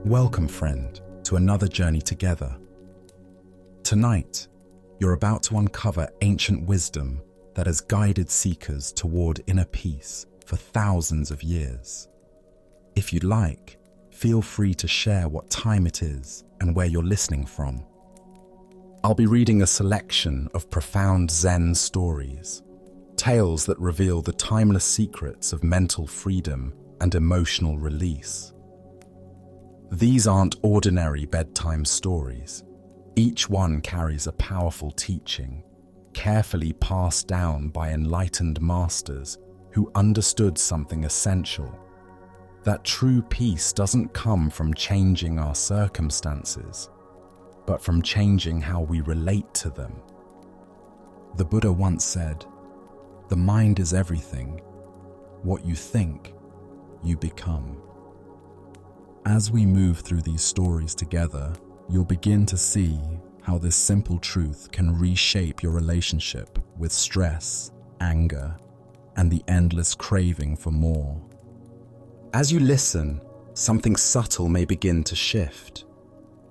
Welcome, friend, to another journey together. Tonight, you're about to uncover ancient wisdom that has guided seekers toward inner peace for thousands of years. If you'd like, feel free to share what time it is and where you're listening from. I'll be reading a selection of profound Zen stories, tales that reveal the timeless secrets of mental freedom and emotional release. These aren't ordinary bedtime stories. Each one carries a powerful teaching, carefully passed down by enlightened masters who understood something essential: that true peace doesn't come from changing our circumstances, but from changing how we relate to them. The Buddha once said, "The mind is everything. What you think, you become." As we move through these stories together, you'll begin to see how this simple truth can reshape your relationship with stress, anger, and the endless craving for more. As you listen, something subtle may begin to shift.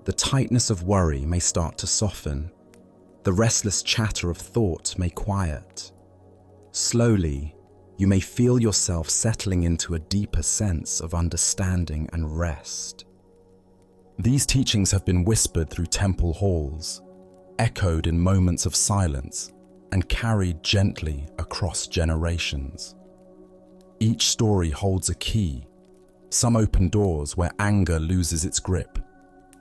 The tightness of worry may start to soften. The restless chatter of thought may quiet. Slowly, you may feel yourself settling into a deeper sense of understanding and rest. These teachings have been whispered through temple halls, echoed in moments of silence, and carried gently across generations. Each story holds a key. Some open doors where anger loses its grip.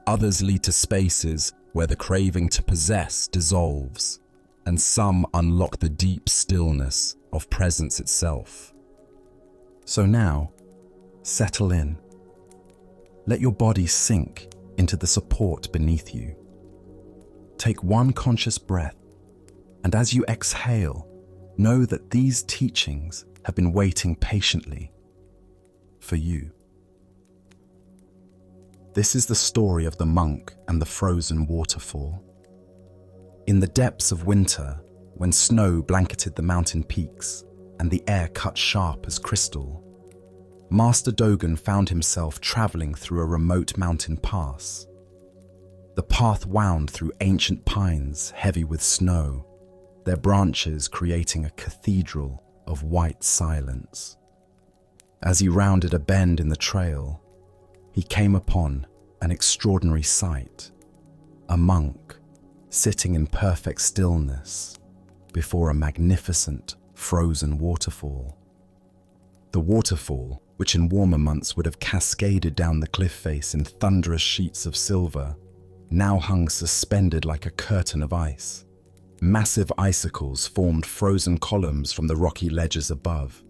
Others lead to spaces where the craving to possess dissolves, and some unlock the deep stillness of presence itself. So now, settle in. Let your body sink into the support beneath you. Take one conscious breath, and as you exhale, know that these teachings have been waiting patiently for you. This is the story of the monk and the frozen waterfall. In the depths of winter, when snow blanketed the mountain peaks and the air cut sharp as crystal, Master Dogen found himself traveling through a remote mountain pass. The path wound through ancient pines heavy with snow, their branches creating a cathedral of white silence. As he rounded a bend in the trail, he came upon an extraordinary sight: a monk sitting in perfect stillness before a magnificent frozen waterfall. The waterfall, which in warmer months would have cascaded down the cliff face in thunderous sheets of silver, now hung suspended like a curtain of ice. Massive icicles formed frozen columns from the rocky ledges above,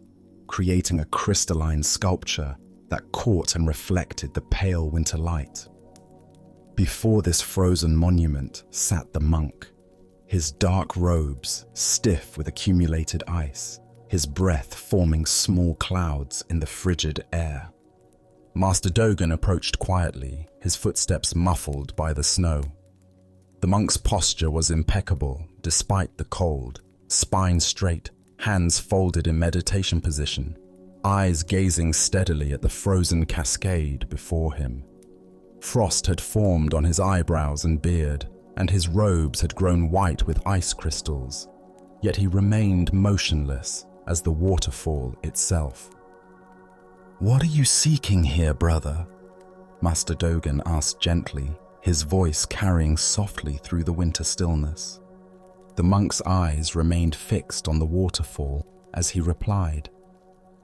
creating a crystalline sculpture that caught and reflected the pale winter light. Before this frozen monument sat the monk, his dark robes stiff with accumulated ice, his breath forming small clouds in the frigid air. Master Dogen approached quietly, his footsteps muffled by the snow. The monk's posture was impeccable despite the cold, spine straight, hands folded in meditation position, eyes gazing steadily at the frozen cascade before him. Frost had formed on his eyebrows and beard, and his robes had grown white with ice crystals, yet he remained motionless as the waterfall itself. "What are you seeking here, brother?" Master Dogen asked gently, his voice carrying softly through the winter stillness. The monk's eyes remained fixed on the waterfall as he replied,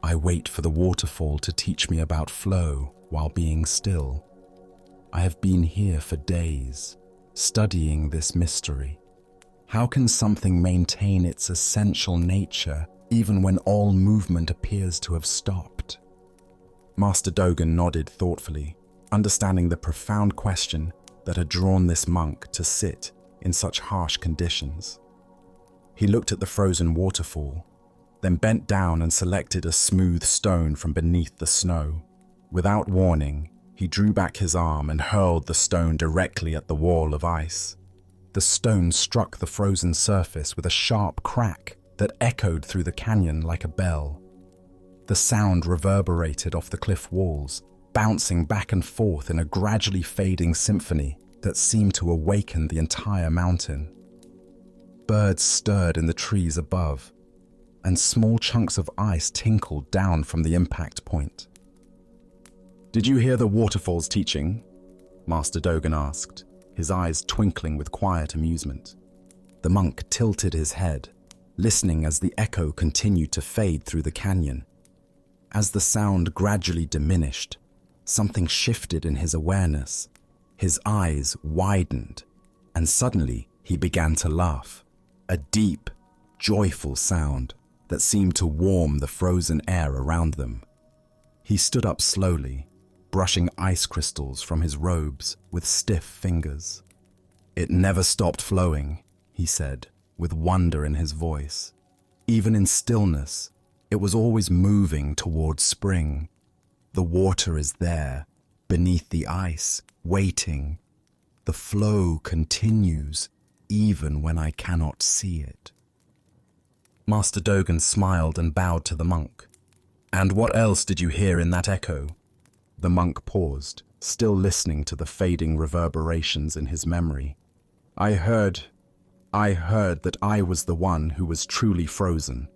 "I wait for the waterfall to teach me about flow while being still. I have been here for days, studying this mystery. How can something maintain its essential nature even when all movement appears to have stopped?" Master Dogen nodded thoughtfully, understanding the profound question that had drawn this monk to sit in such harsh conditions. He looked at the frozen waterfall, then bent down and selected a smooth stone from beneath the snow. Without warning, he drew back his arm and hurled the stone directly at the wall of ice. The stone struck the frozen surface with a sharp crack that echoed through the canyon like a bell. The sound reverberated off the cliff walls, bouncing back and forth in a gradually fading symphony that seemed to awaken the entire mountain. Birds stirred in the trees above, and small chunks of ice tinkled down from the impact point. "Did you hear the waterfall's teaching?" Master Dogen asked, his eyes twinkling with quiet amusement. The monk tilted his head, listening as the echo continued to fade through the canyon. As the sound gradually diminished, something shifted in his awareness. His eyes widened, and suddenly he began to laugh, a deep, joyful sound that seemed to warm the frozen air around them. He stood up slowly, brushing ice crystals from his robes with stiff fingers. "It never stopped flowing," he said, with wonder in his voice. "Even in stillness, it was always moving towards spring. The water is there, beneath the ice, waiting. The flow continues, even when I cannot see it." Master Dogen smiled and bowed to the monk. "And what else did you hear in that echo?" The monk paused, still listening to the fading reverberations in his memory. I heard that I was the one who was truly frozen.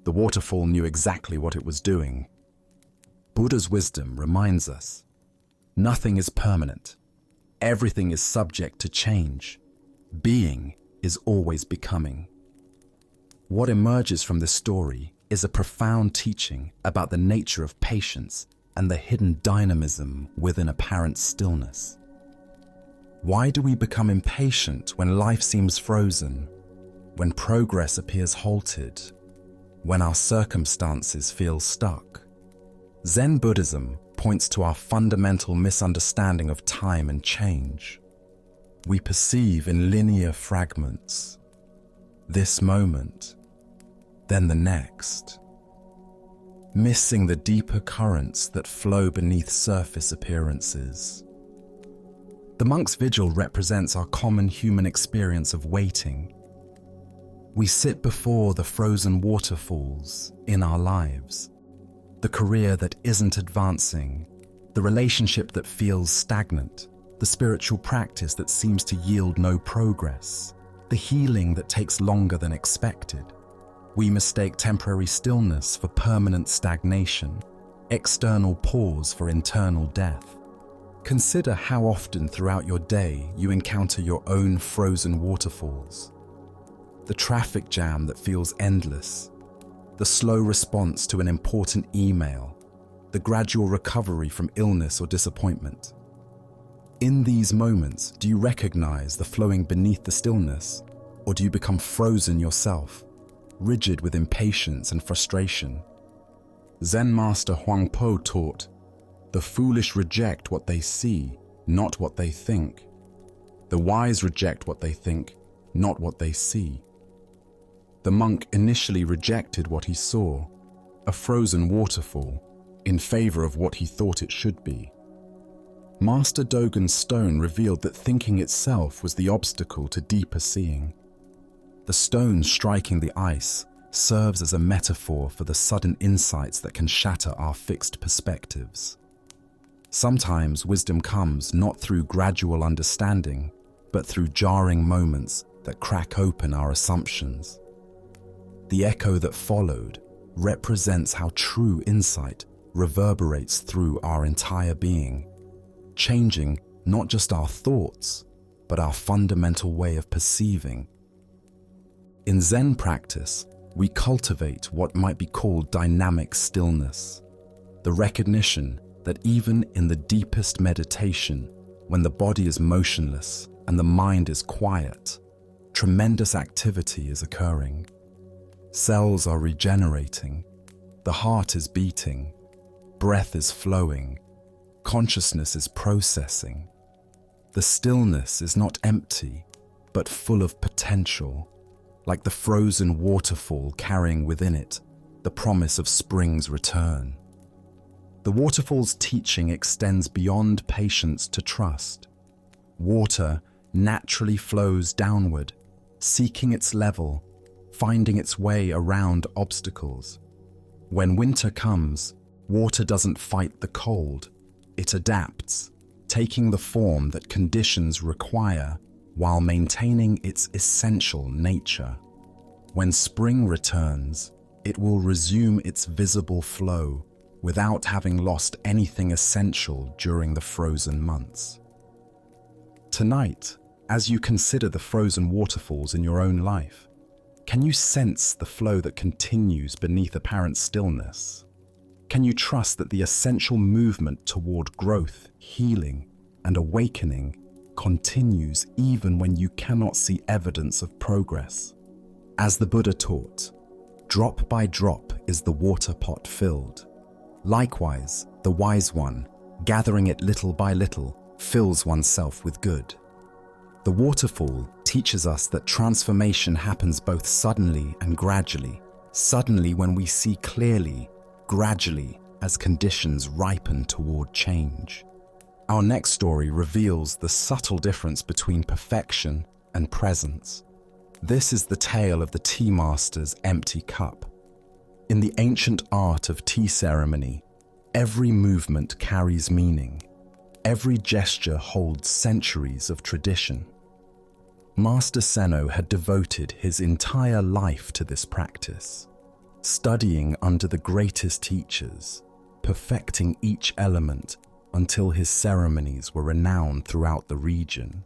The waterfall knew exactly what it was doing." Buddha's wisdom reminds us, nothing is permanent. Everything is subject to change. Being is always becoming. What emerges from this story is a profound teaching about the nature of patience and the hidden dynamism within apparent stillness. Why do we become impatient when life seems frozen, when progress appears halted, when our circumstances feel stuck? Zen Buddhism points to our fundamental misunderstanding of time and change. We perceive in linear fragments, this moment, then the next, missing the deeper currents that flow beneath surface appearances. The monk's vigil represents our common human experience of waiting. We sit before the frozen waterfalls in our lives, the career that isn't advancing, the relationship that feels stagnant, the spiritual practice that seems to yield no progress, the healing that takes longer than expected. We mistake temporary stillness for permanent stagnation, external pause for internal death. Consider how often throughout your day you encounter your own frozen waterfalls. The traffic jam that feels endless, the slow response to an important email, the gradual recovery from illness or disappointment. In these moments, do you recognize the flowing beneath the stillness, or do you become frozen yourself, rigid with impatience and frustration? Zen master Huang Po taught, "The foolish reject what they see, not what they think. The wise reject what they think, not what they see." The monk initially rejected what he saw, a frozen waterfall, in favor of what he thought it should be. Master Dogen's stone revealed that thinking itself was the obstacle to deeper seeing. The stone striking the ice serves as a metaphor for the sudden insights that can shatter our fixed perspectives. Sometimes wisdom comes not through gradual understanding, but through jarring moments that crack open our assumptions. The echo that followed represents how true insight reverberates through our entire being, changing not just our thoughts, but our fundamental way of perceiving. In Zen practice, we cultivate what might be called dynamic stillness, the recognition that even in the deepest meditation, when the body is motionless and the mind is quiet, tremendous activity is occurring. Cells are regenerating, the heart is beating, breath is flowing, consciousness is processing. The stillness is not empty, but full of potential, like the frozen waterfall carrying within it the promise of spring's return. The waterfall's teaching extends beyond patience to trust. Water naturally flows downward, seeking its level, finding its way around obstacles. When winter comes, water doesn't fight the cold, It adapts, taking the form that conditions require while maintaining its essential nature. When spring returns, it will resume its visible flow without having lost anything essential during the frozen months. Tonight, as you consider the frozen waterfalls in your own life, can you sense the flow that continues beneath apparent stillness? Can you trust that the essential movement toward growth, healing, and awakening continues even when you cannot see evidence of progress? As the Buddha taught, drop by drop is the water pot filled. Likewise, the wise one, gathering it little by little, fills oneself with good. The waterfall teaches us that transformation happens both suddenly and gradually. Suddenly when we see clearly, gradually as conditions ripen toward change. Our next story reveals the subtle difference between perfection and presence. This is the tale of the tea master's empty cup. In the ancient art of tea ceremony, every movement carries meaning. Every gesture holds centuries of tradition. Master Seno had devoted his entire life to this practice, studying under the greatest teachers, perfecting each element until his ceremonies were renowned throughout the region.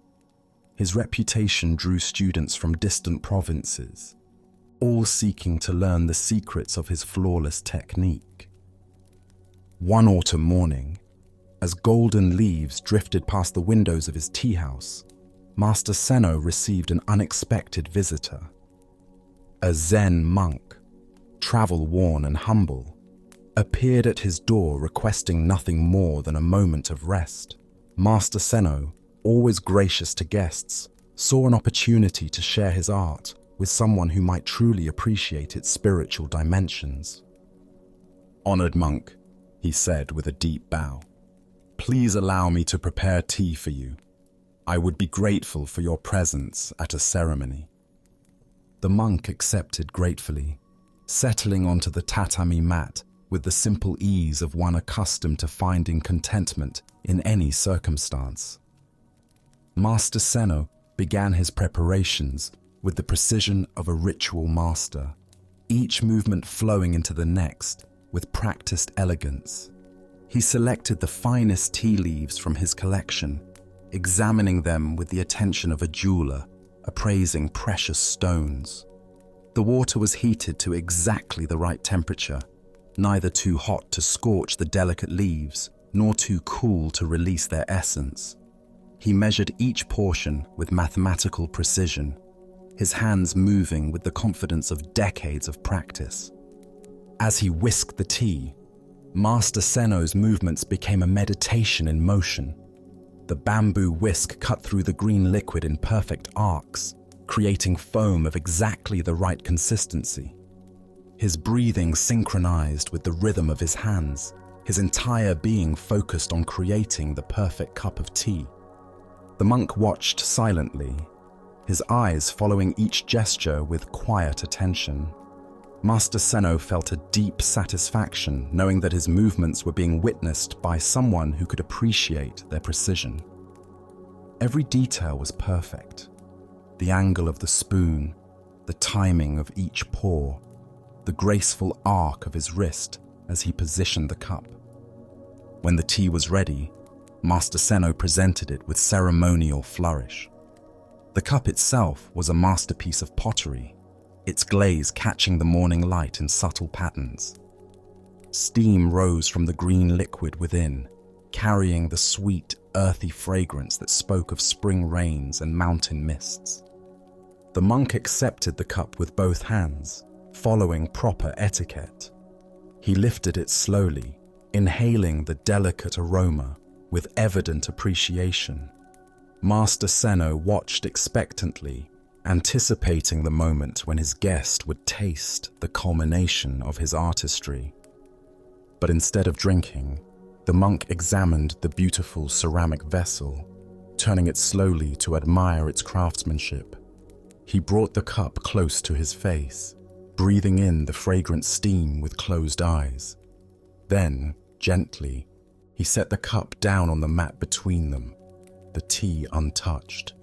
His reputation drew students from distant provinces, all seeking to learn the secrets of his flawless technique. One autumn morning, as golden leaves drifted past the windows of his tea house, Master Seno received an unexpected visitor. A Zen monk, travel-worn and humble, appeared at his door requesting nothing more than a moment of rest. Master Seno, always gracious to guests, saw an opportunity to share his art with someone who might truly appreciate its spiritual dimensions. "Honored monk," he said with a deep bow, "please allow me to prepare tea for you. I would be grateful for your presence at a ceremony." The monk accepted gratefully, settling onto the tatami mat with the simple ease of one accustomed to finding contentment in any circumstance. Master Seno began his preparations with the precision of a ritual master, each movement flowing into the next with practiced elegance. He selected the finest tea leaves from his collection, examining them with the attention of a jeweler appraising precious stones. The water was heated to exactly the right temperature, neither too hot to scorch the delicate leaves, nor too cool to release their essence. He measured each portion with mathematical precision, his hands moving with the confidence of decades of practice. As he whisked the tea, Master Seno's movements became a meditation in motion. The bamboo whisk cut through the green liquid in perfect arcs, creating foam of exactly the right consistency. His breathing synchronized with the rhythm of his hands, his entire being focused on creating the perfect cup of tea. The monk watched silently, his eyes following each gesture with quiet attention. Master Seno felt a deep satisfaction knowing that his movements were being witnessed by someone who could appreciate their precision. Every detail was perfect. The angle of the spoon, the timing of each pour, the graceful arc of his wrist as he positioned the cup. When the tea was ready, Master Seno presented it with ceremonial flourish. The cup itself was a masterpiece of pottery, its glaze catching the morning light in subtle patterns. Steam rose from the green liquid within, carrying the sweet, earthy fragrance that spoke of spring rains and mountain mists. The monk accepted the cup with both hands, following proper etiquette. He lifted it slowly, inhaling the delicate aroma with evident appreciation. Master Seno watched expectantly, anticipating the moment when his guest would taste the culmination of his artistry. But instead of drinking, the monk examined the beautiful ceramic vessel, turning it slowly to admire its craftsmanship. He brought the cup close to his face, breathing in the fragrant steam with closed eyes. Then, gently, He set the cup down on the mat between them, the tea untouched.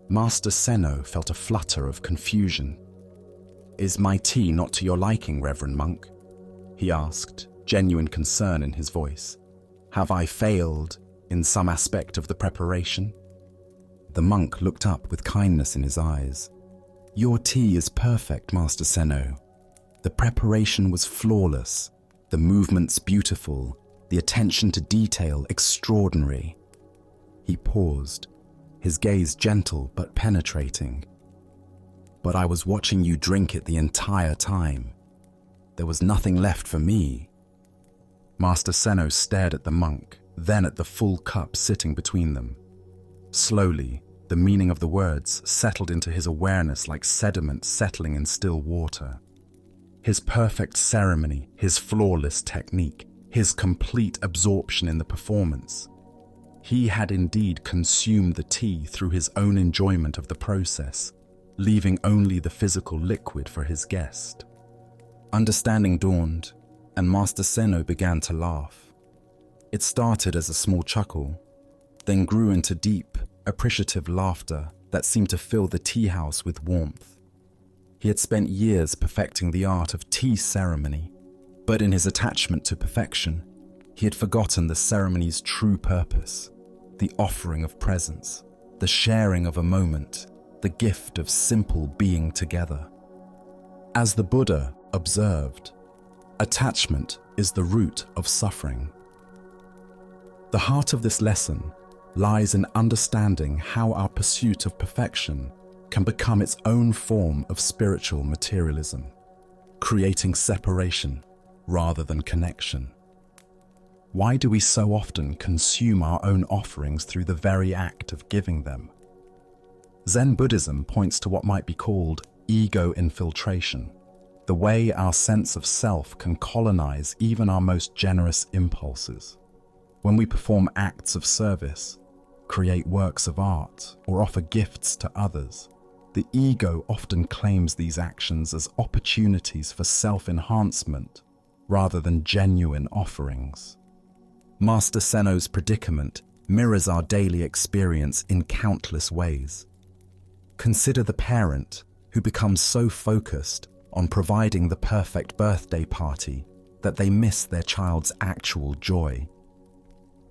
Master Seno felt a flutter of confusion. "Is my tea not to your liking, Reverend Monk?" he asked, genuine concern in his voice. "Have I failed in some aspect of the preparation?" The monk looked up with kindness in his eyes. "Your tea is perfect, Master Seno. The preparation was flawless, the movements beautiful, the attention to detail extraordinary." He paused, his gaze gentle but penetrating. "But I was watching you drink it the entire time. There was nothing left for me." Master Seno stared at the monk, then at the full cup sitting between them. Slowly, the meaning of the words settled into his awareness like sediment settling in still water. His perfect ceremony, his flawless technique, his complete absorption in the performance. He had indeed consumed the tea through his own enjoyment of the process, leaving only the physical liquid for his guest. Understanding dawned, and Master Seno began to laugh. It started as a small chuckle, then grew into deep, appreciative laughter that seemed to fill the tea house with warmth. He had spent years perfecting the art of tea ceremony, but in his attachment to perfection, he had forgotten the ceremony's true purpose, the offering of presence, the sharing of a moment, the gift of simple being together. As the Buddha observed, attachment is the root of suffering. The heart of this lesson lies in understanding how our pursuit of perfection can become its own form of spiritual materialism, creating separation rather than connection. Why do we so often consume our own offerings through the very act of giving them? Zen Buddhism points to what might be called ego infiltration, the way our sense of self can colonize even our most generous impulses. When we perform acts of service, create works of art, or offer gifts to others, the ego often claims these actions as opportunities for self-enhancement rather than genuine offerings. Master Seno's predicament mirrors our daily experience in countless ways. Consider the parent who becomes so focused on providing the perfect birthday party that they miss their child's actual joy.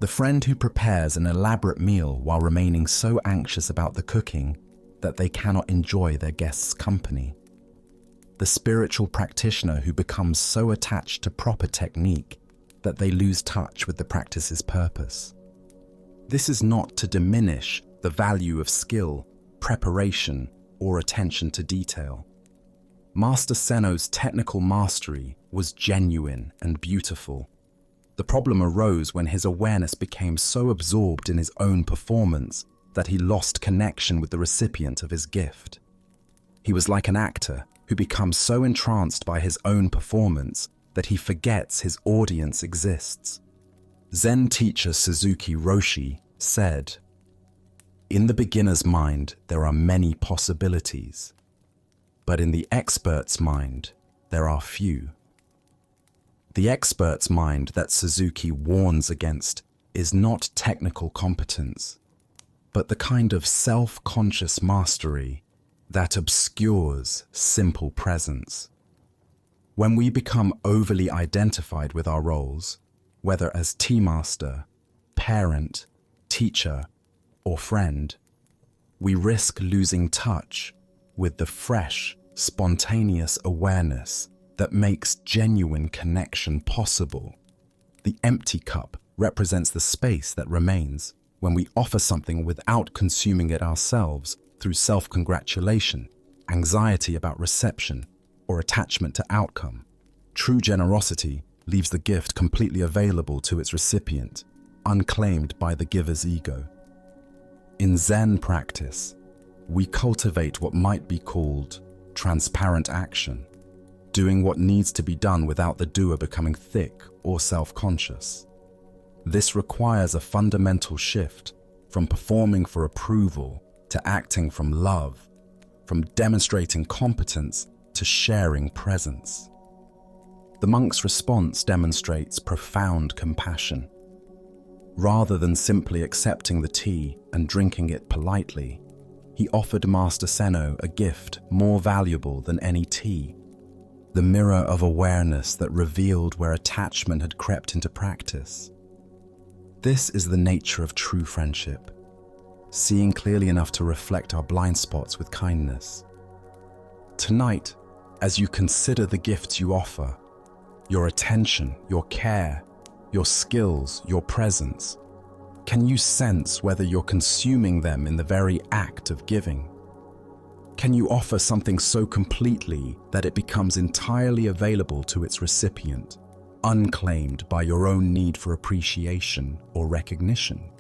The friend who prepares an elaborate meal while remaining so anxious about the cooking that they cannot enjoy their guests' company. The spiritual practitioner who becomes so attached to proper technique that they lose touch with the practice's purpose. This is not to diminish the value of skill, preparation, or attention to detail. Master Seno's technical mastery was genuine and beautiful. The problem arose when his awareness became so absorbed in his own performance that he lost connection with the recipient of his gift. He was like an actor who becomes so entranced by his own performance that he forgets his audience exists. Zen teacher Suzuki Roshi said, "In the beginner's mind, there are many possibilities, but in the expert's mind, there are few." The expert's mind that Suzuki warns against is not technical competence, but the kind of self-conscious mastery that obscures simple presence. When we become overly identified with our roles, whether as tea master, parent, teacher, or friend, we risk losing touch with the fresh, spontaneous awareness that makes genuine connection possible. The empty cup represents the space that remains when we offer something without consuming it ourselves through self-congratulation, anxiety about reception, or attachment to outcome. True generosity leaves the gift completely available to its recipient, unclaimed by the giver's ego. In Zen practice, we cultivate what might be called transparent action, doing what needs to be done without the doer becoming thick or self-conscious. This requires a fundamental shift from performing for approval to acting from love, from demonstrating competence to sharing presence. The monk's response demonstrates profound compassion. Rather than simply accepting the tea and drinking it politely, he offered Master Seno a gift more valuable than any tea, the mirror of awareness that revealed where attachment had crept into practice. This is the nature of true friendship, seeing clearly enough to reflect our blind spots with kindness. Tonight, as you consider the gifts you offer, your attention, your care, your skills, your presence, can you sense whether you're consuming them in the very act of giving? Can you offer something so completely that it becomes entirely available to its recipient, unclaimed by your own need for appreciation or recognition?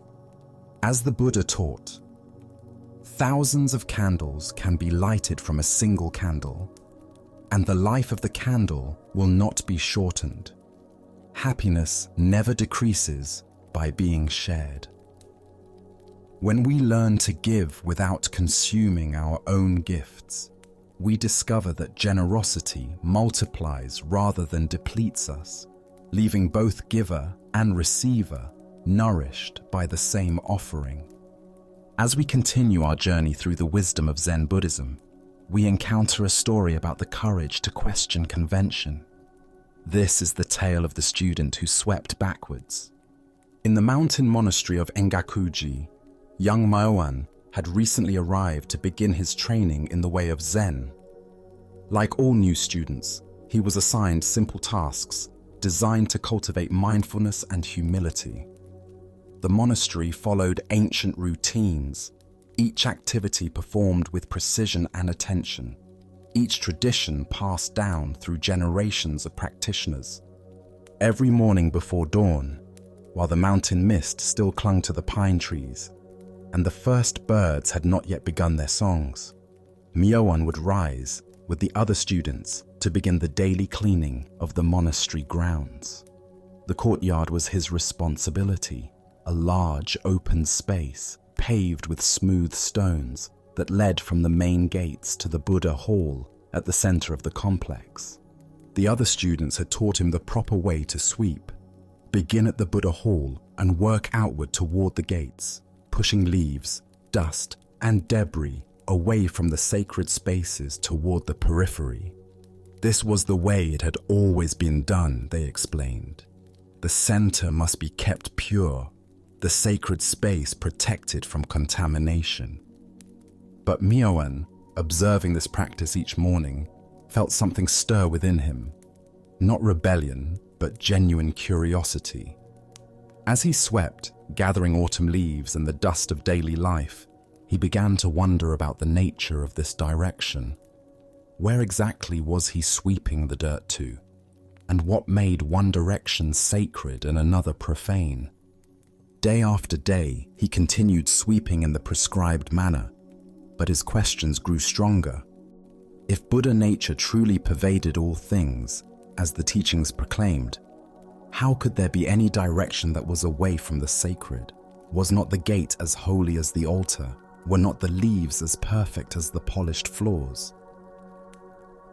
As the Buddha taught, thousands of candles can be lighted from a single candle, and the life of the candle will not be shortened. Happiness never decreases by being shared. When we learn to give without consuming our own gifts, we discover that generosity multiplies rather than depletes us, leaving both giver and receiver nourished by the same offering. As we continue our journey through the wisdom of Zen Buddhism, we encounter a story about the courage to question convention. This is the tale of the student who swept backwards. In the mountain monastery of Engakuji, young Myoan had recently arrived to begin his training in the way of Zen. Like all new students, he was assigned simple tasks designed to cultivate mindfulness and humility. The monastery followed ancient routines, each activity performed with precision and attention, each tradition passed down through generations of practitioners. Every morning before dawn, while the mountain mist still clung to the pine trees, and the first birds had not yet begun their songs, Myoan would rise with the other students to begin the daily cleaning of the monastery grounds. The courtyard was his responsibility, a large open space paved with smooth stones that led from the main gates to the Buddha hall at the center of the complex. The other students had taught him the proper way to sweep. Begin at the Buddha hall and work outward toward the gates, pushing leaves, dust, and debris away from the sacred spaces toward the periphery. This was the way it had always been done, they explained. The center must be kept pure, the sacred space protected from contamination. But Myoan, observing this practice each morning, felt something stir within him. Not rebellion, but genuine curiosity. As he swept, gathering autumn leaves and the dust of daily life, he began to wonder about the nature of this direction. Where exactly was he sweeping the dirt to? And what made one direction sacred and another profane? Day after day, he continued sweeping in the prescribed manner, but his questions grew stronger. If Buddha nature truly pervaded all things, as the teachings proclaimed, how could there be any direction that was away from the sacred? Was not the gate as holy as the altar? Were not the leaves as perfect as the polished floors?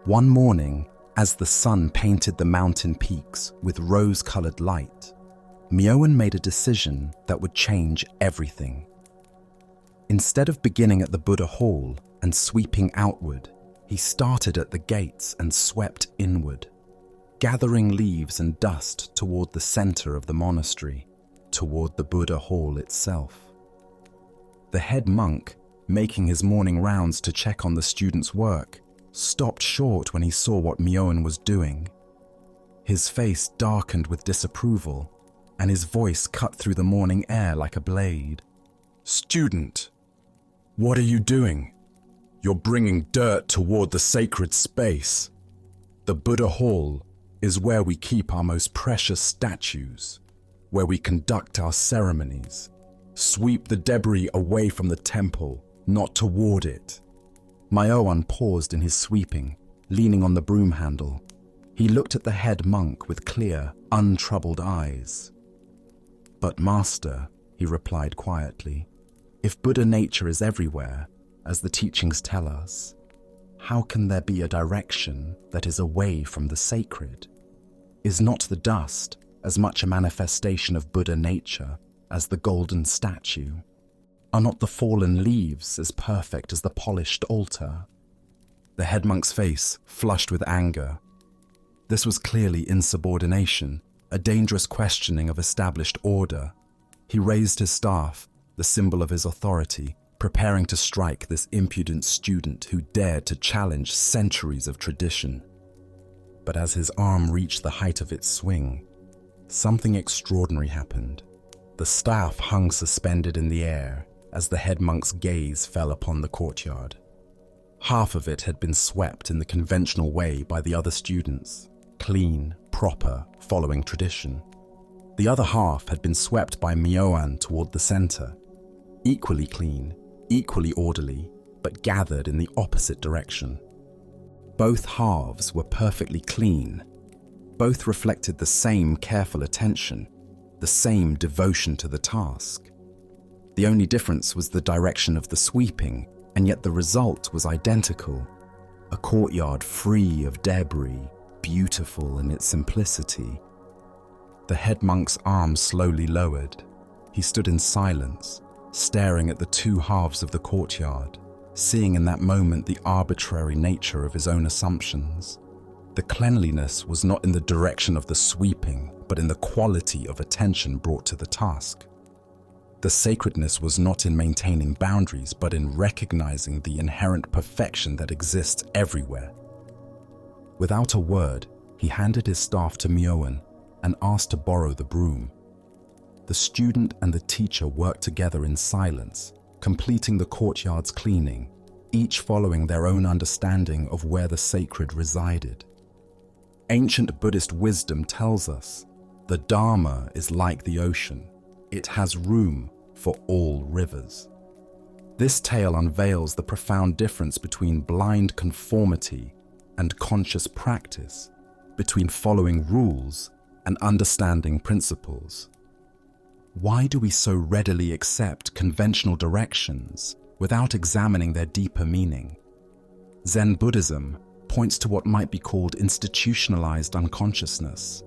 One morning, as the sun painted the mountain peaks with rose-colored light, Myoan made a decision that would change everything. Instead of beginning at the Buddha hall and sweeping outward, he started at the gates and swept inward, gathering leaves and dust toward the center of the monastery, toward the Buddha hall itself. The head monk, making his morning rounds to check on the students' work, stopped short when he saw what Myoan was doing. His face darkened with disapproval, and his voice cut through the morning air like a blade. "Student, what are you doing? You're bringing dirt toward the sacred space. The Buddha hall is where we keep our most precious statues, where we conduct our ceremonies. Sweep the debris away from the temple, not toward it." Myoan paused in his sweeping, leaning on the broom handle. He looked at the head monk with clear, untroubled eyes. "But Master," he replied quietly, "if Buddha nature is everywhere, as the teachings tell us, how can there be a direction that is away from the sacred? Is not the dust as much a manifestation of Buddha nature as the golden statue? Are not the fallen leaves as perfect as the polished altar? The head monk's face flushed with anger. This was clearly insubordination, a dangerous questioning of established order. He raised his staff, the symbol of his authority, preparing to strike this impudent student who dared to challenge centuries of tradition. But as his arm reached the height of its swing, something extraordinary happened. The staff hung suspended in the air as the head monk's gaze fell upon the courtyard. Half of it had been swept in the conventional way by the other students, clean, proper, following tradition. The other half had been swept by Myoan toward the center, equally clean, equally orderly, but gathered in the opposite direction. Both halves were perfectly clean. Both reflected the same careful attention, the same devotion to the task. The only difference was the direction of the sweeping, and yet the result was identical. A courtyard free of debris, beautiful in its simplicity. The head monk's arm slowly lowered. He stood in silence, staring at the two halves of the courtyard, seeing in that moment the arbitrary nature of his own assumptions. The cleanliness was not in the direction of the sweeping, but in the quality of attention brought to the task. The sacredness was not in maintaining boundaries, but in recognizing the inherent perfection that exists everywhere. Without a word, he handed his staff to Myoan and asked to borrow the broom. The student and the teacher worked together in silence, completing the courtyard's cleaning, each following their own understanding of where the sacred resided. Ancient Buddhist wisdom tells us, the Dharma is like the ocean. It has room for all rivers. This tale unveils the profound difference between blind conformity and conscious practice, between following rules and understanding principles. Why do we so readily accept conventional directions without examining their deeper meaning? Zen Buddhism points to what might be called institutionalized unconsciousness,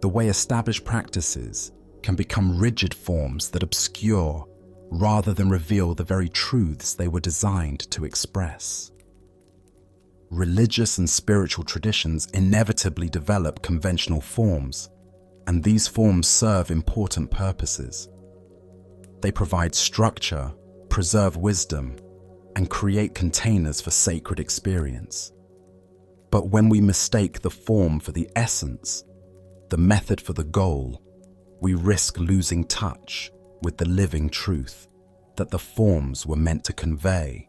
the way established practices can become rigid forms that obscure rather than reveal the very truths they were designed to express. Religious and spiritual traditions inevitably develop conventional forms, and these forms serve important purposes. They provide structure, preserve wisdom, and create containers for sacred experience. But when we mistake the form for the essence, the method for the goal, we risk losing touch with the living truth that the forms were meant to convey.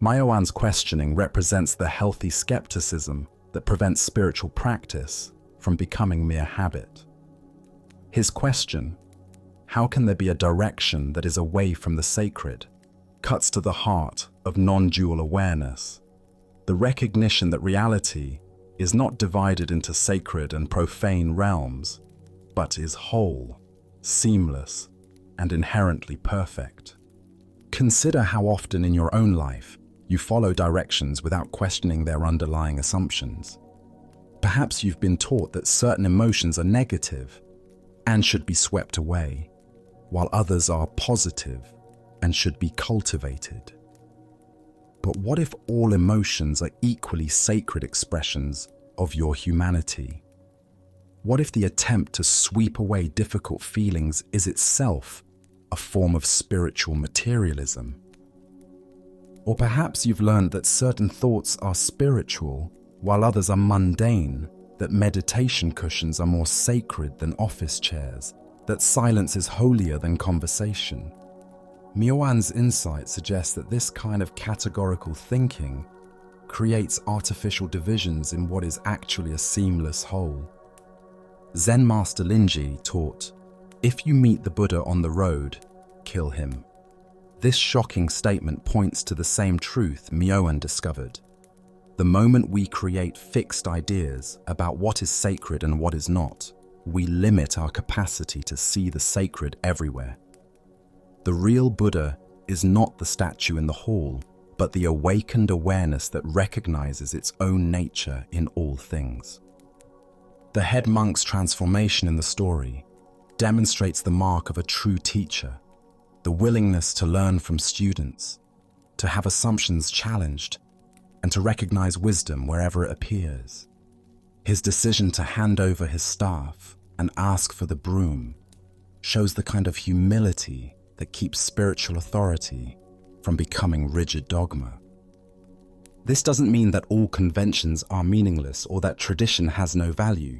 Myoan's questioning represents the healthy skepticism that prevents spiritual practice from becoming mere habit. His question, how can there be a direction that is away from the sacred, cuts to the heart of non-dual awareness, the recognition that reality is not divided into sacred and profane realms, but is whole, seamless, and inherently perfect. Consider how often in your own life you follow directions without questioning their underlying assumptions. Perhaps you've been taught that certain emotions are negative and should be swept away, while others are positive and should be cultivated. But what if all emotions are equally sacred expressions of your humanity? What if the attempt to sweep away difficult feelings is itself a form of spiritual materialism? Or perhaps you've learned that certain thoughts are spiritual while others are mundane, that meditation cushions are more sacred than office chairs, that silence is holier than conversation. Myoan's insight suggests that this kind of categorical thinking creates artificial divisions in what is actually a seamless whole. Zen Master Linji taught, "If you meet the Buddha on the road, kill him." This shocking statement points to the same truth Myoan discovered. The moment we create fixed ideas about what is sacred and what is not, we limit our capacity to see the sacred everywhere. The real Buddha is not the statue in the hall, but the awakened awareness that recognizes its own nature in all things. The head monk's transformation in the story demonstrates the mark of a true teacher, the willingness to learn from students, to have assumptions challenged, and to recognize wisdom wherever it appears. His decision to hand over his staff and ask for the broom shows the kind of humility that keeps spiritual authority from becoming rigid dogma. This doesn't mean that all conventions are meaningless or that tradition has no value.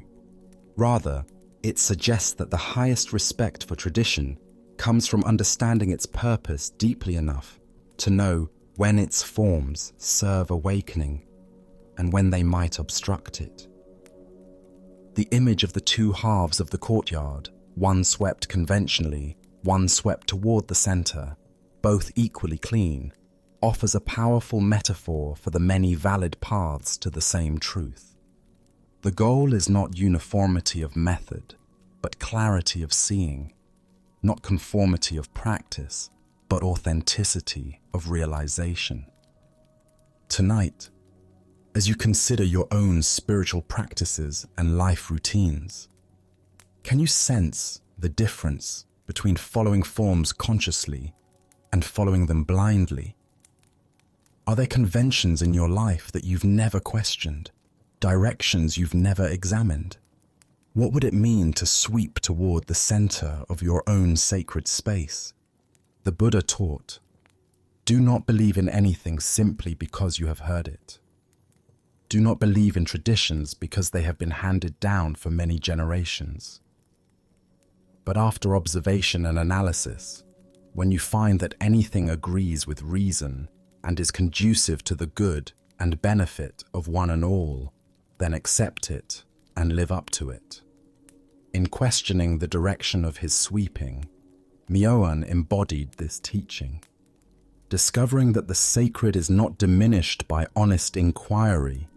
Rather, it suggests that the highest respect for tradition comes from understanding its purpose deeply enough to know when its forms serve awakening and when they might obstruct it. The image of the two halves of the courtyard, one swept conventionally, one swept toward the center, both equally clean, offers a powerful metaphor for the many valid paths to the same truth. The goal is not uniformity of method, but clarity of seeing, not conformity of practice, but authenticity of realization. Tonight, as you consider your own spiritual practices and life routines, can you sense the difference between following forms consciously and following them blindly? Are there conventions in your life that you've never questioned, directions you've never examined? What would it mean to sweep toward the center of your own sacred space? The Buddha taught, "Do not believe in anything simply because you have heard it. Do not believe in traditions because they have been handed down for many generations. But after observation and analysis, when you find that anything agrees with reason and is conducive to the good and benefit of one and all, then accept it and live up to it." In questioning the direction of his sweeping, Myoan embodied this teaching, discovering that the sacred is not diminished by honest inquiry,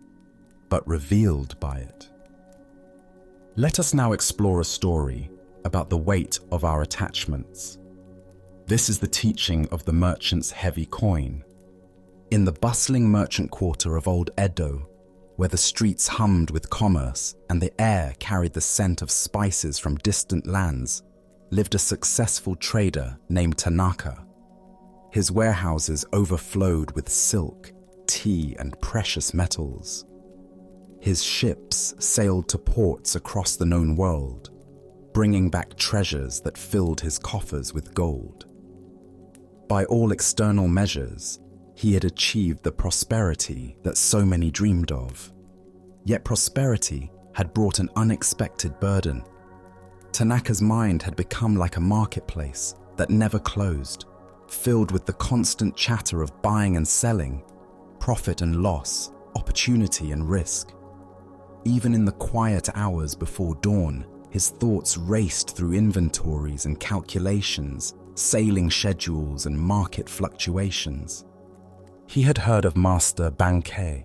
but revealed by it. Let us now explore a story about the weight of our attachments. This is the teaching of the merchant's heavy coin. In the bustling merchant quarter of old Edo, where the streets hummed with commerce and the air carried the scent of spices from distant lands, lived a successful trader named Tanaka. His warehouses overflowed with silk, tea, and precious metals. His ships sailed to ports across the known world, bringing back treasures that filled his coffers with gold. By all external measures, he had achieved the prosperity that so many dreamed of. Yet prosperity had brought an unexpected burden. Tanaka's mind had become like a marketplace that never closed, filled with the constant chatter of buying and selling, profit and loss, opportunity and risk. Even in the quiet hours before dawn, his thoughts raced through inventories and calculations, sailing schedules and market fluctuations. He had heard of Master Bankei,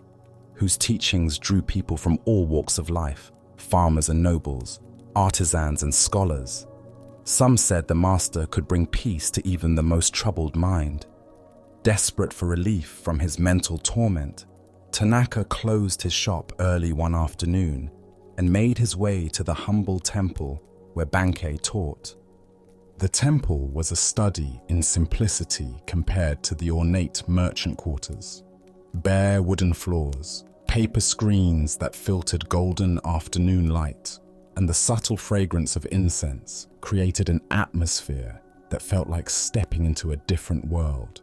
whose teachings drew people from all walks of life, farmers and nobles, artisans and scholars. Some said the master could bring peace to even the most troubled mind. Desperate for relief from his mental torment, Tanaka closed his shop early one afternoon and made his way to the humble temple where Bankei taught. The temple was a study in simplicity compared to the ornate merchant quarters. Bare wooden floors, paper screens that filtered golden afternoon light, and the subtle fragrance of incense created an atmosphere that felt like stepping into a different world.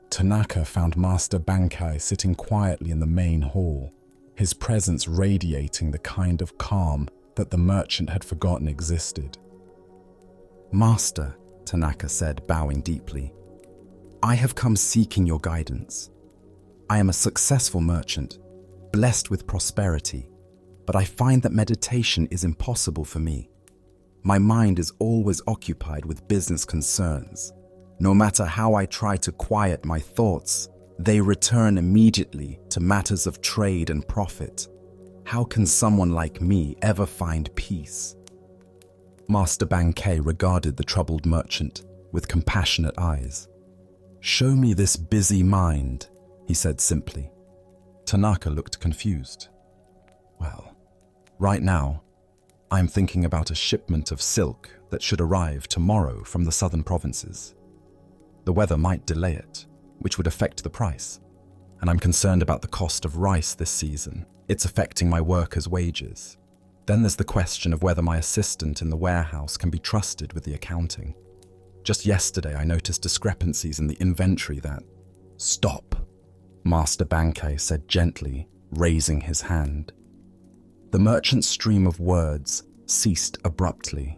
Tanaka found Master Bankei sitting quietly in the main hall, his presence radiating the kind of calm that the merchant had forgotten existed. "Master," Tanaka said, bowing deeply, "I have come seeking your guidance. I am a successful merchant, blessed with prosperity, but I find that meditation is impossible for me. My mind is always occupied with business concerns. No matter how I try to quiet my thoughts, they return immediately to matters of trade and profit. How can someone like me ever find peace?" Master Bankei regarded the troubled merchant with compassionate eyes. "Show me this busy mind," he said simply. Tanaka looked confused. "Well, right now, I'm thinking about a shipment of silk that should arrive tomorrow from the southern provinces. The weather might delay it, which would affect the price. And I'm concerned about the cost of rice this season. It's affecting my workers' wages. Then there's the question of whether my assistant in the warehouse can be trusted with the accounting. Just yesterday, I noticed discrepancies in the inventory that... Stop, Master Bankei said gently, raising his hand. The merchant's stream of words ceased abruptly.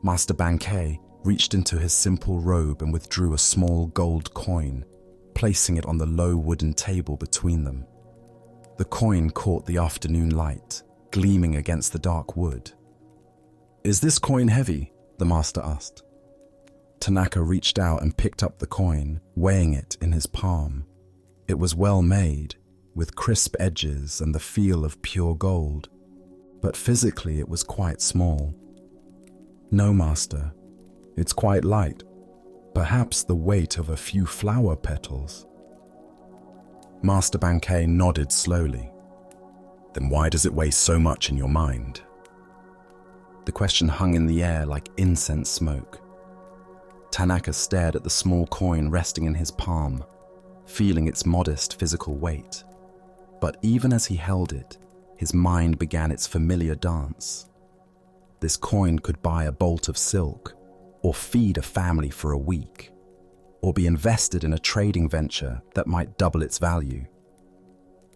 Master Bankei reached into his simple robe and withdrew a small gold coin, placing it on the low wooden table between them. The coin caught the afternoon light, gleaming against the dark wood. "Is this coin heavy?" the master asked. Tanaka reached out and picked up the coin, weighing it in his palm. It was well made, with crisp edges and the feel of pure gold, but physically it was quite small. "No, master, it's quite light. Perhaps the weight of a few flower petals." Master Bankei nodded slowly. "Then why does it weigh so much in your mind?" The question hung in the air like incense smoke. Tanaka stared at the small coin resting in his palm, feeling its modest physical weight. But even as he held it, his mind began its familiar dance. This coin could buy a bolt of silk, or feed a family for a week, or be invested in a trading venture that might double its value.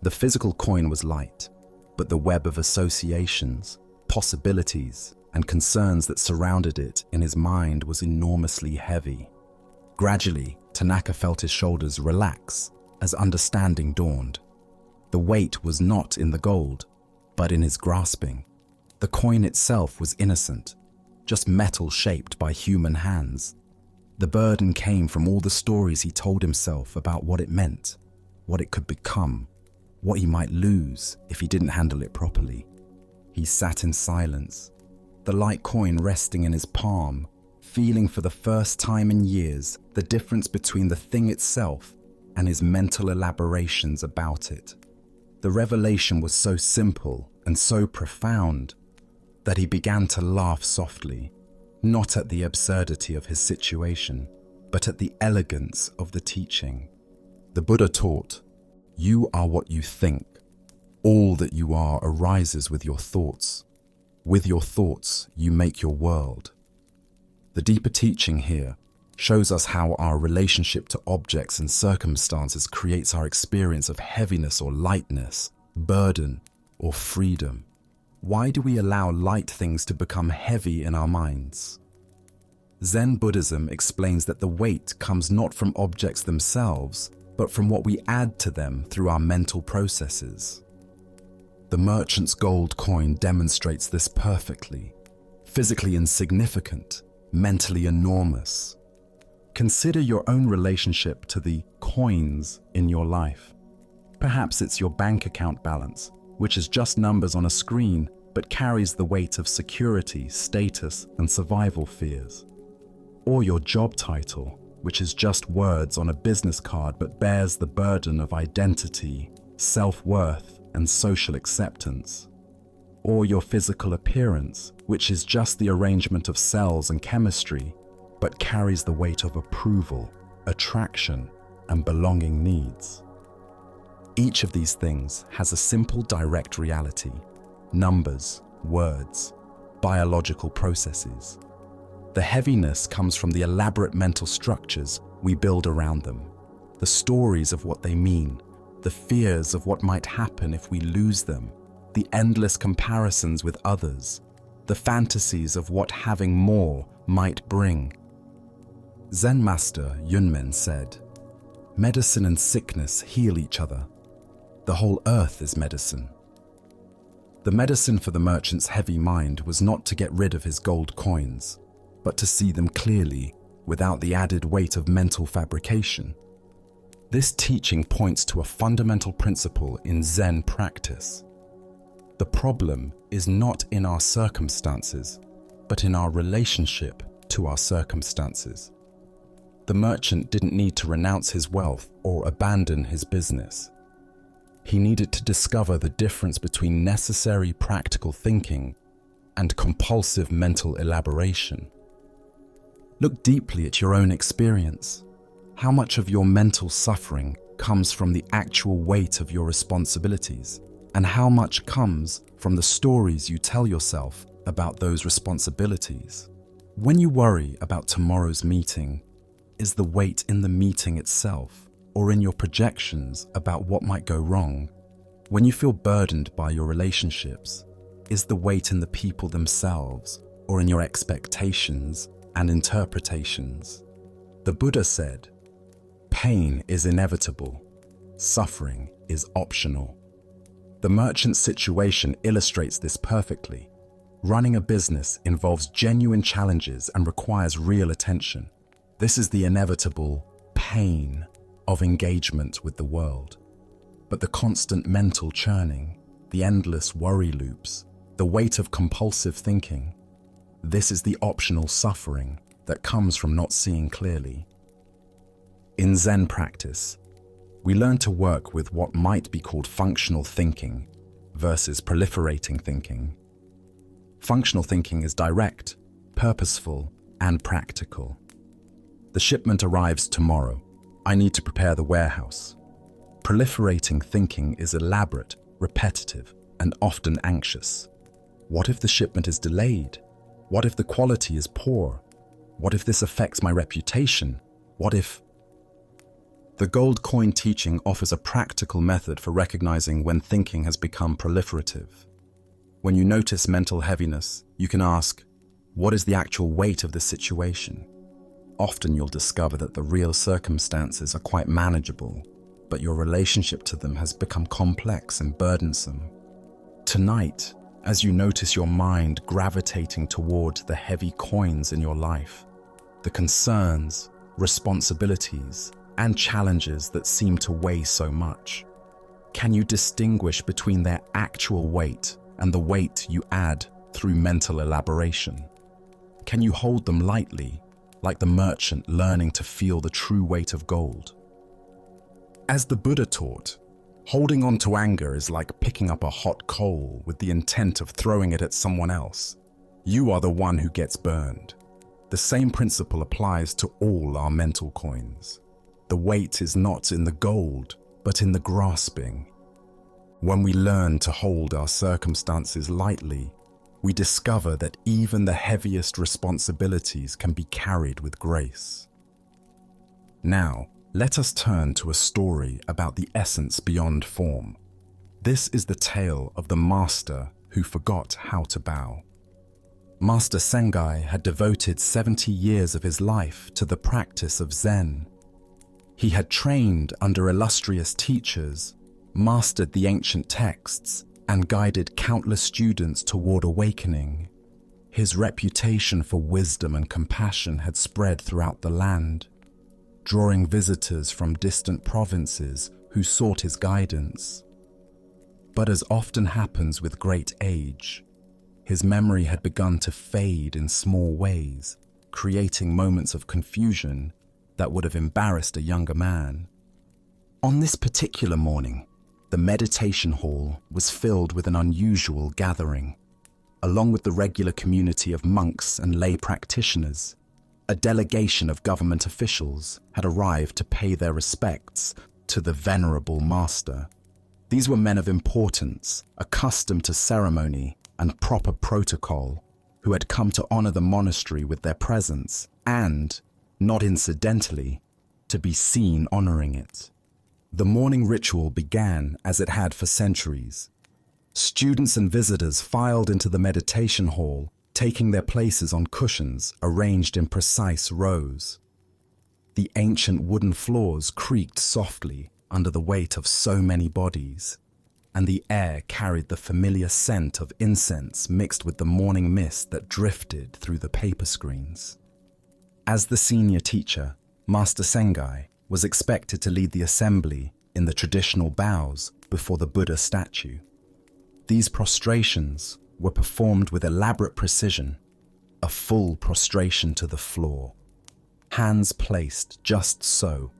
The physical coin was light, but the web of associations, possibilities, and concerns that surrounded it in his mind was enormously heavy. Gradually, Tanaka felt his shoulders relax as understanding dawned. The weight was not in the gold, but in his grasping. The coin itself was innocent, just metal shaped by human hands. The burden came from all the stories he told himself about what it meant, what it could become, what he might lose if he didn't handle it properly. He sat in silence, the light coin resting in his palm, feeling for the first time in years the difference between the thing itself and his mental elaborations about it. The revelation was so simple and so profound that he began to laugh softly, not at the absurdity of his situation, but at the elegance of the teaching. The Buddha taught, "You are what you think. All that you are arises with your thoughts. With your thoughts, you make your world." The deeper teaching here shows us how our relationship to objects and circumstances creates our experience of heaviness or lightness, burden or freedom. Why do we allow light things to become heavy in our minds? Zen Buddhism explains that the weight comes not from objects themselves, but from what we add to them through our mental processes. The merchant's gold coin demonstrates this perfectly. Physically insignificant, mentally enormous. Consider your own relationship to the coins in your life. Perhaps it's your bank account balance, which is just numbers on a screen, but carries the weight of security, status, and survival fears. Or your job title, which is just words on a business card but bears the burden of identity, self-worth, and social acceptance. Or your physical appearance, which is just the arrangement of cells and chemistry, but carries the weight of approval, attraction, and belonging needs. Each of these things has a simple direct reality: numbers, words, biological processes. The heaviness comes from the elaborate mental structures we build around them, the stories of what they mean, the fears of what might happen if we lose them, the endless comparisons with others, the fantasies of what having more might bring. Zen master Yunmen said, "Medicine and sickness heal each other. The whole earth is medicine." The medicine for the merchant's heavy mind was not to get rid of his gold coins, but to see them clearly without the added weight of mental fabrication. This teaching points to a fundamental principle in Zen practice. The problem is not in our circumstances, but in our relationship to our circumstances. The merchant didn't need to renounce his wealth or abandon his business. He needed to discover the difference between necessary practical thinking and compulsive mental elaboration. Look deeply at your own experience. How much of your mental suffering comes from the actual weight of your responsibilities, and how much comes from the stories you tell yourself about those responsibilities? When you worry about tomorrow's meeting, is the weight in the meeting itself, or in your projections about what might go wrong? When you feel burdened by your relationships, is the weight in the people themselves, or in your expectations and interpretations? The Buddha said, "Pain is inevitable, suffering is optional." The merchant's situation illustrates this perfectly. Running a business involves genuine challenges and requires real attention. This is the inevitable pain of engagement with the world. But the constant mental churning, the endless worry loops, the weight of compulsive thinking, this is the optional suffering that comes from not seeing clearly. In Zen practice, we learn to work with what might be called functional thinking versus proliferating thinking. Functional thinking is direct, purposeful, and practical. The shipment arrives tomorrow. I need to prepare the warehouse. Proliferating thinking is elaborate, repetitive, and often anxious. What if the shipment is delayed? What if the quality is poor? What if this affects my reputation? What if... The gold coin teaching offers a practical method for recognizing when thinking has become proliferative. When you notice mental heaviness, you can ask, what is the actual weight of the situation? Often you'll discover that the real circumstances are quite manageable, but your relationship to them has become complex and burdensome. Tonight, as you notice your mind gravitating toward the heavy coins in your life, the concerns, responsibilities, and challenges that seem to weigh so much, can you distinguish between their actual weight and the weight you add through mental elaboration? Can you hold them lightly, like the merchant learning to feel the true weight of gold? As the Buddha taught, holding on to anger is like picking up a hot coal with the intent of throwing it at someone else. You are the one who gets burned. The same principle applies to all our mental coins. The weight is not in the gold, but in the grasping. When we learn to hold our circumstances lightly, we discover that even the heaviest responsibilities can be carried with grace. Now, let us turn to a story about the essence beyond form. This is the tale of the master who forgot how to bow. Master Sengai had devoted 70 years of his life to the practice of Zen. He had trained under illustrious teachers, mastered the ancient texts, and guided countless students toward awakening. His reputation for wisdom and compassion had spread throughout the land, drawing visitors from distant provinces who sought his guidance. But as often happens with great age, his memory had begun to fade in small ways, creating moments of confusion that would have embarrassed a younger man. On this particular morning, the meditation hall was filled with an unusual gathering. Along with the regular community of monks and lay practitioners, a delegation of government officials had arrived to pay their respects to the venerable master. These were men of importance, accustomed to ceremony and proper protocol, who had come to honor the monastery with their presence and, not incidentally, to be seen honoring it. The morning ritual began as it had for centuries. Students and visitors filed into the meditation hall, taking their places on cushions arranged in precise rows. The ancient wooden floors creaked softly under the weight of so many bodies, and the air carried the familiar scent of incense mixed with the morning mist that drifted through the paper screens. As the senior teacher, Master Sengai was expected to lead the assembly in the traditional bows before the Buddha statue. These prostrations were performed with elaborate precision, a full prostration to the floor, hands placed just so,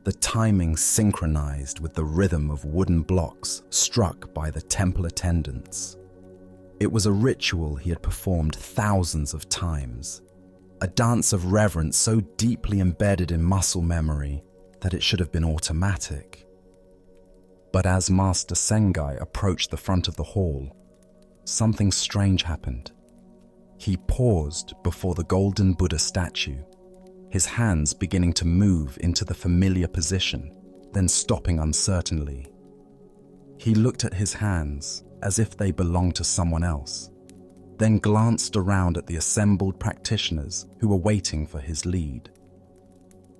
the timing synchronized with the rhythm of wooden blocks struck by the temple attendants. It was a ritual he had performed thousands of times, a dance of reverence so deeply embedded in muscle memory that it should have been automatic. But as Master Sengai approached the front of the hall, something strange happened. He paused before the golden Buddha statue, his hands beginning to move into the familiar position, then stopping uncertainly. He looked at his hands as if they belonged to someone else, then glanced around at the assembled practitioners who were waiting for his lead.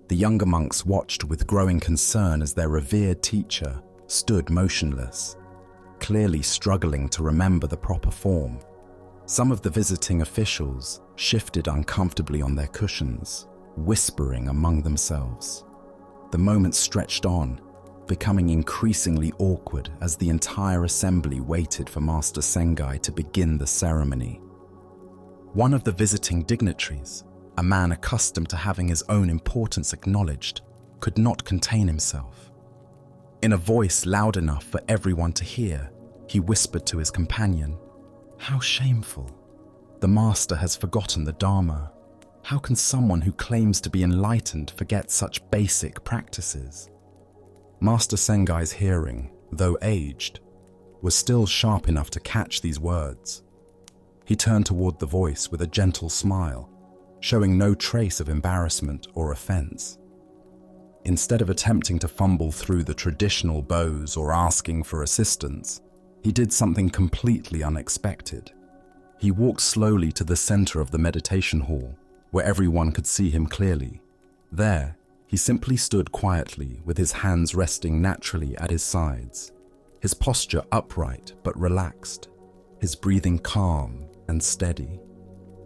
The younger monks watched with growing concern as their revered teacher stood motionless, clearly struggling to remember the proper form. Some of the visiting officials shifted uncomfortably on their cushions, whispering among themselves. The moment stretched on, becoming increasingly awkward as the entire assembly waited for Master Sengai to begin the ceremony. One of the visiting dignitaries, a man accustomed to having his own importance acknowledged, could not contain himself. In a voice loud enough for everyone to hear, he whispered to his companion, "How shameful. The master has forgotten the Dharma. How can someone who claims to be enlightened forget such basic practices?" Master Sengai's hearing, though aged, was still sharp enough to catch these words. He turned toward the voice with a gentle smile, showing no trace of embarrassment or offense. Instead of attempting to fumble through the traditional bows or asking for assistance, he did something completely unexpected. He walked slowly to the center of the meditation hall, where everyone could see him clearly. There, he simply stood quietly with his hands resting naturally at his sides, his posture upright but relaxed, his breathing calm and steady.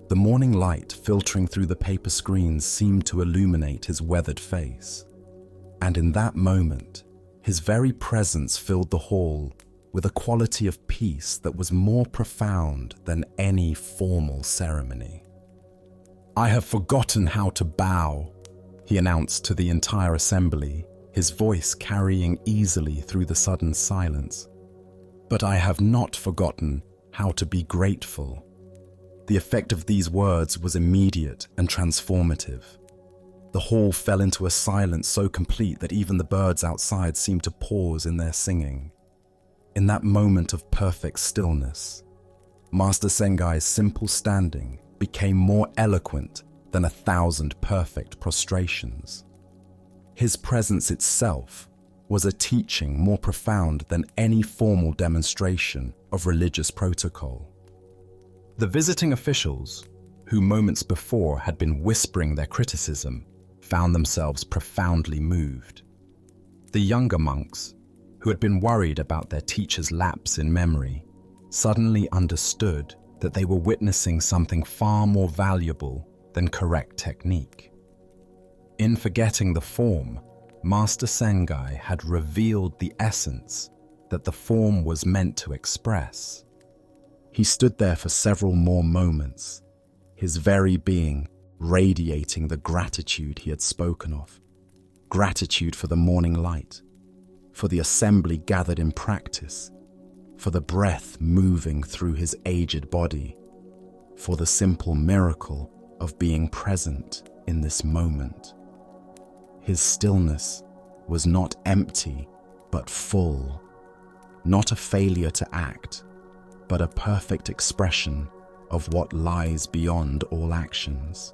The morning light filtering through the paper screens seemed to illuminate his weathered face. And in that moment, his very presence filled the hall with a quality of peace that was more profound than any formal ceremony. "I have forgotten how to bow," he announced to the entire assembly, his voice carrying easily through the sudden silence. "But I have not forgotten how to be grateful." The effect of these words was immediate and transformative. The hall fell into a silence so complete that even the birds outside seemed to pause in their singing. In that moment of perfect stillness, Master Sengai's simple standing became more eloquent than 1,000 perfect prostrations. His presence itself was a teaching more profound than any formal demonstration of religious protocol. The visiting officials, who moments before had been whispering their criticism, found themselves profoundly moved. The younger monks, who had been worried about their teacher's lapse in memory, suddenly understood that they were witnessing something far more valuable than correct technique. In forgetting the form, Master Sengai had revealed the essence that the form was meant to express. He stood there for several more moments, his very being radiating the gratitude he had spoken of. Gratitude for the morning light, for the assembly gathered in practice, for the breath moving through his aged body, for the simple miracle of being present in this moment. His stillness was not empty, but full, not a failure to act, but a perfect expression of what lies beyond all actions.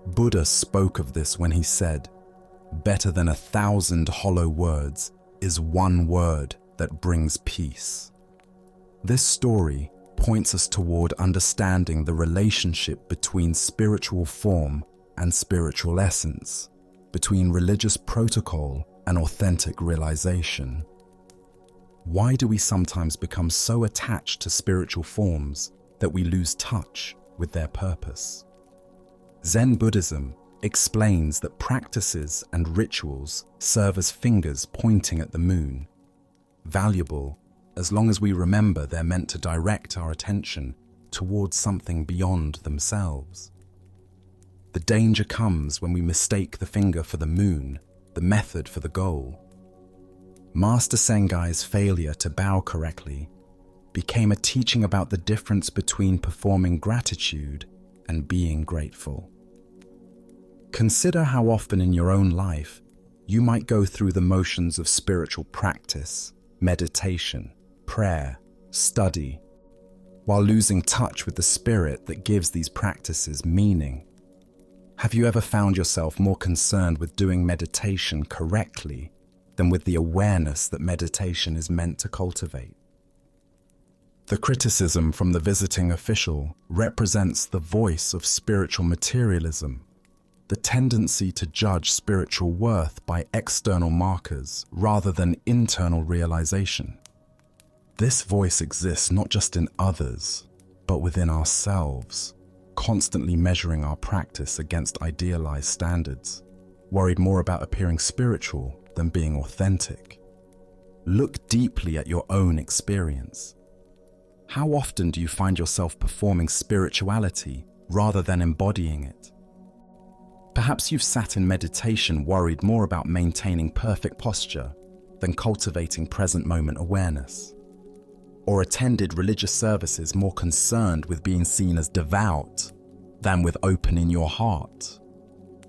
Buddha spoke of this when he said, "Better than 1,000 hollow words is one word that brings peace." This story points us toward understanding the relationship between spiritual form and spiritual essence, between religious protocol and authentic realization. Why do we sometimes become so attached to spiritual forms that we lose touch with their purpose? Zen Buddhism explains that practices and rituals serve as fingers pointing at the moon, valuable as long as we remember they're meant to direct our attention towards something beyond themselves. The danger comes when we mistake the finger for the moon, the method for the goal. Master Sengai's failure to bow correctly became a teaching about the difference between performing gratitude and being grateful. Consider how often in your own life you might go through the motions of spiritual practice, meditation, prayer, study, while losing touch with the spirit that gives these practices meaning. Have you ever found yourself more concerned with doing meditation correctly than with the awareness that meditation is meant to cultivate? The criticism from the visiting official represents the voice of spiritual materialism, the tendency to judge spiritual worth by external markers rather than internal realization. This voice exists not just in others, but within ourselves, constantly measuring our practice against idealized standards, worried more about appearing spiritual than being authentic. Look deeply at your own experience. How often do you find yourself performing spirituality rather than embodying it? Perhaps you've sat in meditation worried more about maintaining perfect posture than cultivating present moment awareness, or attended religious services more concerned with being seen as devout than with opening your heart,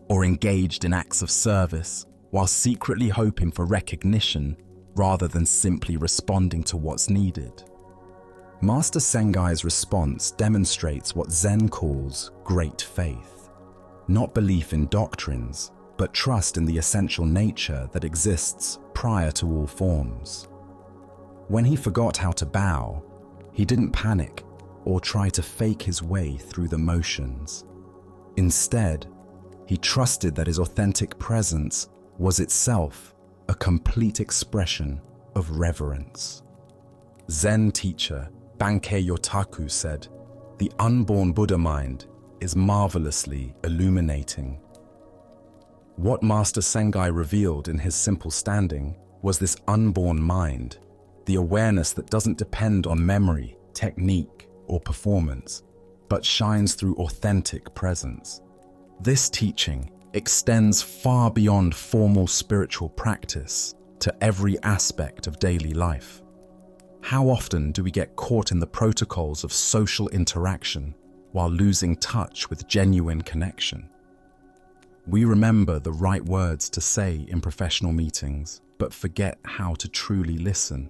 or engaged in acts of service while secretly hoping for recognition rather than simply responding to what's needed. Master Sengai's response demonstrates what Zen calls great faith, not belief in doctrines, but trust in the essential nature that exists prior to all forms. When he forgot how to bow, he didn't panic or try to fake his way through the motions. Instead, he trusted that his authentic presence was itself a complete expression of reverence. Zen teacher Bankei Yotaku said, "The unborn Buddha mind is marvelously illuminating." What Master Sengai revealed in his simple standing was this unborn mind, the awareness that doesn't depend on memory, technique, or performance, but shines through authentic presence. This teaching extends far beyond formal spiritual practice to every aspect of daily life. How often do we get caught in the protocols of social interaction while losing touch with genuine connection? We remember the right words to say in professional meetings, but forget how to truly listen.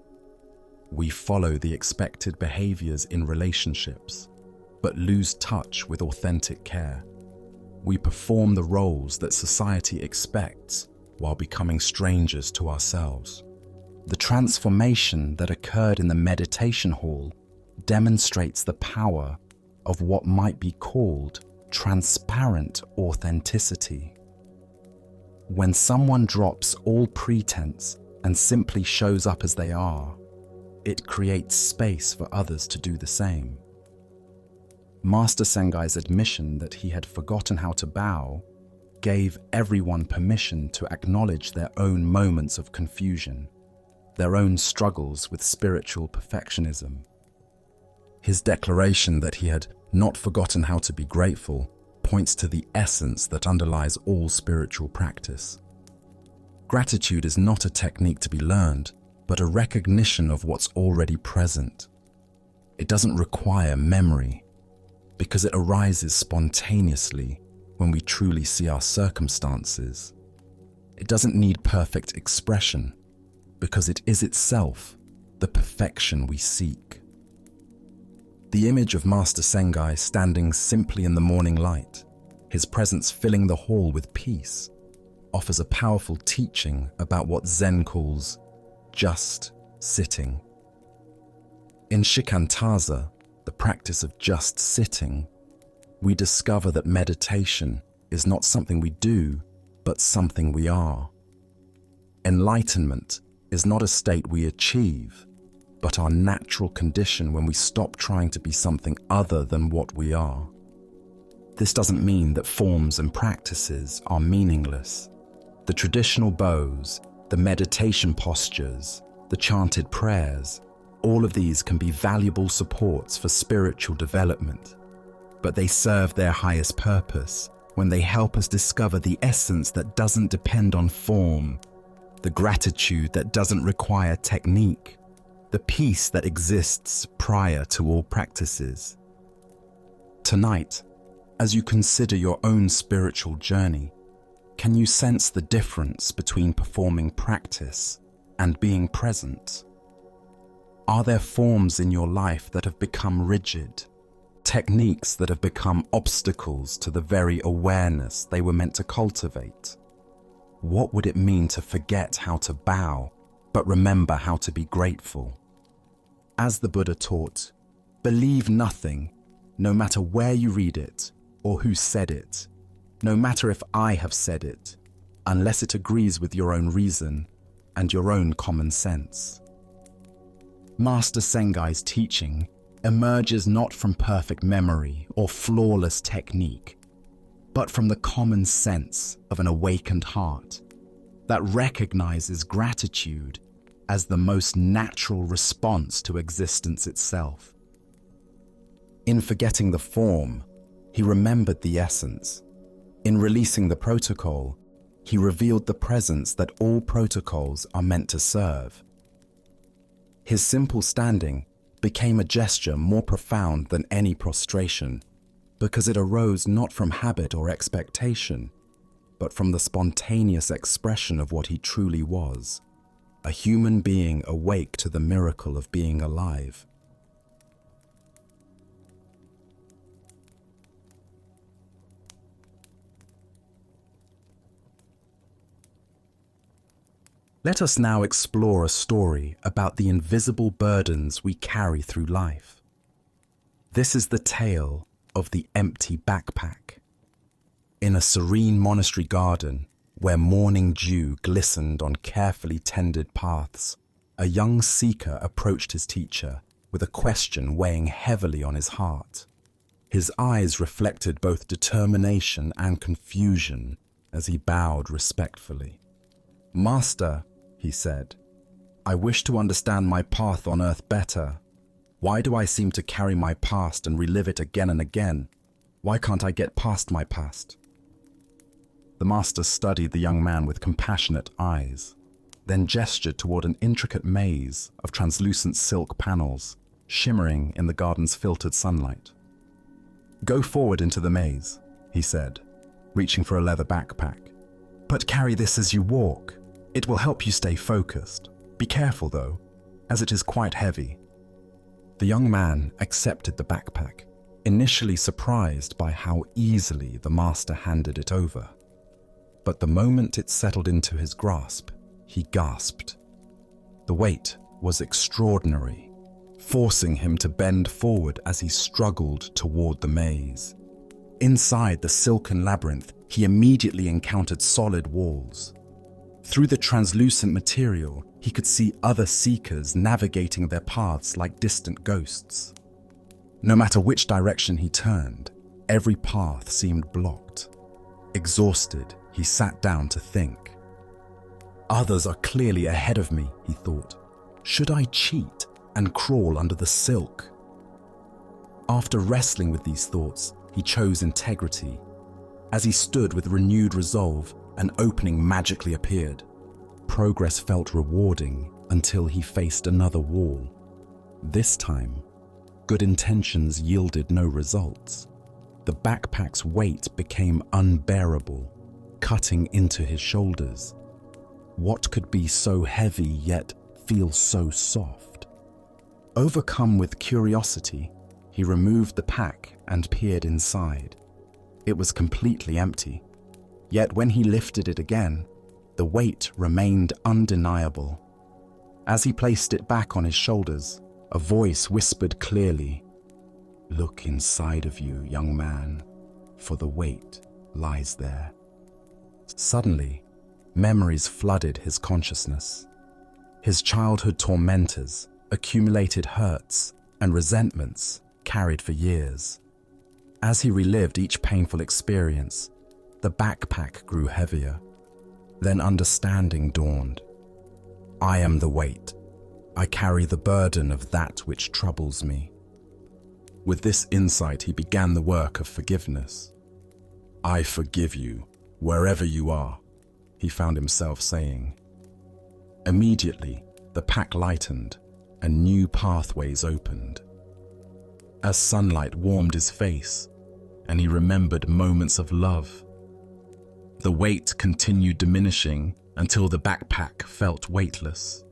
We follow the expected behaviors in relationships, but lose touch with authentic care. We perform the roles that society expects while becoming strangers to ourselves. The transformation that occurred in the meditation hall demonstrates the power of what might be called transparent authenticity. When someone drops all pretense and simply shows up as they are, it creates space for others to do the same. Master Sengai's admission that he had forgotten how to bow gave everyone permission to acknowledge their own moments of confusion, their own struggles with spiritual perfectionism. His declaration that he had not forgotten how to be grateful points to the essence that underlies all spiritual practice. Gratitude is not a technique to be learned, but a recognition of what's already present. It doesn't require memory, because it arises spontaneously when we truly see our circumstances. It doesn't need perfect expression, because it is itself the perfection we seek. The image of Master Sengai standing simply in the morning light, his presence filling the hall with peace, offers a powerful teaching about what Zen calls just sitting. In Shikantaza, the practice of just sitting, we discover that meditation is not something we do, but something we are. Enlightenment is not a state we achieve, but our natural condition when we stop trying to be something other than what we are. This doesn't mean that forms and practices are meaningless. The traditional bows, the meditation postures, the chanted prayers, all of these can be valuable supports for spiritual development, but they serve their highest purpose when they help us discover the essence that doesn't depend on form, the gratitude that doesn't require technique, the peace that exists prior to all practices. Tonight, As you consider your own spiritual journey, can you sense the difference between performing practice and being present? Are there forms in your life that have become rigid, techniques that have become obstacles to the very awareness they were meant to cultivate? What would it mean to forget how to bow, but remember how to be grateful? As the Buddha taught, believe nothing, no matter where you read it or who said it, no matter if I have said it, unless it agrees with your own reason and your own common sense. Master Sengai's teaching emerges not from perfect memory or flawless technique, but from the common sense of an awakened heart that recognizes gratitude as the most natural response to existence itself. In forgetting the form, he remembered the essence. In releasing the protocol, he revealed the presence that all protocols are meant to serve. His simple standing became a gesture more profound than any prostration, because it arose not from habit or expectation, but from the spontaneous expression of what he truly was, a human being awake to the miracle of being alive. Let us now explore a story about the invisible burdens we carry through life. This is the tale of the empty backpack. In a serene monastery garden, where morning dew glistened on carefully tended paths, a young seeker approached his teacher with a question weighing heavily on his heart. His eyes reflected both determination and confusion as he bowed respectfully. "Master," he said, "I wish to understand my path on earth better. Why do I seem to carry my past and relive it again and again? Why can't I get past my past?" The master studied the young man with compassionate eyes, then gestured toward an intricate maze of translucent silk panels, shimmering in the garden's filtered sunlight. "Go forward into the maze," he said, reaching for a leather backpack. "But carry this as you walk. It will help you stay focused. Be careful though, as it is quite heavy." The young man accepted the backpack, initially surprised by how easily the master handed it over. But the moment it settled into his grasp, he gasped. The weight was extraordinary, forcing him to bend forward as he struggled toward the maze. Inside the silken labyrinth, he immediately encountered solid walls. Through the translucent material, he could see other seekers navigating their paths like distant ghosts. No matter which direction he turned, every path seemed blocked. Exhausted, he sat down to think. "Others are clearly ahead of me," he thought. "Should I cheat and crawl under the silk?" After wrestling with these thoughts, he chose integrity. As he stood with renewed resolve, an opening magically appeared. Progress felt rewarding until he faced another wall. This time, good intentions yielded no results. The backpack's weight became unbearable, cutting into his shoulders. What could be so heavy yet feel so soft? Overcome with curiosity, he removed the pack and peered inside. It was completely empty. Yet when he lifted it again, the weight remained undeniable. As he placed it back on his shoulders, a voice whispered clearly, "Look inside of you, young man, for the weight lies there." Suddenly, memories flooded his consciousness. His childhood tormentors, accumulated hurts, and resentments carried for years. As he relived each painful experience, the backpack grew heavier. Then understanding dawned. "I am the weight. I carry the burden of that which troubles me." With this insight, he began the work of forgiveness. "I forgive you, wherever you are," he found himself saying. Immediately, the pack lightened and new pathways opened. As sunlight warmed his face, and he remembered moments of love. The weight continued diminishing until the backpack felt weightless.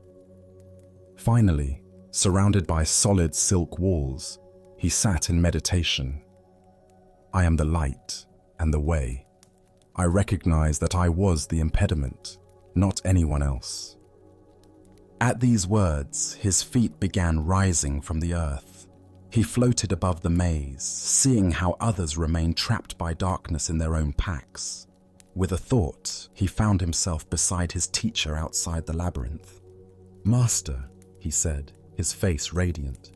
Finally, surrounded by solid silk walls, he sat in meditation. I am the light and the way. I recognize that I was the impediment, not anyone else. At these words, his feet began rising from the earth. He floated above the maze, seeing how others remained trapped by darkness in their own packs. With a thought, he found himself beside his teacher outside the labyrinth. "Master," he said, his face radiant,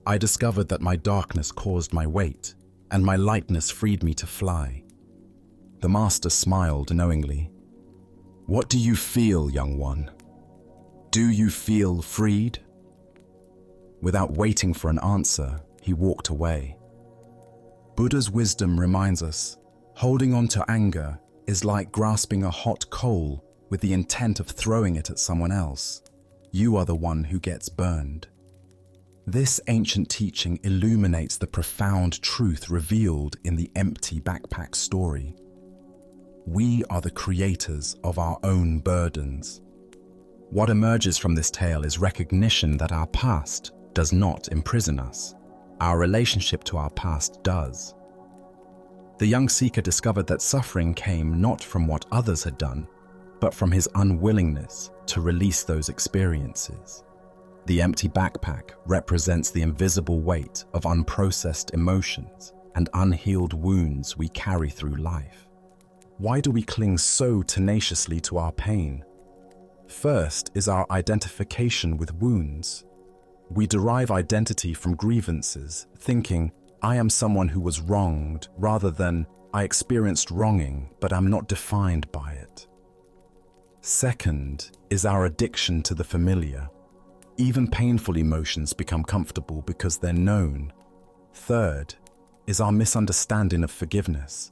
"I discovered that my darkness caused my weight, and my lightness freed me to fly." The master smiled knowingly. "What do you feel, young one? Do you feel freed?" Without waiting for an answer, he walked away. Buddha's wisdom reminds us, holding on to anger is like grasping a hot coal with the intent of throwing it at someone else. You are the one who gets burned. This ancient teaching illuminates the profound truth revealed in the empty backpack story. We are the creators of our own burdens. What emerges from this tale is recognition that our past does not imprison us. Our relationship to our past does. The young seeker discovered that suffering came not from what others had done, but from his unwillingness to release those experiences. The empty backpack represents the invisible weight of unprocessed emotions and unhealed wounds we carry through life. Why do we cling so tenaciously to our pain? First is our identification with wounds. We derive identity from grievances, thinking, I am someone who was wronged, rather than I experienced wronging, but I'm not defined by it. Second is our addiction to the familiar. Even painful emotions become comfortable because they're known. Third is our misunderstanding of forgiveness,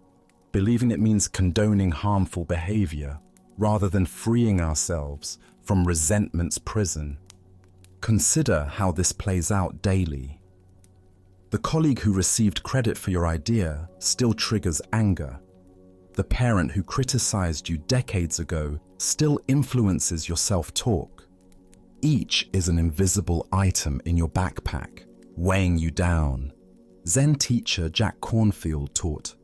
believing it means condoning harmful behavior rather than freeing ourselves from resentment's prison. Consider how this plays out daily. The colleague who received credit for your idea still triggers anger. The parent who criticized you decades ago still influences your self-talk. Each is an invisible item in your backpack, weighing you down. Zen teacher Jack Cornfield taught,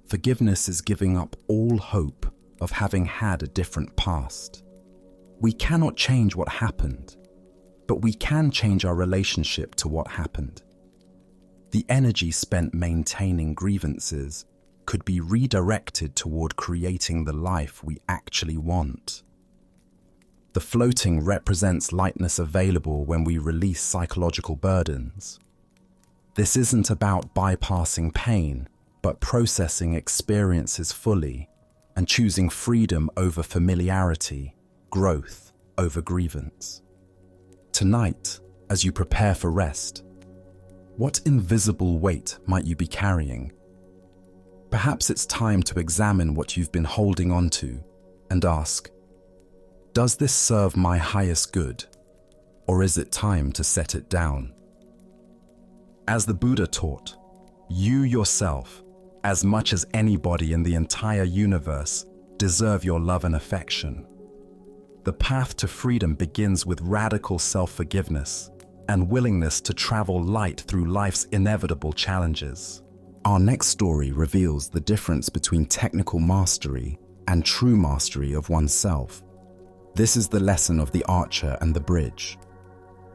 "Forgiveness is giving up all hope of having had a different past." We cannot change what happened, but we can change our relationship to what happened. The energy spent maintaining grievances could be redirected toward creating the life we actually want. The floating represents lightness available when we release psychological burdens. This isn't about bypassing pain, but processing experiences fully and choosing freedom over familiarity, growth over grievance. Tonight, as you prepare for rest, what invisible weight might you be carrying? Perhaps it's time to examine what you've been holding on to and ask, does this serve my highest good, or is it time to set it down? As the Buddha taught, you yourself, as much as anybody in the entire universe, deserve your love and affection. The path to freedom begins with radical self-forgiveness and willingness to travel light through life's inevitable challenges. Our next story reveals the difference between technical mastery and true mastery of oneself. This is the lesson of the archer and the bridge.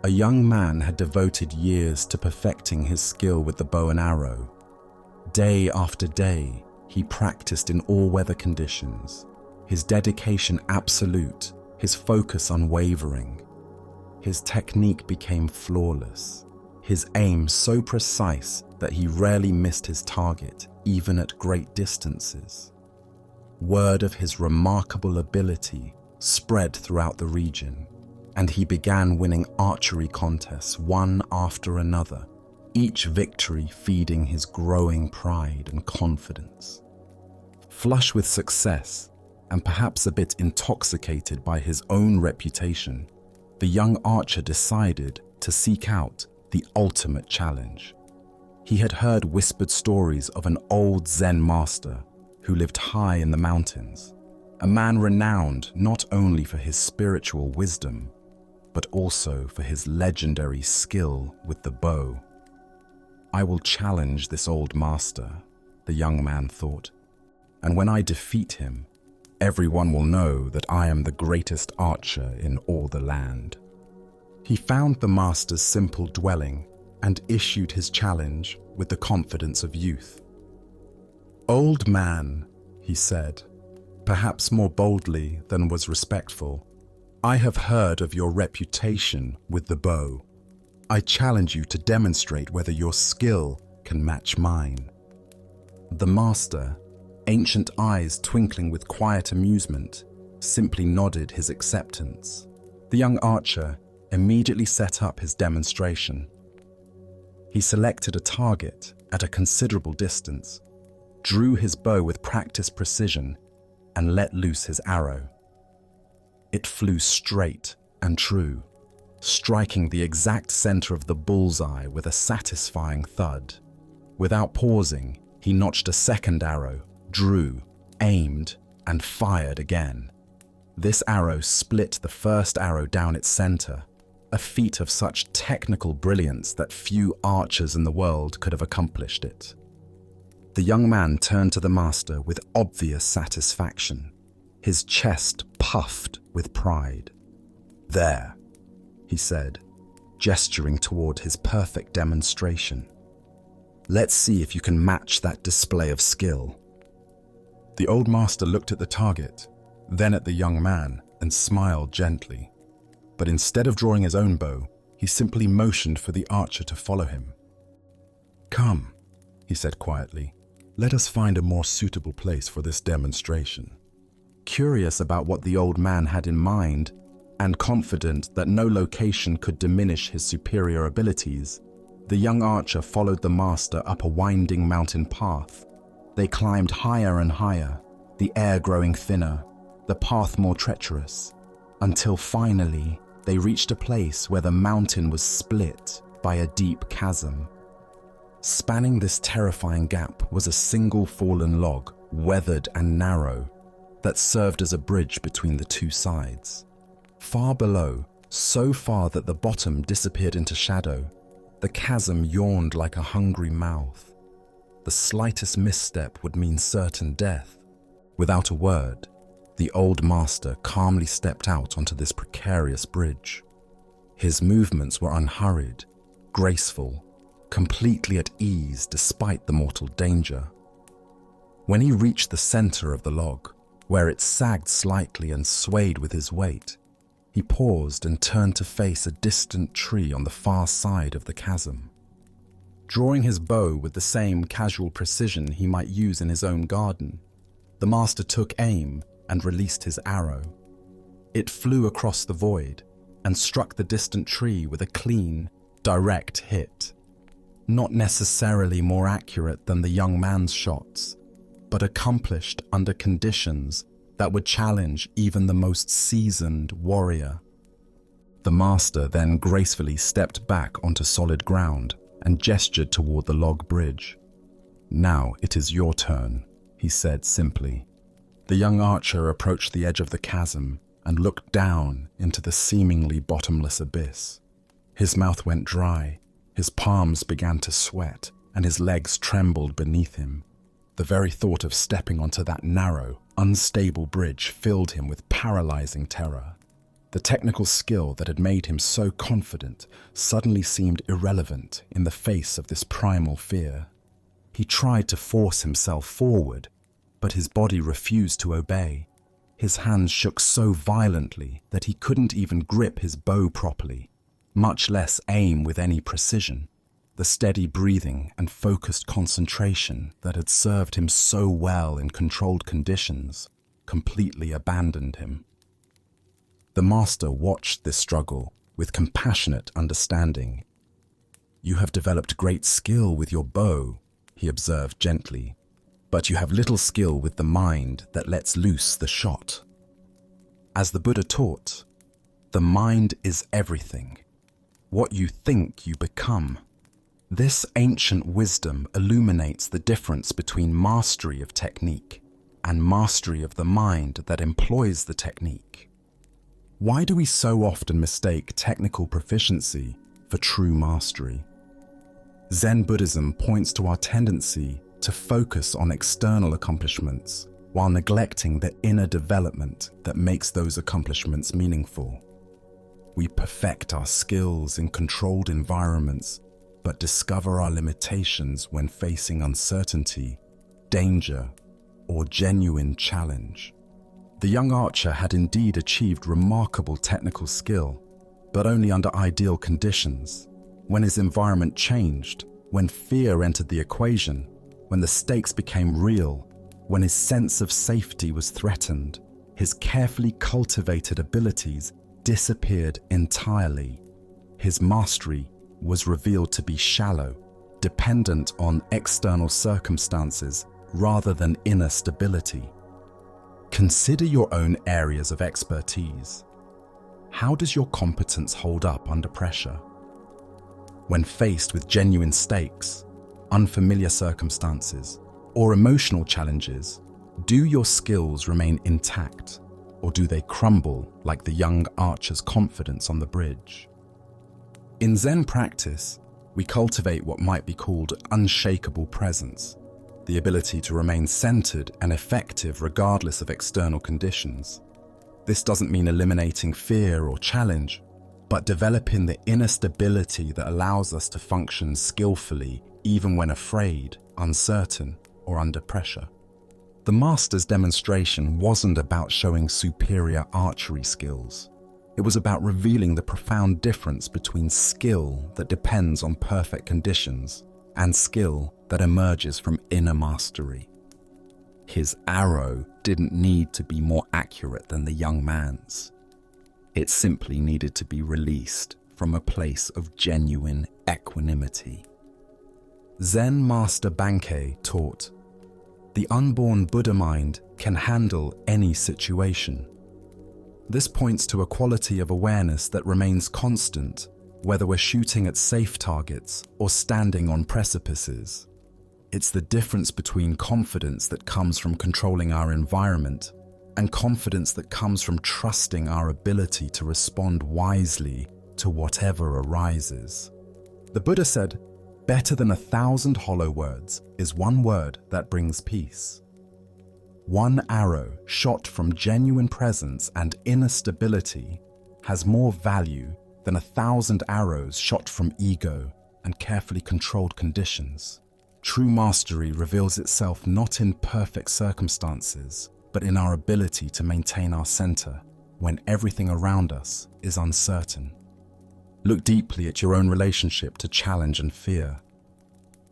A young man had devoted years to perfecting his skill with the bow and arrow. Day after day, he practiced in all weather conditions, his dedication absolute, his focus unwavering. His technique became flawless, his aim so precise that he rarely missed his target, even at great distances. Word of his remarkable ability spread throughout the region, and he began winning archery contests one after another, each victory feeding his growing pride and confidence. Flush with success, and perhaps a bit intoxicated by his own reputation, the young archer decided to seek out the ultimate challenge. He had heard whispered stories of an old Zen master who lived high in the mountains, a man renowned not only for his spiritual wisdom, but also for his legendary skill with the bow. I will challenge this old master, the young man thought, and when I defeat him, everyone will know that I am the greatest archer in all the land. He found the master's simple dwelling and issued his challenge with the confidence of youth. "Old man," he said, perhaps more boldly than was respectful, "I have heard of your reputation with the bow. I challenge you to demonstrate whether your skill can match mine." The master, ancient eyes twinkling with quiet amusement, simply nodded his acceptance. The young archer immediately set up his demonstration. He selected a target at a considerable distance, drew his bow with practiced precision, and let loose his arrow. It flew straight and true, striking the exact center of the bullseye with a satisfying thud. Without pausing, he notched a second arrow, drew, aimed, and fired again. This arrow split the first arrow down its center, a feat of such technical brilliance that few archers in the world could have accomplished it. The young man turned to the master with obvious satisfaction, his chest puffed with pride. "There," he said, gesturing toward his perfect demonstration. "Let's see if you can match that display of skill." The old master looked at the target, then at the young man, and smiled gently. But instead of drawing his own bow, he simply motioned for the archer to follow him. "Come," he said quietly, "let us find a more suitable place for this demonstration." Curious about what the old man had in mind, and confident that no location could diminish his superior abilities, the young archer followed the master up a winding mountain path. They climbed higher and higher, the air growing thinner, the path more treacherous, until finally they reached a place where the mountain was split by a deep chasm. Spanning this terrifying gap was a single fallen log, weathered and narrow, that served as a bridge between the two sides. Far below, so far that the bottom disappeared into shadow, the chasm yawned like a hungry mouth. The slightest misstep would mean certain death. Without a word, the old master calmly stepped out onto this precarious bridge. His movements were unhurried, graceful, completely at ease despite the mortal danger. When he reached the center of the log, where it sagged slightly and swayed with his weight, he paused and turned to face a distant tree on the far side of the chasm. Drawing his bow with the same casual precision he might use in his own garden, the master took aim and released his arrow. It flew across the void and struck the distant tree with a clean, direct hit. Not necessarily more accurate than the young man's shots, but accomplished under conditions that would challenge even the most seasoned warrior. The master then gracefully stepped back onto solid ground and gestured toward the log bridge. "Now it is your turn," he said simply. The young archer approached the edge of the chasm and looked down into the seemingly bottomless abyss. His mouth went dry, his palms began to sweat, and his legs trembled beneath him. The very thought of stepping onto that narrow, unstable bridge filled him with paralyzing terror. The technical skill that had made him so confident suddenly seemed irrelevant in the face of this primal fear. He tried to force himself forward, but his body refused to obey. His hands shook so violently that he couldn't even grip his bow properly, much less aim with any precision. The steady breathing and focused concentration that had served him so well in controlled conditions completely abandoned him. The master watched this struggle with compassionate understanding. "You have developed great skill with your bow," he observed gently, "but you have little skill with the mind that lets loose the shot." As the Buddha taught, the mind is everything. What you think, you become. This ancient wisdom illuminates the difference between mastery of technique and mastery of the mind that employs the technique. Why do we so often mistake technical proficiency for true mastery? Zen Buddhism points to our tendency to focus on external accomplishments while neglecting the inner development that makes those accomplishments meaningful. We perfect our skills in controlled environments, but discover our limitations when facing uncertainty, danger, or genuine challenge. The young archer had indeed achieved remarkable technical skill, but only under ideal conditions. When his environment changed, when fear entered the equation, when the stakes became real, when his sense of safety was threatened, his carefully cultivated abilities disappeared entirely. His mastery was revealed to be shallow, dependent on external circumstances rather than inner stability. Consider your own areas of expertise. How does your competence hold up under pressure? When faced with genuine stakes, unfamiliar circumstances, or emotional challenges, do your skills remain intact, or do they crumble like the young archer's confidence on the bridge? In Zen practice, we cultivate what might be called unshakable presence, the ability to remain centered and effective regardless of external conditions. This doesn't mean eliminating fear or challenge, but developing the inner stability that allows us to function skillfully even when afraid, uncertain, or under pressure. The master's demonstration wasn't about showing superior archery skills. It was about revealing the profound difference between skill that depends on perfect conditions and skill that emerges from inner mastery. His arrow didn't need to be more accurate than the young man's. It simply needed to be released from a place of genuine equanimity. Zen Master Bankei taught, "The unborn Buddha mind can handle any situation." This points to a quality of awareness that remains constant, whether we're shooting at safe targets or standing on precipices. It's the difference between confidence that comes from controlling our environment and confidence that comes from trusting our ability to respond wisely to whatever arises. The Buddha said, "Better than 1,000 hollow words is one word that brings peace." One arrow shot from genuine presence and inner stability has more value than 1,000 arrows shot from ego and carefully controlled conditions. True mastery reveals itself not in perfect circumstances, but in our ability to maintain our center when everything around us is uncertain. Look deeply at your own relationship to challenge and fear.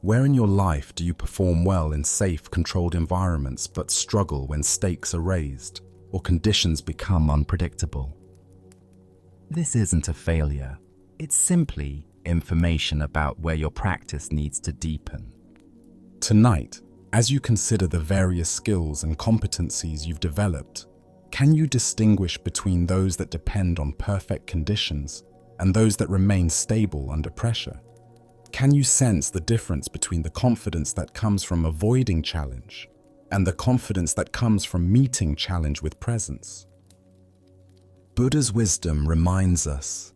Where in your life do you perform well in safe, controlled environments but struggle when stakes are raised or conditions become unpredictable? This isn't a failure. It's simply information about where your practice needs to deepen. Tonight, as you consider the various skills and competencies you've developed, can you distinguish between those that depend on perfect conditions and those that remain stable under pressure? Can you sense the difference between the confidence that comes from avoiding challenge and the confidence that comes from meeting challenge with presence? Buddha's wisdom reminds us,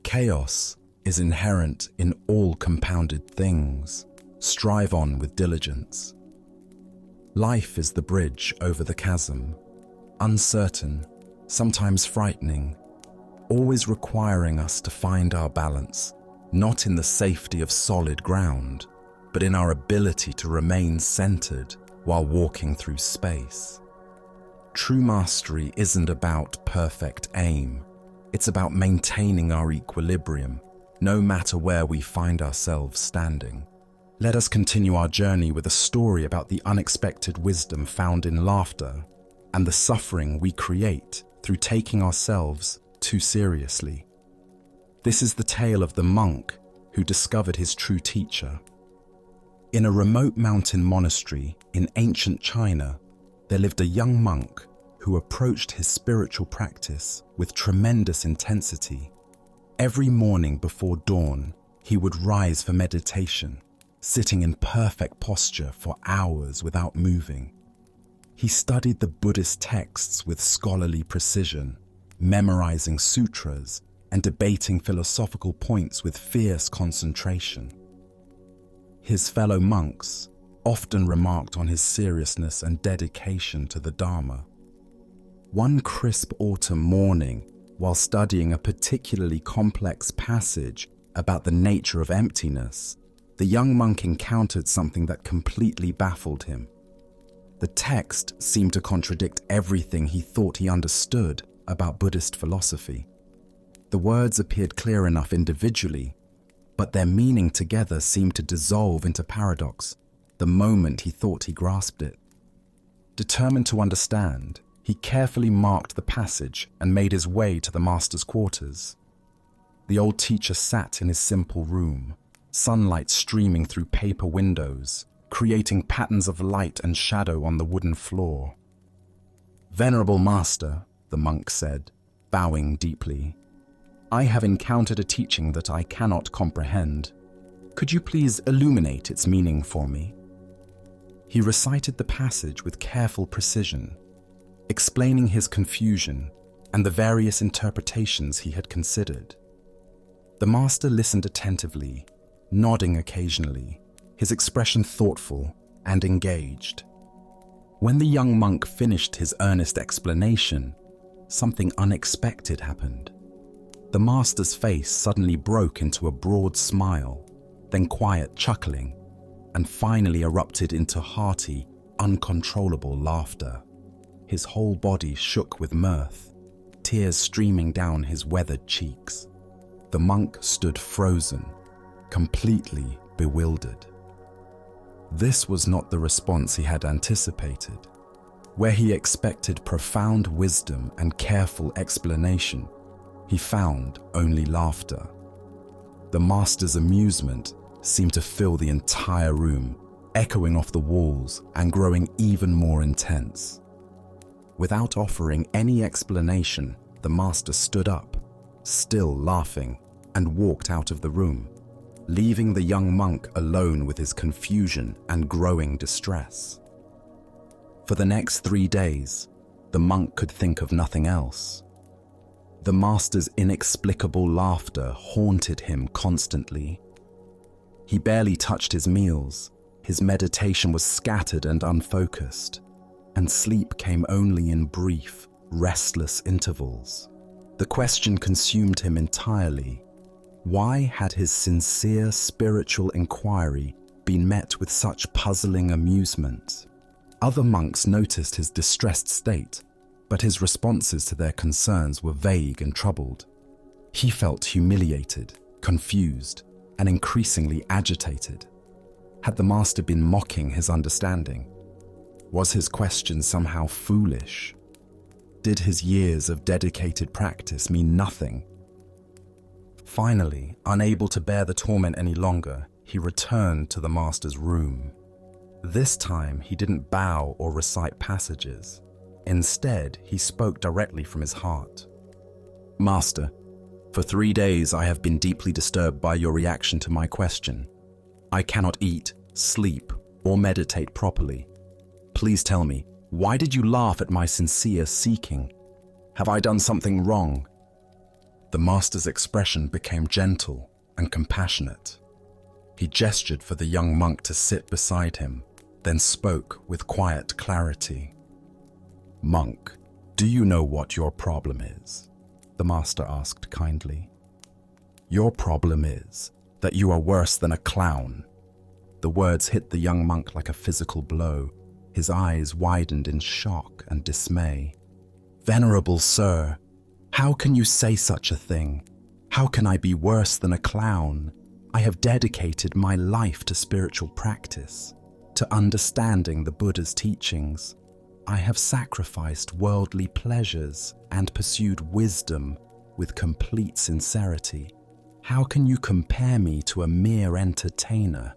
chaos is inherent in all compounded things. Strive on with diligence. Life is the bridge over the chasm, uncertain, sometimes frightening, always requiring us to find our balance, not in the safety of solid ground, but in our ability to remain centered while walking through space. True mastery isn't about perfect aim. It's about maintaining our equilibrium, no matter where we find ourselves standing. Let us continue our journey with a story about the unexpected wisdom found in laughter and the suffering we create through taking ourselves too seriously. This is the tale of the monk who discovered his true teacher. In a remote mountain monastery in ancient China, there lived a young monk who approached his spiritual practice with tremendous intensity. Every morning before dawn, He would rise for meditation, sitting in perfect posture for hours without moving. He studied the Buddhist texts with scholarly precision, memorizing sutras and debating philosophical points with fierce concentration. His fellow monks often remarked on his seriousness and dedication to the Dharma. One crisp autumn morning, while studying a particularly complex passage about the nature of emptiness, the young monk encountered something that completely baffled him. The text seemed to contradict everything he thought he understood about Buddhist philosophy. The words appeared clear enough individually, but their meaning together seemed to dissolve into paradox the moment he thought he grasped it. Determined to understand, he carefully marked the passage and made his way to the master's quarters. The old teacher sat in his simple room, sunlight streaming through paper windows, creating patterns of light and shadow on the wooden floor. "Venerable master," the monk said, bowing deeply, "I have encountered a teaching that I cannot comprehend. Could you please illuminate its meaning for me?" He recited the passage with careful precision, explaining his confusion and the various interpretations he had considered. The master listened attentively, nodding occasionally, his expression thoughtful and engaged. When the young monk finished his earnest explanation, something unexpected happened. The master's face suddenly broke into a broad smile, then quiet chuckling, and finally erupted into hearty, uncontrollable laughter. His whole body shook with mirth, tears streaming down his weathered cheeks. The monk stood frozen, completely bewildered. This was not the response he had anticipated. Where he expected profound wisdom and careful explanation, he found only laughter. The master's amusement seemed to fill the entire room, echoing off the walls and growing even more intense. Without offering any explanation, the master stood up, still laughing, and walked out of the room, leaving the young monk alone with his confusion and growing distress. For the next 3 days, the monk could think of nothing else. The master's inexplicable laughter haunted him constantly. He barely touched his meals, his meditation was scattered and unfocused, and sleep came only in brief, restless intervals. The question consumed him entirely. Why had his sincere spiritual inquiry been met with such puzzling amusement? Other monks noticed his distressed state, but his responses to their concerns were vague and troubled. He felt humiliated, confused, and increasingly agitated. Had the master been mocking his understanding? Was his question somehow foolish? Did his years of dedicated practice mean nothing? Finally, unable to bear the torment any longer, he returned to the master's room. This time, he didn't bow or recite passages. Instead, he spoke directly from his heart. "Master, for 3 days I have been deeply disturbed by your reaction to my question. I cannot eat, sleep, or meditate properly. Please tell me, why did you laugh at my sincere seeking? Have I done something wrong?" The master's expression became gentle and compassionate. He gestured for the young monk to sit beside him, then spoke with quiet clarity. "Monk, do you know what your problem is?" the master asked kindly. "Your problem is that you are worse than a clown." The words hit the young monk like a physical blow. His eyes widened in shock and dismay. "Venerable sir, how can you say such a thing? How can I be worse than a clown? I have dedicated my life to spiritual practice, to understanding the Buddha's teachings. I have sacrificed worldly pleasures and pursued wisdom with complete sincerity. How can you compare me to a mere entertainer?"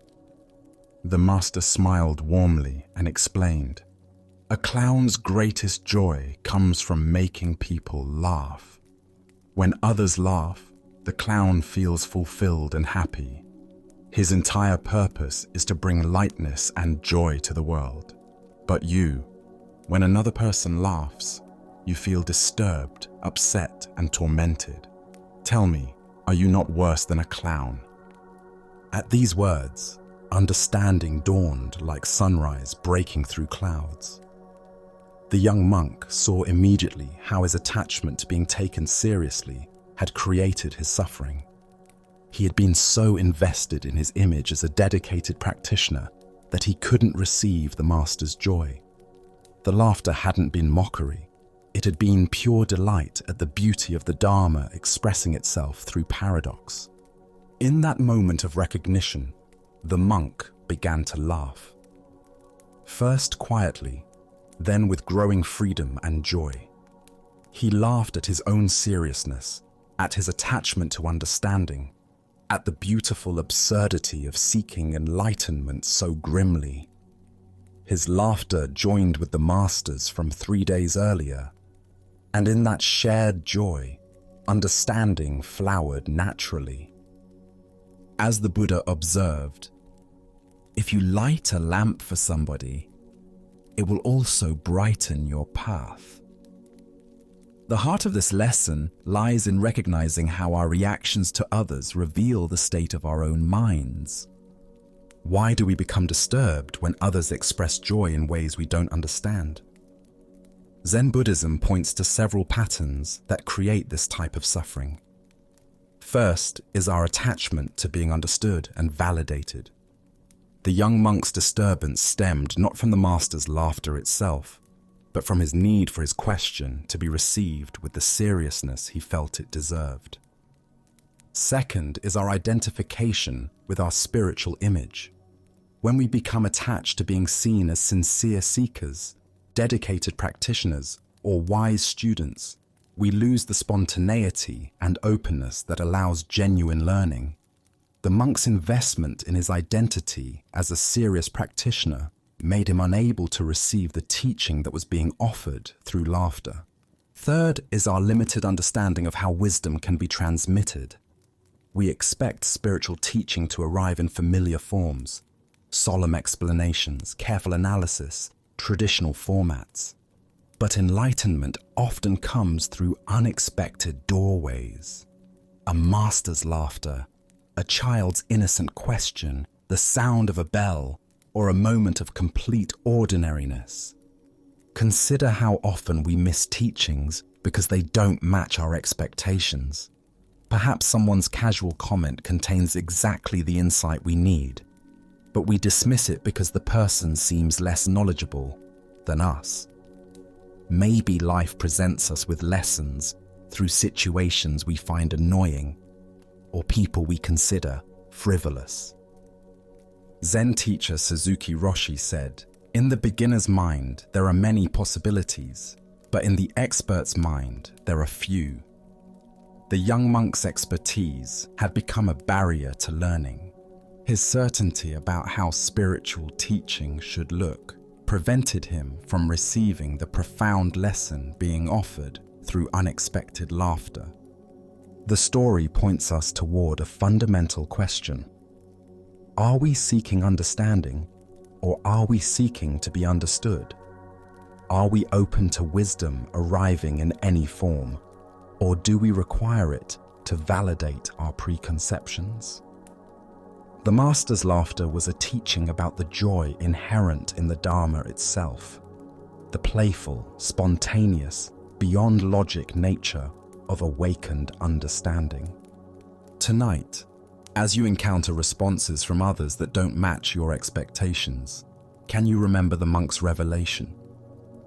The master smiled warmly and explained, "A clown's greatest joy comes from making people laugh. When others laugh, the clown feels fulfilled and happy. His entire purpose is to bring lightness and joy to the world. But you, when another person laughs, you feel disturbed, upset, and tormented. Tell me, are you not worse than a clown? At these words, understanding dawned like sunrise breaking through clouds. The young monk saw immediately how his attachment to being taken seriously had created his suffering. He had been so invested in his image as a dedicated practitioner that he couldn't receive the master's joy. The laughter hadn't been mockery. It had been pure delight at the beauty of the Dharma expressing itself through paradox. In that moment of recognition, the monk began to laugh. First quietly, then with growing freedom and joy. He laughed at his own seriousness, at his attachment to understanding, at the beautiful absurdity of seeking enlightenment so grimly. His laughter joined with the master's from 3 days earlier, and in that shared joy, understanding flowered naturally. As the Buddha observed, if you light a lamp for somebody, it will also brighten your path. The heart of this lesson lies in recognizing how our reactions to others reveal the state of our own minds. Why do we become disturbed when others express joy in ways we don't understand? Zen Buddhism points to several patterns that create this type of suffering. First is our attachment to being understood and validated. The young monk's disturbance stemmed not from the master's laughter itself, but from his need for his question to be received with the seriousness he felt it deserved. Second is our identification with our spiritual image. When we become attached to being seen as sincere seekers, dedicated practitioners, or wise students, we lose the spontaneity and openness that allows genuine learning. The monk's investment in his identity as a serious practitioner made him unable to receive the teaching that was being offered through laughter. Third is our limited understanding of how wisdom can be transmitted. We expect spiritual teaching to arrive in familiar forms, solemn explanations, careful analysis, traditional formats. But enlightenment often comes through unexpected doorways. A master's laughter, a child's innocent question, the sound of a bell, or a moment of complete ordinariness. Consider how often we miss teachings because they don't match our expectations. Perhaps someone's casual comment contains exactly the insight we need, but we dismiss it because the person seems less knowledgeable than us. Maybe life presents us with lessons through situations we find annoying or people we consider frivolous. Zen teacher Suzuki Roshi said, "In the beginner's mind, there are many possibilities, but in the expert's mind, there are few." The young monk's expertise had become a barrier to learning. His certainty about how spiritual teaching should look prevented him from receiving the profound lesson being offered through unexpected laughter. The story points us toward a fundamental question. Are we seeking understanding, or are we seeking to be understood? Are we open to wisdom arriving in any form, or do we require it to validate our preconceptions? The master's laughter was a teaching about the joy inherent in the Dharma itself, the playful, spontaneous, beyond logic nature of awakened understanding. Tonight, as you encounter responses from others that don't match your expectations, can you remember the monk's revelation?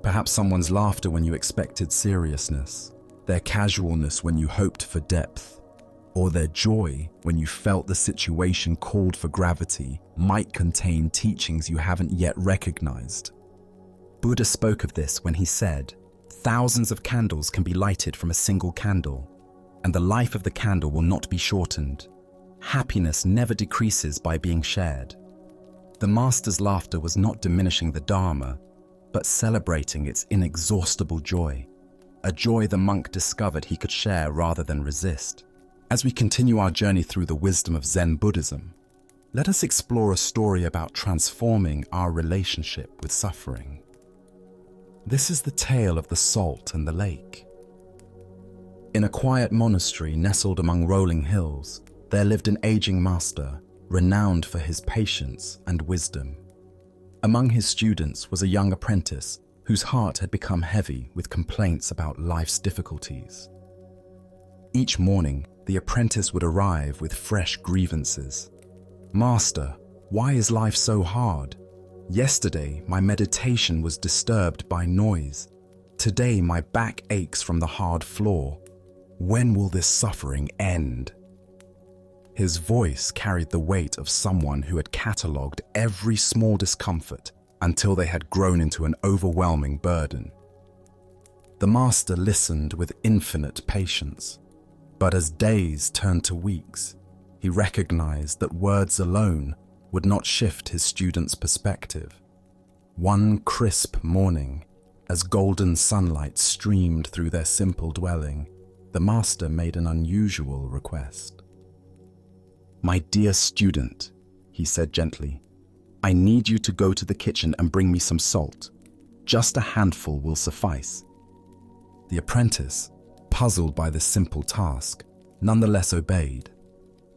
Perhaps someone's laughter when you expected seriousness, their casualness when you hoped for depth, or their joy when you felt the situation called for gravity might contain teachings you haven't yet recognized. Buddha spoke of this when he said, "Thousands of candles can be lighted from a single candle, and the life of the candle will not be shortened. Happiness never decreases by being shared." The master's laughter was not diminishing the Dharma, but celebrating its inexhaustible joy, a joy the monk discovered he could share rather than resist. As we continue our journey through the wisdom of Zen Buddhism, let us explore a story about transforming our relationship with suffering. This is the tale of the salt and the lake. In a quiet monastery nestled among rolling hills, there lived an aging master, renowned for his patience and wisdom. Among his students was a young apprentice whose heart had become heavy with complaints about life's difficulties. Each morning, the apprentice would arrive with fresh grievances. "Master, why is life so hard? Yesterday, my meditation was disturbed by noise. Today, my back aches from the hard floor. When will this suffering end?" His voice carried the weight of someone who had catalogued every small discomfort until they had grown into an overwhelming burden. The master listened with infinite patience, but as days turned to weeks, he recognized that words alone would not shift his student's perspective. One crisp morning, as golden sunlight streamed through their simple dwelling, the master made an unusual request. "My dear student," he said gently, "I need you to go to the kitchen and bring me some salt. Just a handful will suffice." The apprentice, puzzled by this simple task, nonetheless obeyed.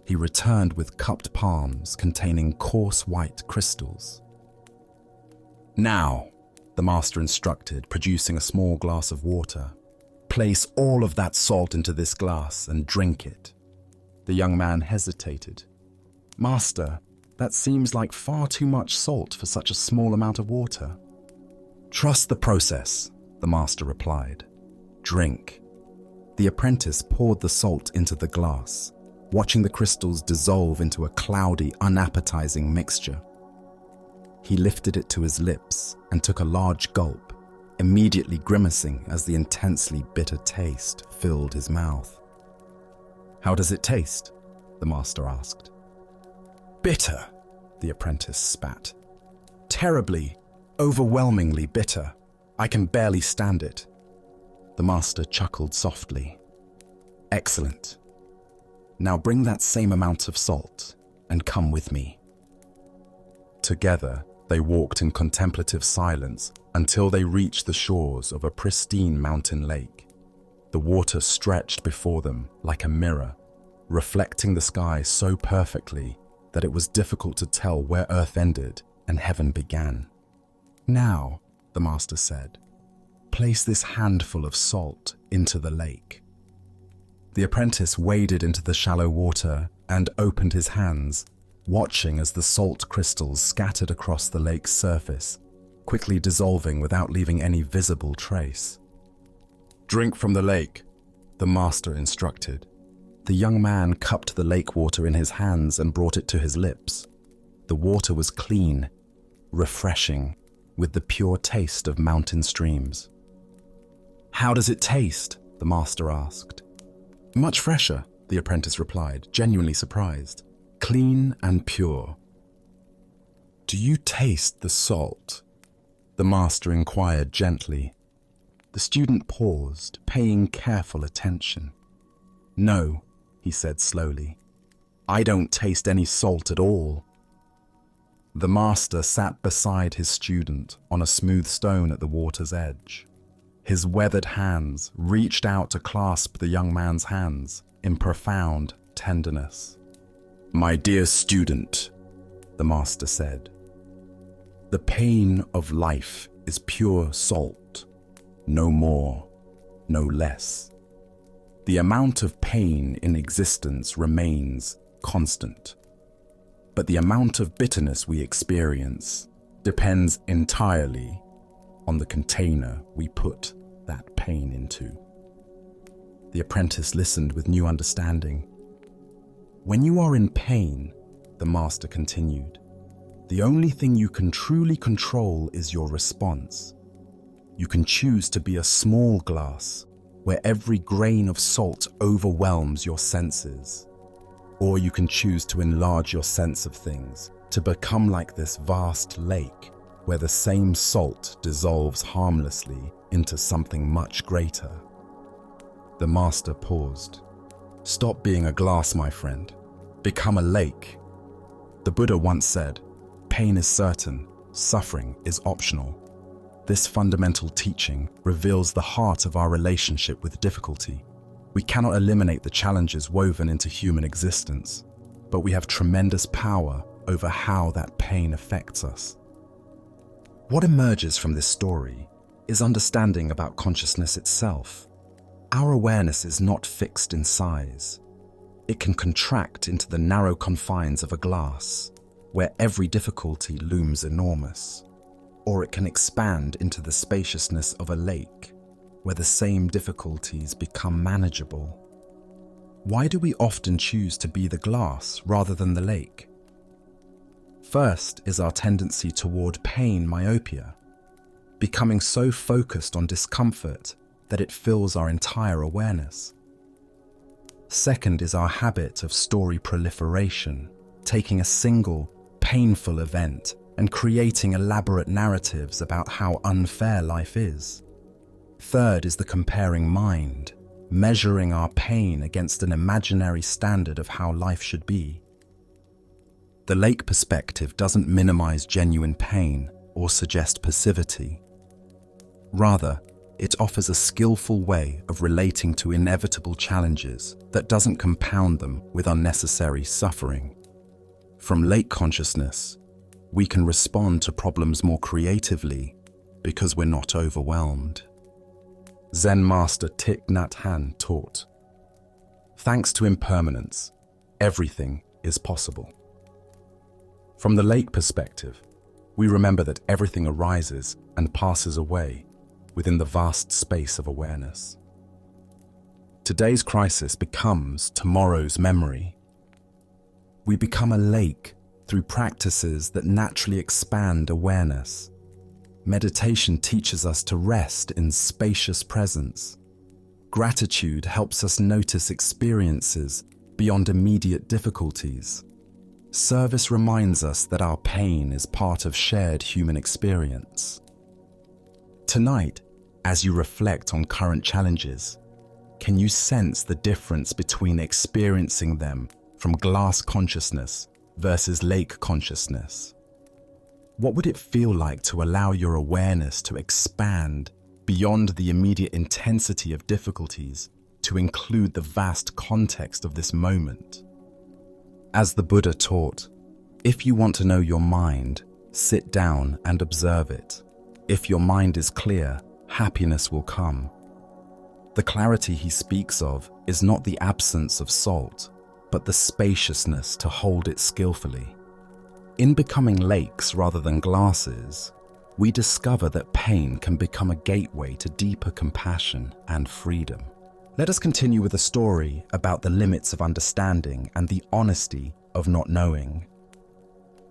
He returned with cupped palms containing coarse white crystals. "Now," the master instructed, producing a small glass of water, "place all of that salt into this glass and drink it." The young man hesitated. "Master, that seems like far too much salt for such a small amount of water." "Trust the process," the master replied. "Drink." The apprentice poured the salt into the glass, watching the crystals dissolve into a cloudy, unappetizing mixture. He lifted it to his lips and took a large gulp, immediately grimacing as the intensely bitter taste filled his mouth. "How does it taste?" the master asked. "Bitter," the apprentice spat. "Terribly, overwhelmingly bitter. I can barely stand it." The master chuckled softly. "Excellent. Now bring that same amount of salt and come with me." Together, they walked in contemplative silence until they reached the shores of a pristine mountain lake. The water stretched before them like a mirror, reflecting the sky so perfectly that it was difficult to tell where earth ended and heaven began. "Now," the master said, "place this handful of salt into the lake." The apprentice waded into the shallow water and opened his hands, watching as the salt crystals scattered across the lake's surface, quickly dissolving without leaving any visible trace. "Drink from the lake," the master instructed. The young man cupped the lake water in his hands and brought it to his lips. The water was clean, refreshing, with the pure taste of mountain streams. "How does it taste?" the master asked. "Much fresher," the apprentice replied, genuinely surprised. "Clean and pure." "Do you taste the salt?" the master inquired gently. The student paused, paying careful attention. "No," he said slowly. "I don't taste any salt at all." The master sat beside his student on a smooth stone at the water's edge. His weathered hands reached out to clasp the young man's hands in profound tenderness. "My dear student," the master said, "the pain of life is pure salt, no more, no less. The amount of pain in existence remains constant, but the amount of bitterness we experience depends entirely on the container we put that pain into." The apprentice listened with new understanding. "When you are in pain," the master continued, "the only thing you can truly control is your response. You can choose to be a small glass where every grain of salt overwhelms your senses, or you can choose to enlarge your sense of things to become like this vast lake where the same salt dissolves harmlessly into something much greater." The master paused. Stop being a glass, my friend. Become a lake. The Buddha once said, "Pain is certain, suffering is optional." This fundamental teaching reveals the heart of our relationship with difficulty. We cannot eliminate the challenges woven into human existence, but we have tremendous power over how that pain affects us. What emerges from this story is understanding about consciousness itself. Our awareness is not fixed in size. It can contract into the narrow confines of a glass, where every difficulty looms enormous, or it can expand into the spaciousness of a lake, where the same difficulties become manageable. Why do we often choose to be the glass rather than the lake? First is our tendency toward pain myopia, becoming so focused on discomfort that it fills our entire awareness. Second is our habit of story proliferation, taking a single, painful event and creating elaborate narratives about how unfair life is. Third is the comparing mind, measuring our pain against an imaginary standard of how life should be. The lake perspective doesn't minimize genuine pain or suggest passivity. Rather, it offers a skillful way of relating to inevitable challenges that doesn't compound them with unnecessary suffering. From lake consciousness, we can respond to problems more creatively because we're not overwhelmed. Zen master Thich Nhat Hanh taught, "Thanks to impermanence, everything is possible." From the lake perspective, we remember that everything arises and passes away within the vast space of awareness. Today's crisis becomes tomorrow's memory. We become a lake through practices that naturally expand awareness. Meditation teaches us to rest in spacious presence. Gratitude helps us notice experiences beyond immediate difficulties. Service reminds us that our pain is part of shared human experience. Tonight, as you reflect on current challenges, can you sense the difference between experiencing them from glass consciousness versus lake consciousness? What would it feel like to allow your awareness to expand beyond the immediate intensity of difficulties to include the vast context of this moment? As the Buddha taught, if you want to know your mind, sit down and observe it. If your mind is clear, happiness will come. The clarity he speaks of is not the absence of salt, but the spaciousness to hold it skillfully. In becoming lakes rather than glasses, we discover that pain can become a gateway to deeper compassion and freedom. Let us continue with a story about the limits of understanding and the honesty of not knowing.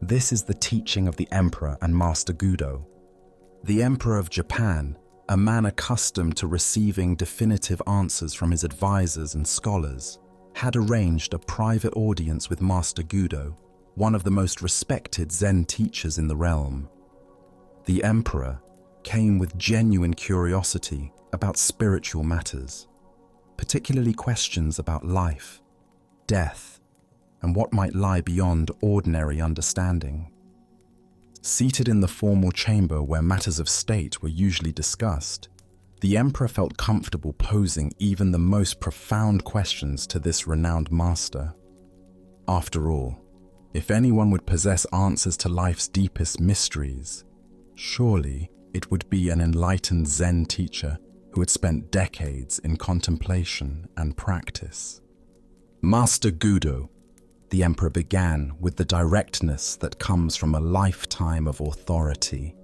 This is the teaching of the Emperor and Master Gudo. The Emperor of Japan, a man accustomed to receiving definitive answers from his advisors and scholars, had arranged a private audience with Master Gudo, one of the most respected Zen teachers in the realm. The Emperor came with genuine curiosity about spiritual matters, particularly questions about life, death, and what might lie beyond ordinary understanding. Seated in the formal chamber where matters of state were usually discussed, the Emperor felt comfortable posing even the most profound questions to this renowned master. After all, if anyone would possess answers to life's deepest mysteries, surely it would be an enlightened Zen teacher who had spent decades in contemplation and practice. Master Gudo, the Emperor began with the directness that comes from a lifetime of authority.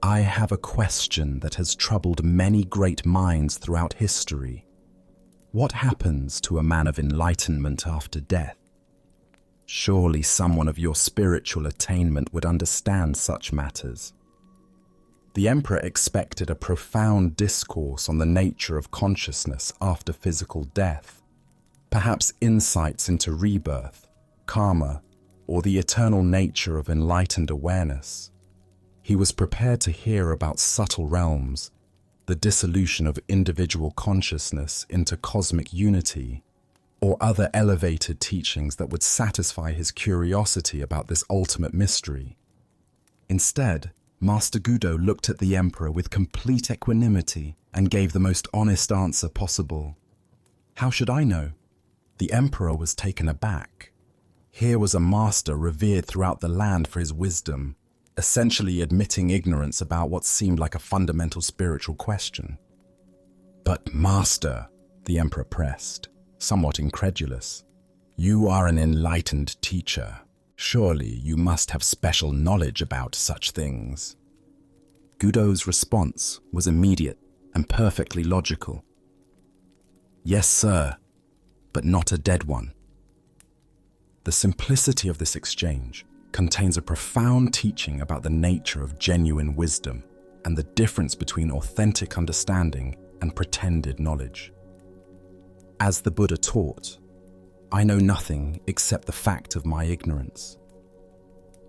"I have a question that has troubled many great minds throughout history. What happens to a man of enlightenment after death? Surely someone of your spiritual attainment would understand such matters." The Emperor expected a profound discourse on the nature of consciousness after physical death, perhaps insights into rebirth, karma, or the eternal nature of enlightened awareness. He was prepared to hear about subtle realms, the dissolution of individual consciousness into cosmic unity, or other elevated teachings that would satisfy his curiosity about this ultimate mystery. Instead, Master Gudo looked at the emperor with complete equanimity and gave the most honest answer possible. "How should I know?" The emperor was taken aback. Here was a master revered throughout the land for his wisdom, essentially admitting ignorance about what seemed like a fundamental spiritual question. "But master," the emperor pressed, somewhat incredulous, "you are an enlightened teacher. Surely you must have special knowledge about such things." Gudo's response was immediate and perfectly logical. "Yes, sir, but not a dead one." The simplicity of this exchange contains a profound teaching about the nature of genuine wisdom and the difference between authentic understanding and pretended knowledge. As the Buddha taught, "I know nothing except the fact of my ignorance."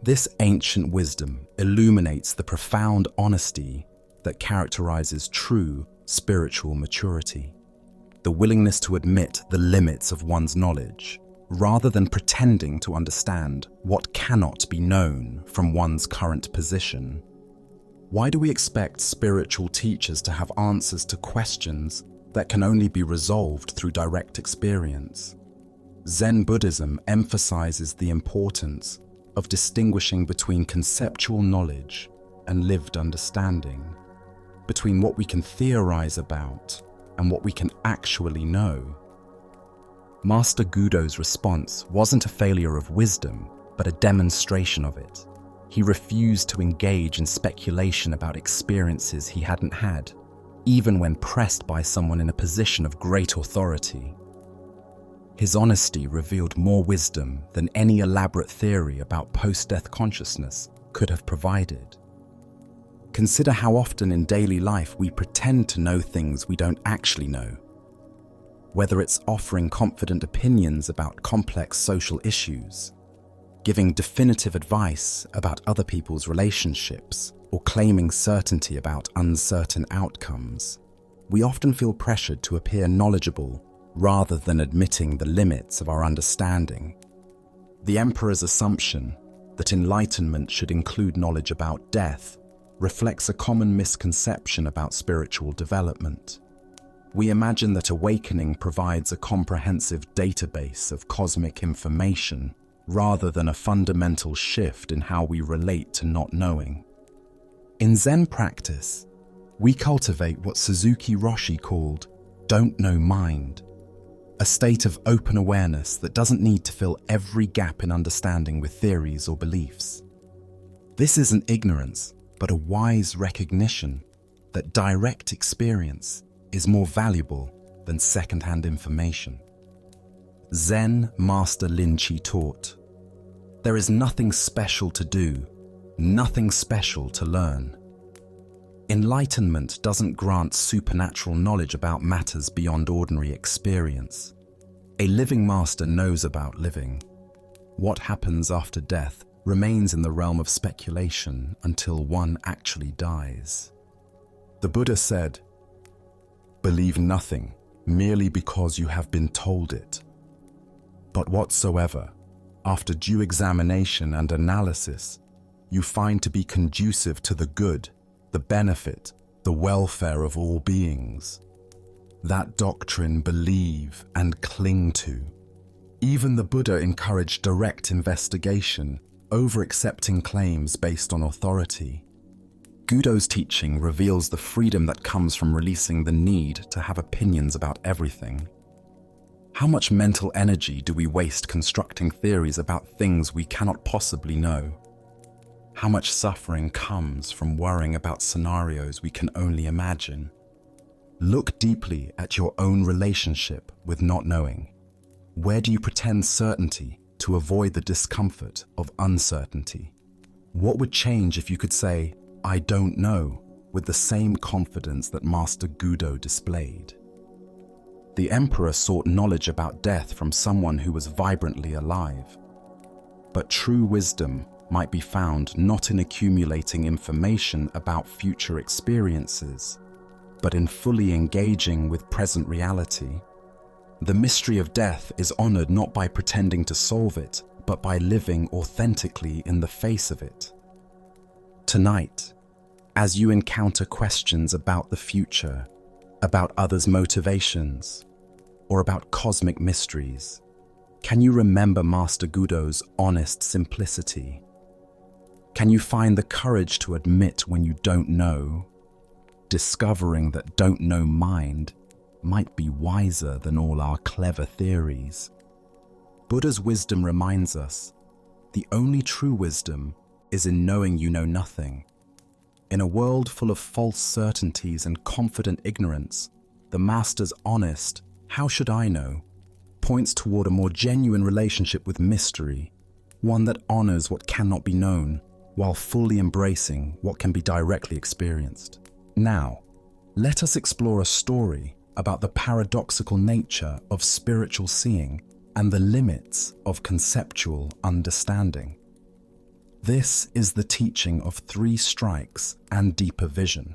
This ancient wisdom illuminates the profound honesty that characterizes true spiritual maturity, the willingness to admit the limits of one's knowledge, rather than pretending to understand what cannot be known from one's current position. Why do we expect spiritual teachers to have answers to questions that can only be resolved through direct experience? Zen Buddhism emphasizes the importance of distinguishing between conceptual knowledge and lived understanding, between what we can theorize about and what we can actually know. Master Gudo's response wasn't a failure of wisdom, but a demonstration of it. He refused to engage in speculation about experiences he hadn't had, even when pressed by someone in a position of great authority. His honesty revealed more wisdom than any elaborate theory about post-death consciousness could have provided. Consider how often in daily life we pretend to know things we don't actually know. Whether it's offering confident opinions about complex social issues, giving definitive advice about other people's relationships, or claiming certainty about uncertain outcomes, we often feel pressured to appear knowledgeable rather than admitting the limits of our understanding. The emperor's assumption that enlightenment should include knowledge about death reflects a common misconception about spiritual development. We imagine that awakening provides a comprehensive database of cosmic information rather than a fundamental shift in how we relate to not knowing. In Zen practice, we cultivate what Suzuki Roshi called "don't know mind," a state of open awareness that doesn't need to fill every gap in understanding with theories or beliefs. This isn't ignorance, but a wise recognition that direct experience is more valuable than second-hand information. Zen Master Linchi taught, "There is nothing special to do, nothing special to learn." Enlightenment doesn't grant supernatural knowledge about matters beyond ordinary experience. A living master knows about living. What happens after death remains in the realm of speculation until one actually dies. The Buddha said, "Believe nothing merely because you have been told it, but whatsoever, after due examination and analysis, you find to be conducive to the good, the benefit, the welfare of all beings. That doctrine believe and cling to." Even the Buddha encouraged direct investigation over accepting claims based on authority. Gudo's teaching reveals the freedom that comes from releasing the need to have opinions about everything. How much mental energy do we waste constructing theories about things we cannot possibly know? How much suffering comes from worrying about scenarios we can only imagine? Look deeply at your own relationship with not knowing. Where do you pretend certainty to avoid the discomfort of uncertainty? What would change if you could say, "I don't know," with the same confidence that Master Gudo displayed? The emperor sought knowledge about death from someone who was vibrantly alive. But true wisdom might be found not in accumulating information about future experiences, but in fully engaging with present reality. The mystery of death is honored not by pretending to solve it, but by living authentically in the face of it. Tonight, as you encounter questions about the future, about others' motivations, or about cosmic mysteries, can you remember Master Gudo's honest simplicity? Can you find the courage to admit when you don't know, discovering that don't know mind might be wiser than all our clever theories? Buddha's wisdom reminds us, the only true wisdom is in knowing you know nothing. In a world full of false certainties and confident ignorance, the Master's honest, "How should I know?" points toward a more genuine relationship with mystery, one that honors what cannot be known, while fully embracing what can be directly experienced. Now, let us explore a story about the paradoxical nature of spiritual seeing and the limits of conceptual understanding. This is the teaching of 3 strikes and deeper vision.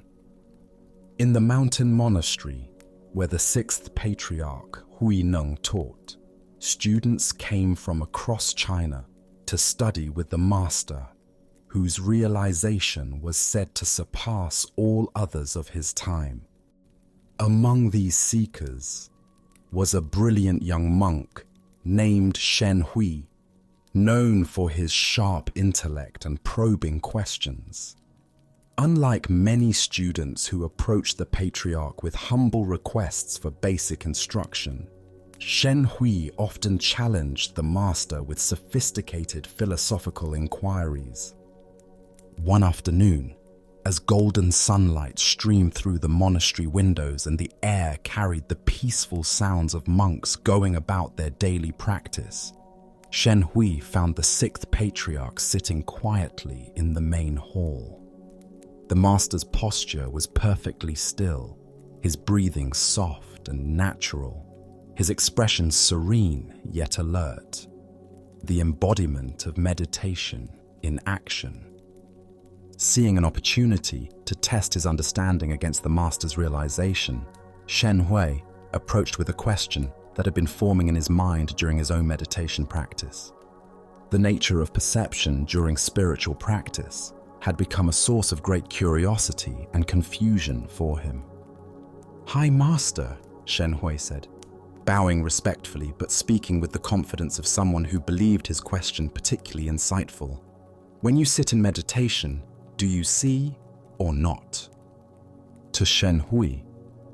In the mountain monastery, where the 6th patriarch Huineng taught, students came from across China to study with the master, whose realization was said to surpass all others of his time. Among these seekers was a brilliant young monk named Shen Hui, known for his sharp intellect and probing questions. Unlike many students who approached the patriarch with humble requests for basic instruction, Shen Hui often challenged the master with sophisticated philosophical inquiries. One afternoon, as golden sunlight streamed through the monastery windows and the air carried the peaceful sounds of monks going about their daily practice, Shen Hui found the 6th patriarch sitting quietly in the main hall. The master's posture was perfectly still, his breathing soft and natural, his expression serene yet alert, the embodiment of meditation in action. Seeing an opportunity to test his understanding against the master's realization, Shen Hui approached with a question that had been forming in his mind during his own meditation practice. The nature of perception during spiritual practice had become a source of great curiosity and confusion for him. "Hi, Master," Shen Hui said, bowing respectfully but speaking with the confidence of someone who believed his question particularly insightful. "When you sit in meditation, do you see or not?" To Shen Hui,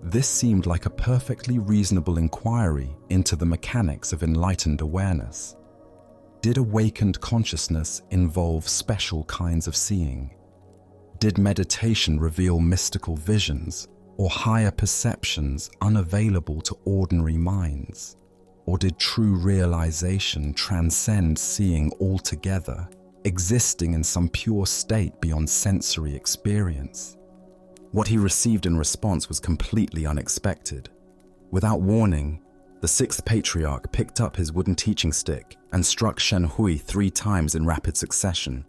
this seemed like a perfectly reasonable inquiry into the mechanics of enlightened awareness. Did awakened consciousness involve special kinds of seeing? Did meditation reveal mystical visions or higher perceptions unavailable to ordinary minds? Or did true realization transcend seeing altogether, existing in some pure state beyond sensory experience? What he received in response was completely unexpected. Without warning, the 6th patriarch picked up his wooden teaching stick and struck Shen Hui 3 times in rapid succession,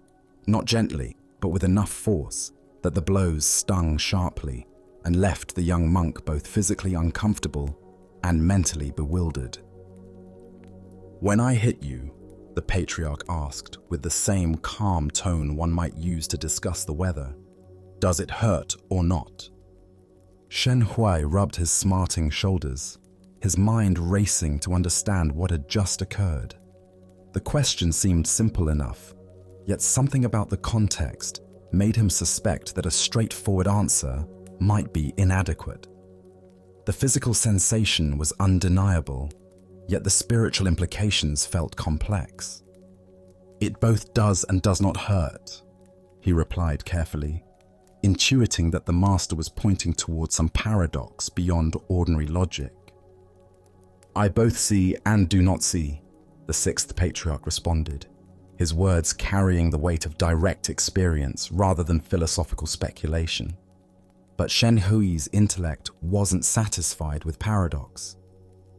not gently, but with enough force that the blows stung sharply and left the young monk both physically uncomfortable and mentally bewildered. "When I hit you," the patriarch asked with the same calm tone one might use to discuss the weather, "does it hurt or not?" Shen Hui rubbed his smarting shoulders, his mind racing to understand what had just occurred. The question seemed simple enough, yet something about the context made him suspect that a straightforward answer might be inadequate. The physical sensation was undeniable, yet the spiritual implications felt complex. "It both does and does not hurt," he replied carefully, intuiting that the master was pointing towards some paradox beyond ordinary logic. "I both see and do not see," the 6th patriarch responded, his words carrying the weight of direct experience rather than philosophical speculation. But Shen Hui's intellect wasn't satisfied with paradox.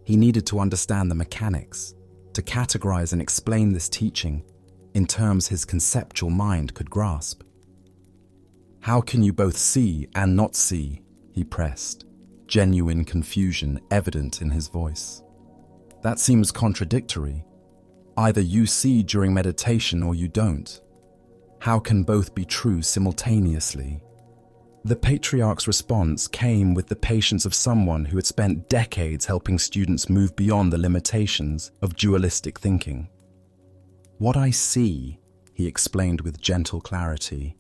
He needed to understand the mechanics, to categorize and explain this teaching in terms his conceptual mind could grasp. "How can you both see and not see?" he pressed, genuine confusion evident in his voice. That seems contradictory. Either you see during meditation or you don't. How can both be true simultaneously? The patriarch's response came with the patience of someone who had spent decades helping students move beyond the limitations of dualistic thinking. What I see, he explained with gentle clarity,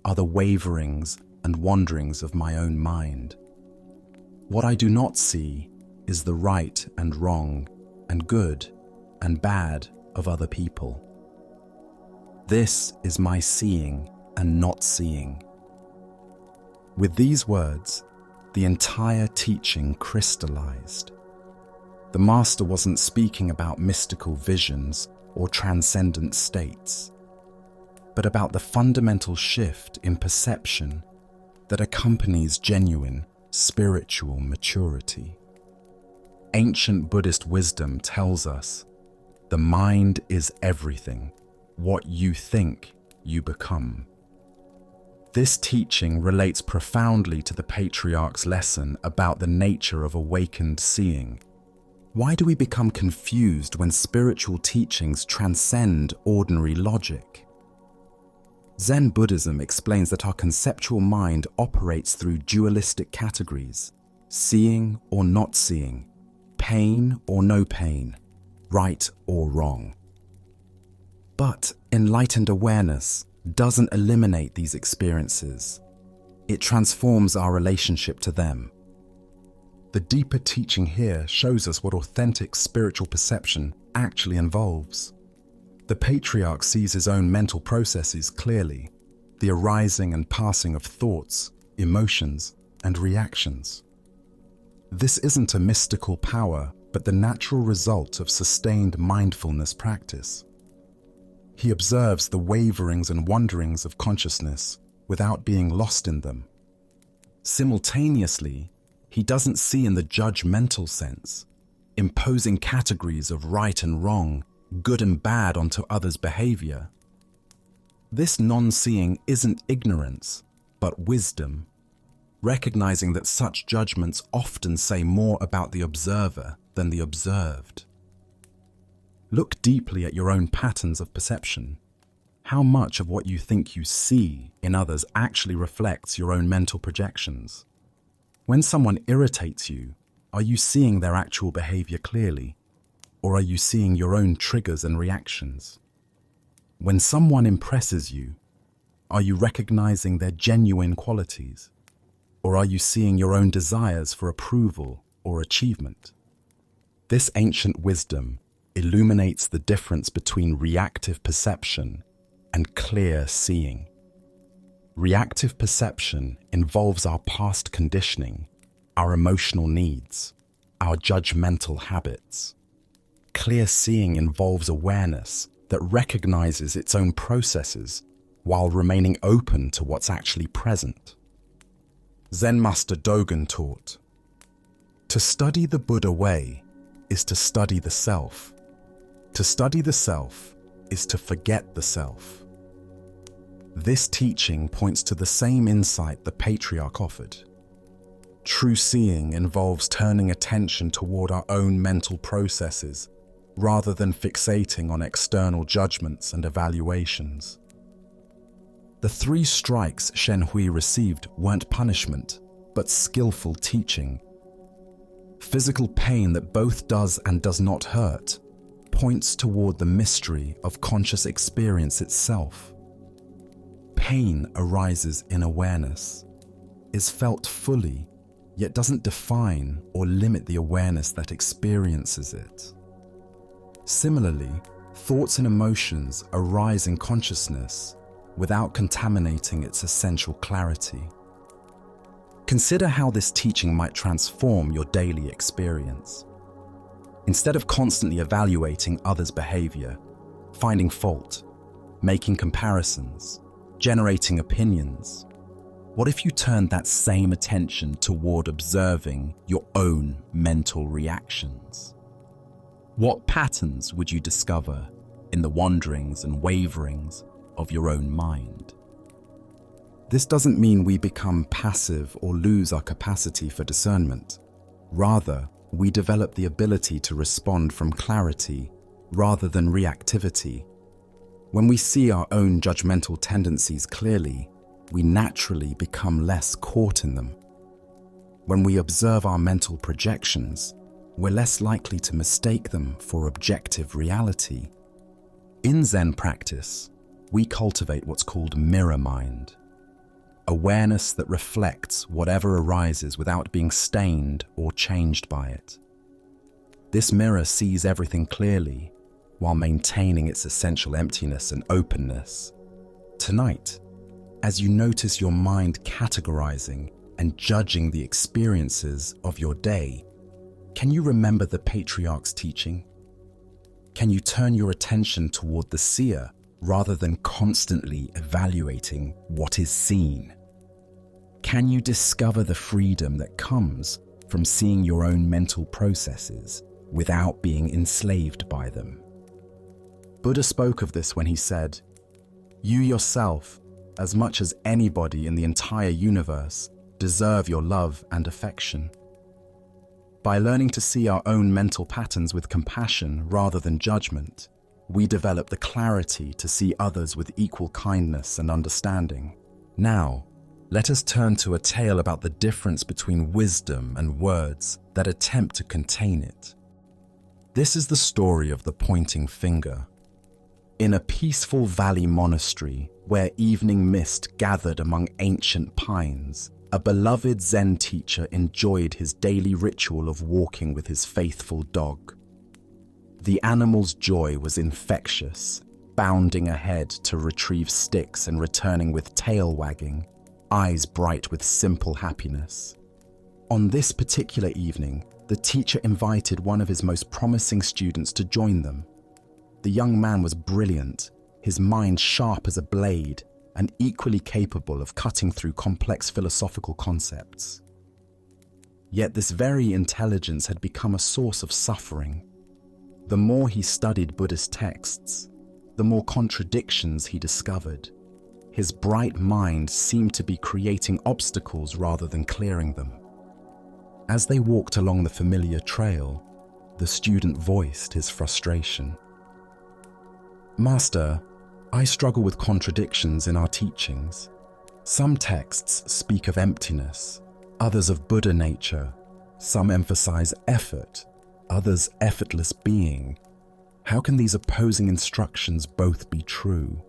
are the waverings and wanderings of my own mind. What I do not see is the right and wrong and good and bad of other people. This is my seeing and not seeing. With these words, the entire teaching crystallized. The master wasn't speaking about mystical visions or transcendent states, but about the fundamental shift in perception that accompanies genuine spiritual maturity. Ancient Buddhist wisdom tells us the mind is everything. What you think, you become. This teaching relates profoundly to the patriarch's lesson about the nature of awakened seeing. Why do we become confused when spiritual teachings transcend ordinary logic? Zen Buddhism explains that our conceptual mind operates through dualistic categories: seeing or not seeing, pain or no pain, right or wrong. But enlightened awareness doesn't eliminate these experiences. It transforms our relationship to them. The deeper teaching here shows us what authentic spiritual perception actually involves. The patriarch sees his own mental processes clearly, the arising and passing of thoughts, emotions, and reactions. This isn't a mystical power, but the natural result of sustained mindfulness practice. He observes the waverings and wanderings of consciousness without being lost in them. Simultaneously, he doesn't see in the judgmental sense, imposing categories of right and wrong, good and bad onto others' behavior. This non-seeing isn't ignorance, but wisdom, recognizing that such judgments often say more about the observer than the observed. Look deeply at your own patterns of perception. How much of what you think you see in others actually reflects your own mental projections? When someone irritates you, are you seeing their actual behavior clearly? Or are you seeing your own triggers and reactions? When someone impresses you, are you recognizing their genuine qualities? Or are you seeing your own desires for approval or achievement? This ancient wisdom illuminates the difference between reactive perception and clear seeing. Reactive perception involves our past conditioning, our emotional needs, our judgmental habits. Clear seeing involves awareness that recognizes its own processes while remaining open to what's actually present. Zen Master Dogen taught, "To study the Buddha way is to study the self. To study the self is to forget the self." This teaching points to the same insight the patriarch offered. True seeing involves turning attention toward our own mental processes rather than fixating on external judgments and evaluations. The 3 strikes Shen Hui received weren't punishment, but skillful teaching. Physical pain that both does and does not hurt points toward the mystery of conscious experience itself. Pain arises in awareness, is felt fully, yet doesn't define or limit the awareness that experiences it. Similarly, thoughts and emotions arise in consciousness without contaminating its essential clarity. Consider how this teaching might transform your daily experience. Instead of constantly evaluating others' behavior, finding fault, making comparisons, generating opinions, what if you turned that same attention toward observing your own mental reactions? What patterns would you discover in the wanderings and waverings of your own mind? This doesn't mean we become passive or lose our capacity for discernment. Rather, we develop the ability to respond from clarity rather than reactivity. When we see our own judgmental tendencies clearly, we naturally become less caught in them. When we observe our mental projections, we're less likely to mistake them for objective reality. In Zen practice, we cultivate what's called mirror mind, awareness that reflects whatever arises without being stained or changed by it. This mirror sees everything clearly while maintaining its essential emptiness and openness. Tonight, as you notice your mind categorizing and judging the experiences of your day, can you remember the patriarch's teaching? Can you turn your attention toward the seer rather than constantly evaluating what is seen? Can you discover the freedom that comes from seeing your own mental processes without being enslaved by them? Buddha spoke of this when he said, "You yourself, as much as anybody in the entire universe, deserve your love and affection." By learning to see our own mental patterns with compassion rather than judgment, we develop the clarity to see others with equal kindness and understanding. Now, let us turn to a tale about the difference between wisdom and words that attempt to contain it. This is the story of the pointing finger. In a peaceful valley monastery where evening mist gathered among ancient pines, a beloved Zen teacher enjoyed his daily ritual of walking with his faithful dog. The animal's joy was infectious, bounding ahead to retrieve sticks and returning with tail wagging, eyes bright with simple happiness. On this particular evening, the teacher invited one of his most promising students to join them. The young man was brilliant, his mind sharp as a blade, and equally capable of cutting through complex philosophical concepts. Yet this very intelligence had become a source of suffering. The more he studied Buddhist texts, the more contradictions he discovered. His bright mind seemed to be creating obstacles rather than clearing them. As they walked along the familiar trail, the student voiced his frustration. "Master, I struggle with contradictions in our teachings. Some texts speak of emptiness, others of Buddha nature. Some emphasize effort, others effortless being. How can these opposing instructions both be true?"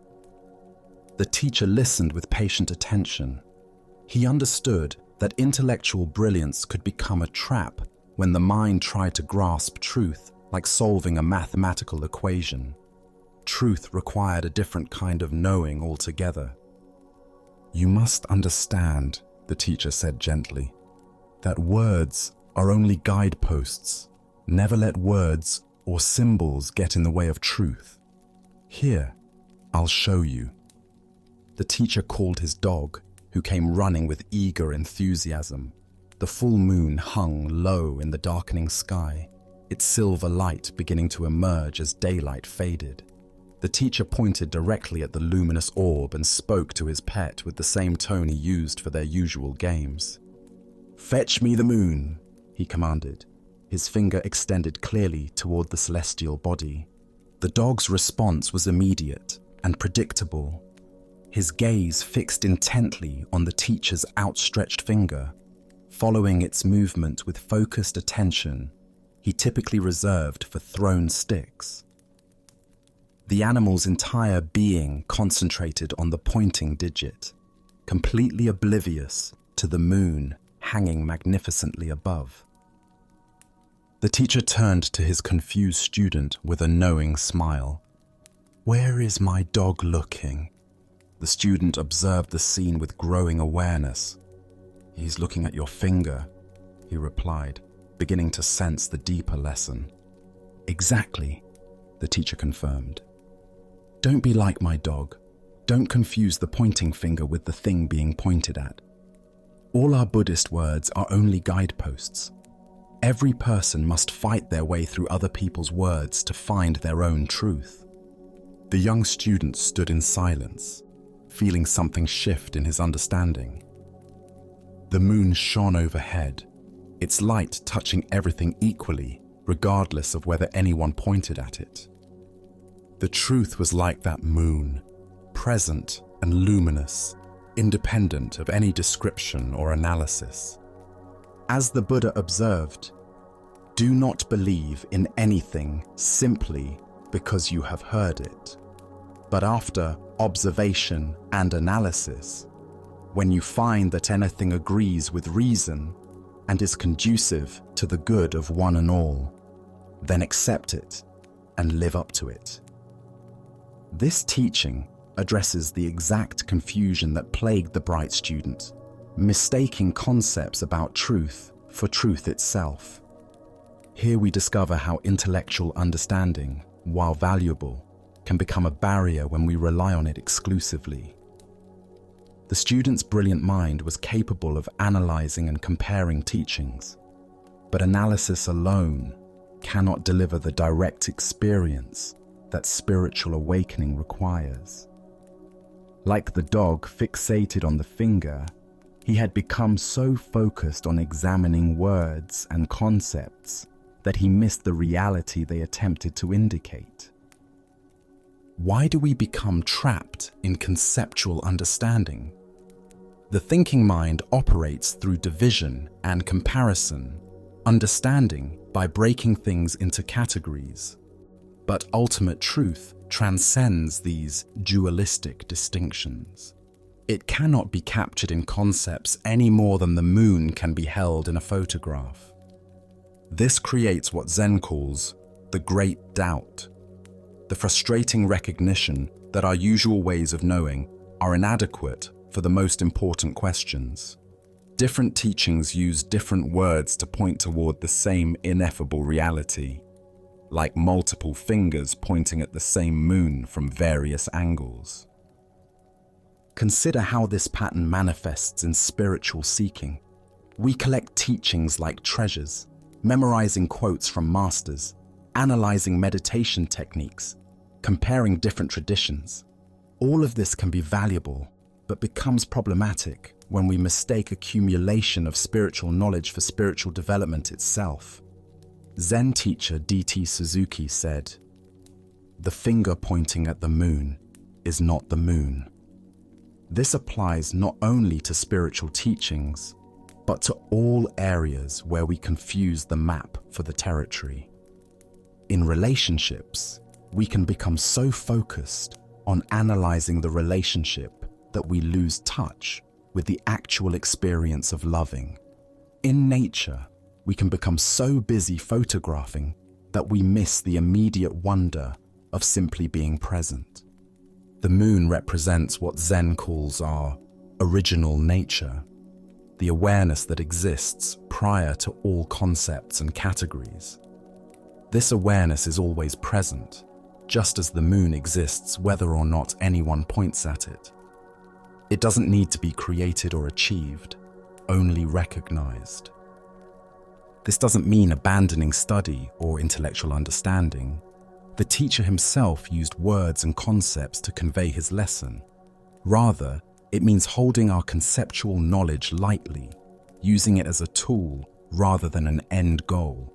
The teacher listened with patient attention. He understood that intellectual brilliance could become a trap when the mind tried to grasp truth like solving a mathematical equation. Truth required a different kind of knowing altogether. "You must understand," the teacher said gently, "that words are only guideposts. Never let words or symbols get in the way of truth. Here, I'll show you." The teacher called his dog, who came running with eager enthusiasm. The full moon hung low in the darkening sky, its silver light beginning to emerge as daylight faded. The teacher pointed directly at the luminous orb and spoke to his pet with the same tone he used for their usual games. "Fetch me the moon," he commanded, his finger extended clearly toward the celestial body. The dog's response was immediate and predictable. His gaze fixed intently on the teacher's outstretched finger, following its movement with focused attention he typically reserved for thrown sticks. The animal's entire being concentrated on the pointing digit, completely oblivious to the moon hanging magnificently above. The teacher turned to his confused student with a knowing smile. "Where is my dog looking?" The student observed the scene with growing awareness. "He's looking at your finger," he replied, beginning to sense the deeper lesson. "Exactly," the teacher confirmed. "Don't be like my dog. Don't confuse the pointing finger with the thing being pointed at. All our Buddhist words are only guideposts. Every person must fight their way through other people's words to find their own truth." The young student stood in silence, feeling something shift in his understanding. The moon shone overhead, its light touching everything equally, regardless of whether anyone pointed at it. The truth was like that moon, present and luminous, independent of any description or analysis. As the Buddha observed, do not believe in anything simply because you have heard it, but after observation and analysis, when you find that anything agrees with reason and is conducive to the good of one and all, then accept it and live up to it. This teaching addresses the exact confusion that plagued the bright student, mistaking concepts about truth for truth itself. Here we discover how intellectual understanding, while valuable, can become a barrier when we rely on it exclusively. The student's brilliant mind was capable of analyzing and comparing teachings, but analysis alone cannot deliver the direct experience that spiritual awakening requires. Like the dog fixated on the finger, he had become so focused on examining words and concepts that he missed the reality they attempted to indicate. Why do we become trapped in conceptual understanding? The thinking mind operates through division and comparison, understanding by breaking things into categories. But ultimate truth transcends these dualistic distinctions. It cannot be captured in concepts any more than the moon can be held in a photograph. This creates what Zen calls the great doubt, the frustrating recognition that our usual ways of knowing are inadequate for the most important questions. Different teachings use different words to point toward the same ineffable reality, like multiple fingers pointing at the same moon from various angles. Consider how this pattern manifests in spiritual seeking. We collect teachings like treasures, memorizing quotes from masters, analyzing meditation techniques, comparing different traditions. All of this can be valuable, but becomes problematic when we mistake accumulation of spiritual knowledge for spiritual development itself. Zen teacher D.T. Suzuki said, "The finger pointing at the moon is not the moon." This applies not only to spiritual teachings, but to all areas where we confuse the map for the territory. In relationships, we can become so focused on analyzing the relationship that we lose touch with the actual experience of loving. In nature, we can become so busy photographing that we miss the immediate wonder of simply being present. The moon represents what Zen calls our original nature, the awareness that exists prior to all concepts and categories. This awareness is always present, just as the moon exists whether or not anyone points at it. It doesn't need to be created or achieved, only recognized. This doesn't mean abandoning study or intellectual understanding. The teacher himself used words and concepts to convey his lesson. Rather, it means holding our conceptual knowledge lightly, using it as a tool rather than an end goal.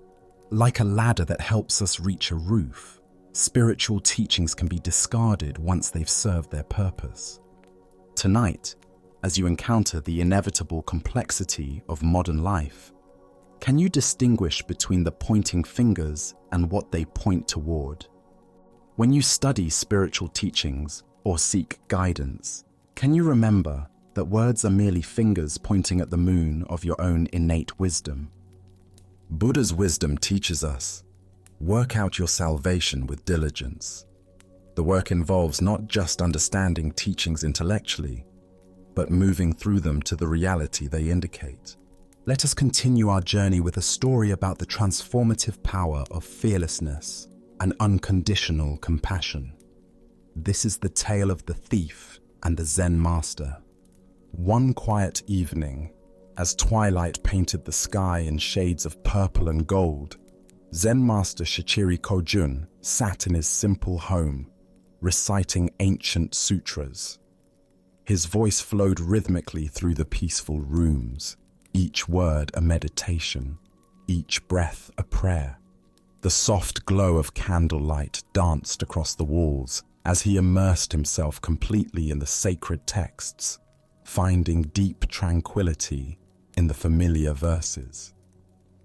Like a ladder that helps us reach a roof, spiritual teachings can be discarded once they've served their purpose. Tonight, as you encounter the inevitable complexity of modern life, can you distinguish between the pointing fingers and what they point toward? When you study spiritual teachings or seek guidance, can you remember that words are merely fingers pointing at the moon of your own innate wisdom? Buddha's wisdom teaches us, work out your salvation with diligence. The work involves not just understanding teachings intellectually, but moving through them to the reality they indicate. Let us continue our journey with a story about the transformative power of fearlessness and unconditional compassion. This is the tale of the thief and the Zen master. One quiet evening, as twilight painted the sky in shades of purple and gold, Zen master Shichiri Kojun sat in his simple home, reciting ancient sutras. His voice flowed rhythmically through the peaceful rooms, each word a meditation, each breath a prayer. The soft glow of candlelight danced across the walls as he immersed himself completely in the sacred texts, finding deep tranquility in the familiar verses.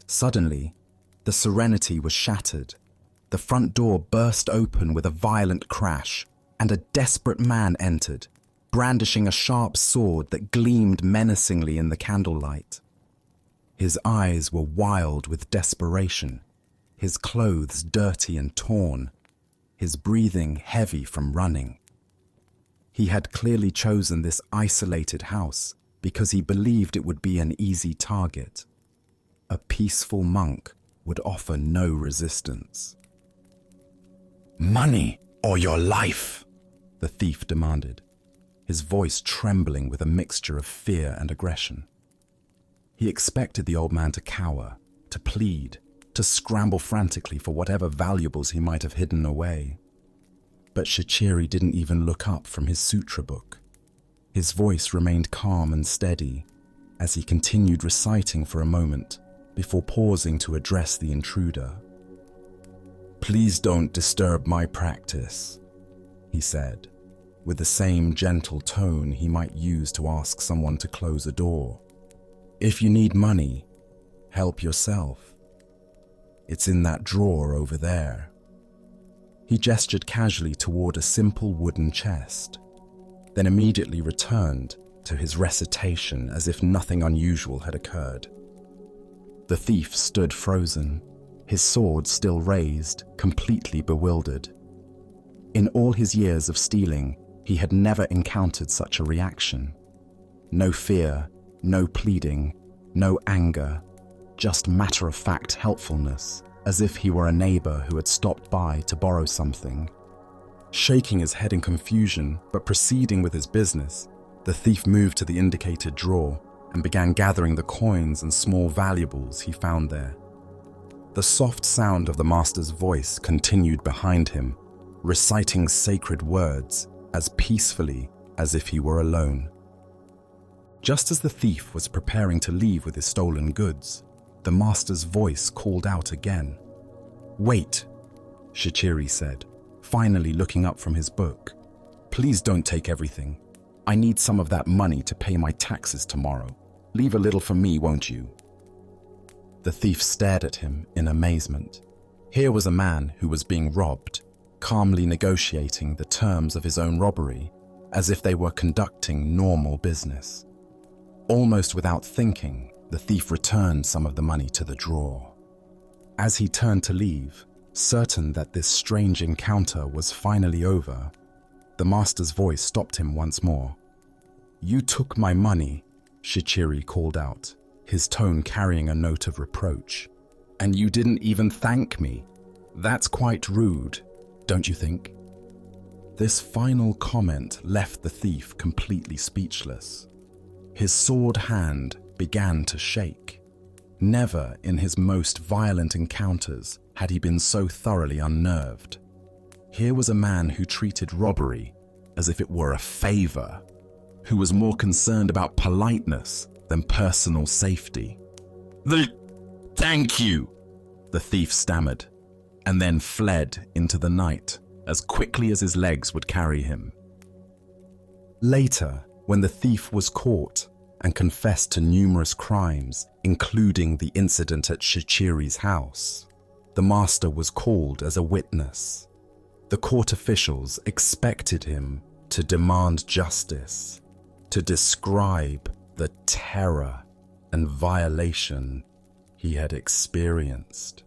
Suddenly, the serenity was shattered. The front door burst open with a violent crash, and a desperate man entered, brandishing a sharp sword that gleamed menacingly in the candlelight. His eyes were wild with desperation, his clothes dirty and torn, his breathing heavy from running. He had clearly chosen this isolated house because he believed it would be an easy target. A peaceful monk would offer no resistance. "Money or your life?" the thief demanded, his voice trembling with a mixture of fear and aggression. He expected the old man to cower, to plead, to scramble frantically for whatever valuables he might have hidden away. But Shichiri didn't even look up from his sutra book. His voice remained calm and steady as he continued reciting for a moment before pausing to address the intruder. "Please don't disturb my practice," he said, with the same gentle tone he might use to ask someone to close a door. "If you need money, help yourself. It's in that drawer over there." He gestured casually toward a simple wooden chest, then immediately returned to his recitation as if nothing unusual had occurred. The thief stood frozen, his sword still raised, completely bewildered. In all his years of stealing, he had never encountered such a reaction. No fear, no pleading, no anger, just matter-of-fact helpfulness, as if he were a neighbor who had stopped by to borrow something. Shaking his head in confusion, but proceeding with his business, the thief moved to the indicated drawer and began gathering the coins and small valuables he found there. The soft sound of the master's voice continued behind him, reciting sacred words as peacefully as if he were alone. Just as the thief was preparing to leave with his stolen goods, the master's voice called out again. "Wait," Shichiri said, finally looking up from his book. "Please don't take everything. I need some of that money to pay my taxes tomorrow. Leave a little for me, won't you?" The thief stared at him in amazement. Here was a man who was being robbed, calmly negotiating the terms of his own robbery, as if they were conducting normal business. Almost without thinking, the thief returned some of the money to the drawer. As he turned to leave, certain that this strange encounter was finally over, the master's voice stopped him once more. "You took my money," Shichiri called out, his tone carrying a note of reproach. "And you didn't even thank me. That's quite rude, don't you think?" This final comment left the thief completely speechless. His sword hand began to shake. Never in his most violent encounters had he been so thoroughly unnerved. Here was a man who treated robbery as if it were a favor, who was more concerned about politeness than personal safety. Thank you," the thief stammered, and then fled into the night as quickly as his legs would carry him. Later, when the thief was caught and confessed to numerous crimes, including the incident at Shichiri's house, the master was called as a witness. The court officials expected him to demand justice, to describe the terror and violation he had experienced.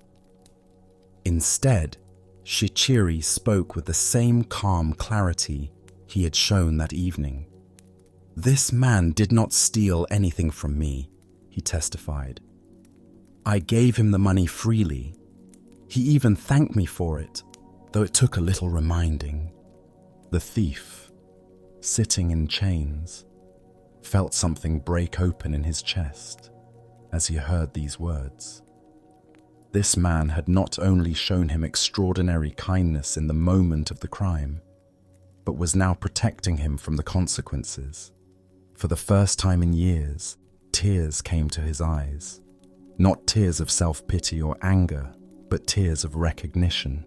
Instead, Shichiri spoke with the same calm clarity he had shown that evening. "This man did not steal anything from me," he testified. "I gave him the money freely. He even thanked me for it, though it took a little reminding." The thief, sitting in chains, felt something break open in his chest as he heard these words. This man had not only shown him extraordinary kindness in the moment of the crime, but was now protecting him from the consequences. For the first time in years, tears came to his eyes. Not tears of self-pity or anger, but tears of recognition.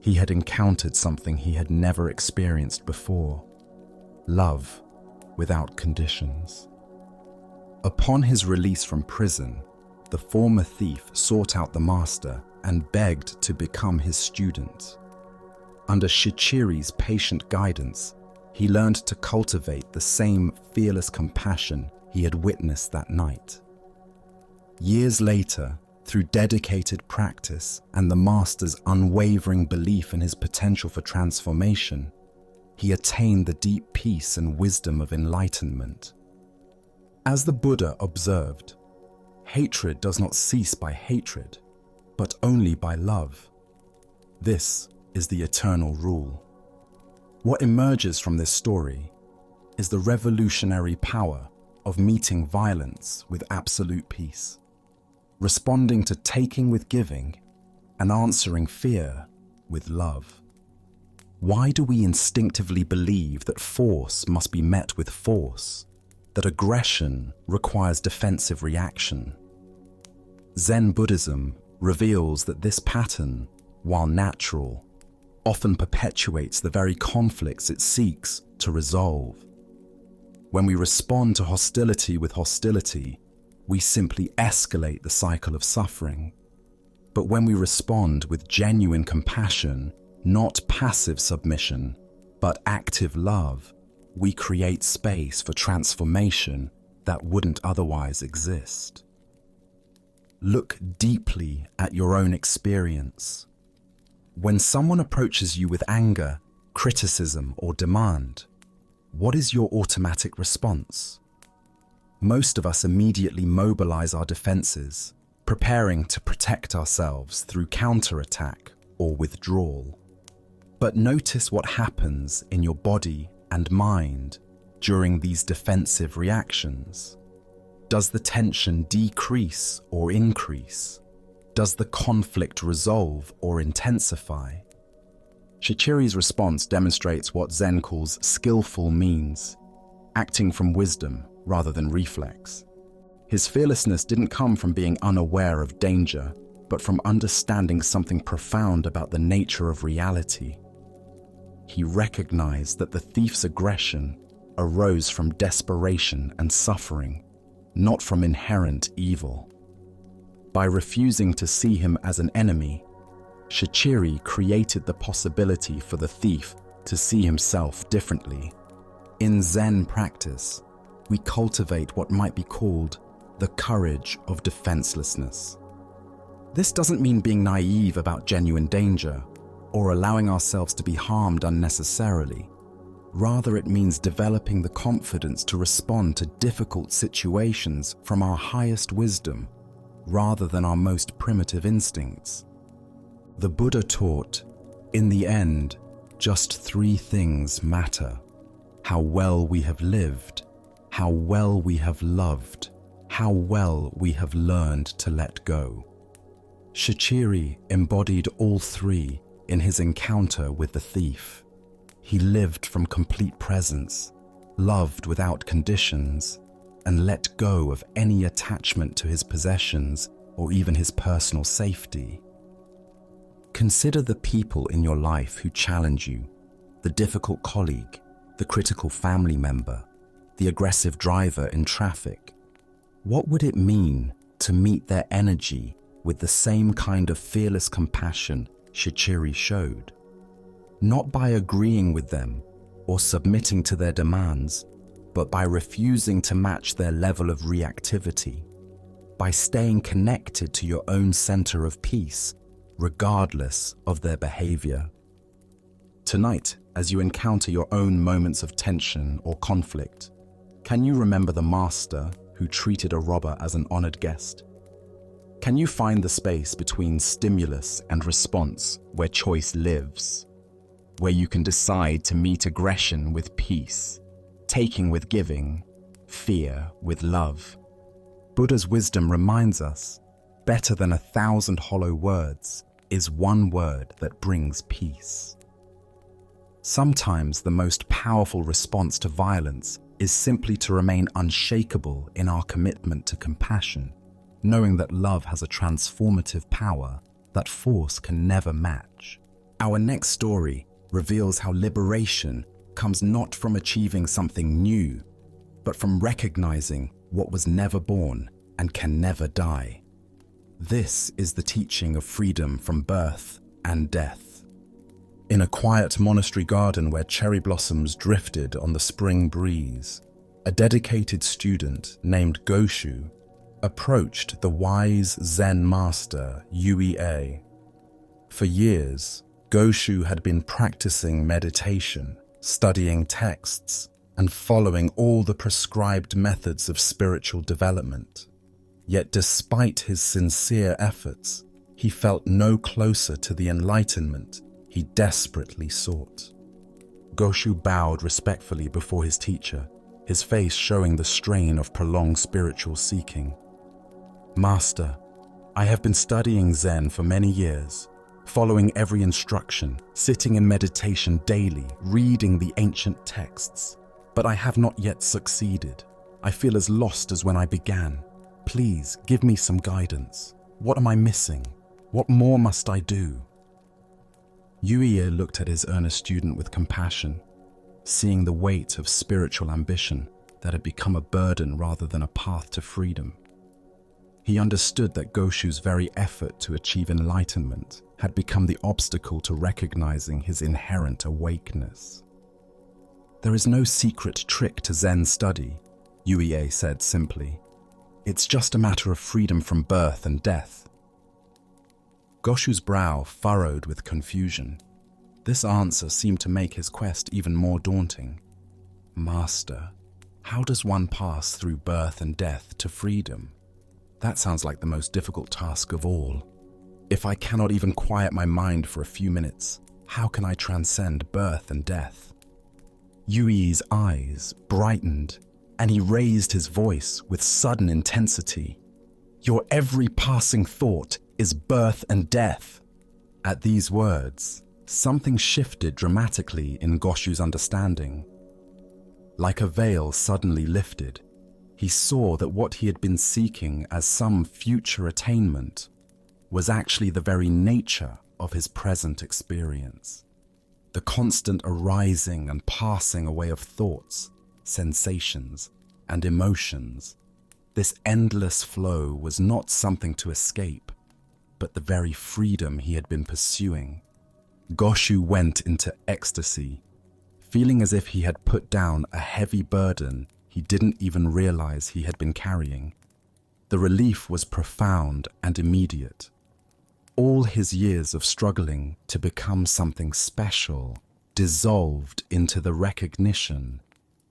He had encountered something he had never experienced before: love without conditions. Upon his release from prison, the former thief sought out the master and begged to become his student. Under Shichiri's patient guidance, he learned to cultivate the same fearless compassion he had witnessed that night. Years later, through dedicated practice and the master's unwavering belief in his potential for transformation, he attained the deep peace and wisdom of enlightenment. As the Buddha observed, hatred does not cease by hatred, but only by love. This is the eternal rule. What emerges from this story is the revolutionary power of meeting violence with absolute peace, responding to taking with giving, and answering fear with love. Why do we instinctively believe that force must be met with force, that aggression requires defensive reaction? Zen Buddhism reveals that this pattern, while natural, often perpetuates the very conflicts it seeks to resolve. When we respond to hostility with hostility, we simply escalate the cycle of suffering. But when we respond with genuine compassion, not passive submission, but active love, we create space for transformation that wouldn't otherwise exist. Look deeply at your own experience. When someone approaches you with anger, criticism, or demand, what is your automatic response? Most of us immediately mobilize our defenses, preparing to protect ourselves through counterattack or withdrawal. But notice what happens in your body and mind during these defensive reactions. Does the tension decrease or increase? Does the conflict resolve or intensify? Shichiri's response demonstrates what Zen calls skillful means, acting from wisdom rather than reflex. His fearlessness didn't come from being unaware of danger, but from understanding something profound about the nature of reality. He recognized that the thief's aggression arose from desperation and suffering, not from inherent evil. By refusing to see him as an enemy, Shichiri created the possibility for the thief to see himself differently. In Zen practice, we cultivate what might be called the courage of defenselessness. This doesn't mean being naive about genuine danger or allowing ourselves to be harmed unnecessarily. Rather, it means developing the confidence to respond to difficult situations from our highest wisdom, rather than our most primitive instincts. The Buddha taught, in the end, just three things matter: how well we have lived, how well we have loved, how well we have learned to let go. Shichiri embodied all three in his encounter with the thief. He lived from complete presence, loved without conditions, and let go of any attachment to his possessions or even his personal safety. Consider the people in your life who challenge you: the difficult colleague, the critical family member, the aggressive driver in traffic. What would it mean to meet their energy with the same kind of fearless compassion Shichiri showed? Not by agreeing with them or submitting to their demands, but by refusing to match their level of reactivity, by staying connected to your own center of peace, regardless of their behavior. Tonight, as you encounter your own moments of tension or conflict, can you remember the master who treated a robber as an honored guest? Can you find the space between stimulus and response where choice lives, where you can decide to meet aggression with peace, taking with giving, fear with love? Buddha's wisdom reminds us, better than 1,000 hollow words is one word that brings peace. Sometimes the most powerful response to violence is simply to remain unshakable in our commitment to compassion, knowing that love has a transformative power that force can never match. Our next story reveals how liberation comes not from achieving something new, but from recognizing what was never born and can never die. This is the teaching of freedom from birth and death. In a quiet monastery garden where cherry blossoms drifted on the spring breeze, a dedicated student named Goshu approached the wise Zen master Yue. For years, Goshu had been practicing meditation, studying texts, and following all the prescribed methods of spiritual development. Yet despite his sincere efforts, he felt no closer to the enlightenment he desperately sought. Goshu bowed respectfully before his teacher, his face showing the strain of prolonged spiritual seeking. "Master, I have been studying Zen for many years, following every instruction, sitting in meditation daily, reading the ancient texts, but I have not yet succeeded. I feel as lost as when I began. Please give me some guidance. What am I missing? What more must I do?" Yue looked at his earnest student with compassion, seeing the weight of spiritual ambition that had become a burden rather than a path to freedom. He understood that Goshu's very effort to achieve enlightenment had become the obstacle to recognizing his inherent awakeness. "There is no secret trick to Zen study," Yue said simply. "It's just a matter of freedom from birth and death." Goshu's brow furrowed with confusion. This answer seemed to make his quest even more daunting. "Master, how does one pass through birth and death to freedom? That sounds like the most difficult task of all. If I cannot even quiet my mind for a few minutes, how can I transcend birth and death?" Yui's eyes brightened, and he raised his voice with sudden intensity. "Your every passing thought is birth and death." At these words, something shifted dramatically in Goshu's understanding. Like a veil suddenly lifted, he saw that what he had been seeking as some future attainment was actually the very nature of his present experience. The constant arising and passing away of thoughts, sensations, and emotions. This endless flow was not something to escape, but the very freedom he had been pursuing. Goshu went into ecstasy, feeling as if he had put down a heavy burden he didn't even realize he had been carrying. The relief was profound and immediate. All his years of struggling to become something special dissolved into the recognition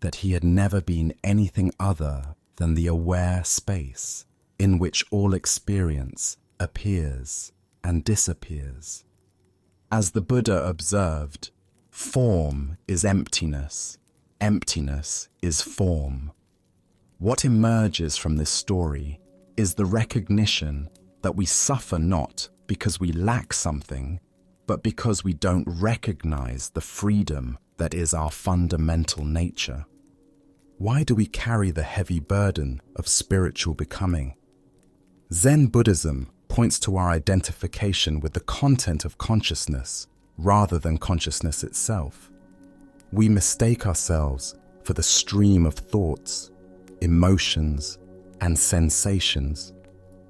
that he had never been anything other than the aware space in which all experience appears and disappears. As the Buddha observed, form is emptiness, emptiness is form. What emerges from this story is the recognition that we suffer not because we lack something, but because we don't recognize the freedom that is our fundamental nature. Why do we carry the heavy burden of spiritual becoming? Zen Buddhism points to our identification with the content of consciousness rather than consciousness itself. We mistake ourselves for the stream of thoughts, emotions, and sensations,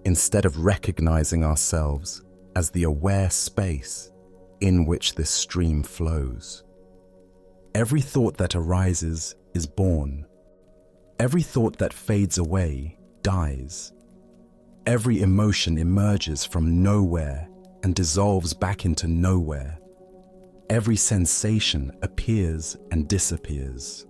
instead of recognizing ourselves as the aware space in which this stream flows. Every thought that arises is born. Every thought that fades away dies. Every emotion emerges from nowhere and dissolves back into nowhere. Every sensation appears and disappears.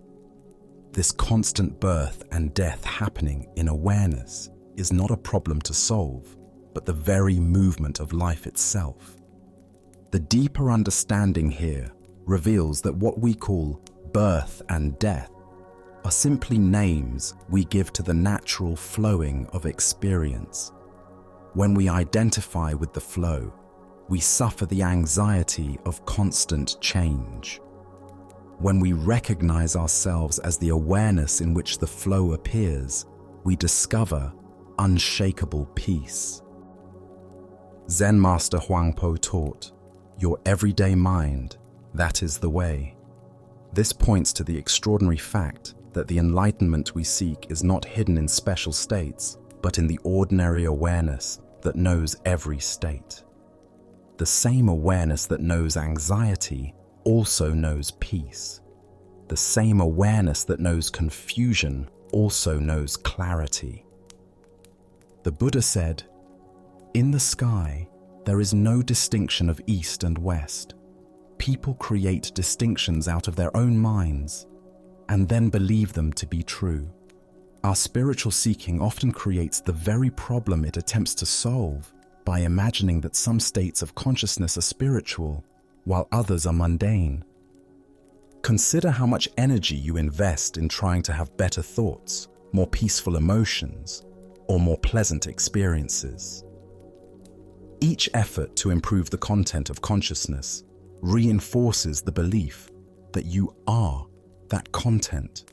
This constant birth and death happening in awareness is not a problem to solve, but the very movement of life itself. The deeper understanding here reveals that what we call birth and death are simply names we give to the natural flowing of experience. When we identify with the flow, we suffer the anxiety of constant change. When we recognize ourselves as the awareness in which the flow appears, we discover unshakable peace. Zen master Huang Po taught, "Your everyday mind, that is the way." This points to the extraordinary fact that the enlightenment we seek is not hidden in special states, but in the ordinary awareness that knows every state. The same awareness that knows anxiety also knows peace. The same awareness that knows confusion also knows clarity. The Buddha said, "In the sky, there is no distinction of east and west. People create distinctions out of their own minds and then believe them to be true. Our spiritual seeking often creates the very problem it attempts to solve by imagining that some states of consciousness are spiritual while others are mundane. Consider how much energy you invest in trying to have better thoughts, more peaceful emotions, or more pleasant experiences. Each effort to improve the content of consciousness reinforces the belief that you are that content,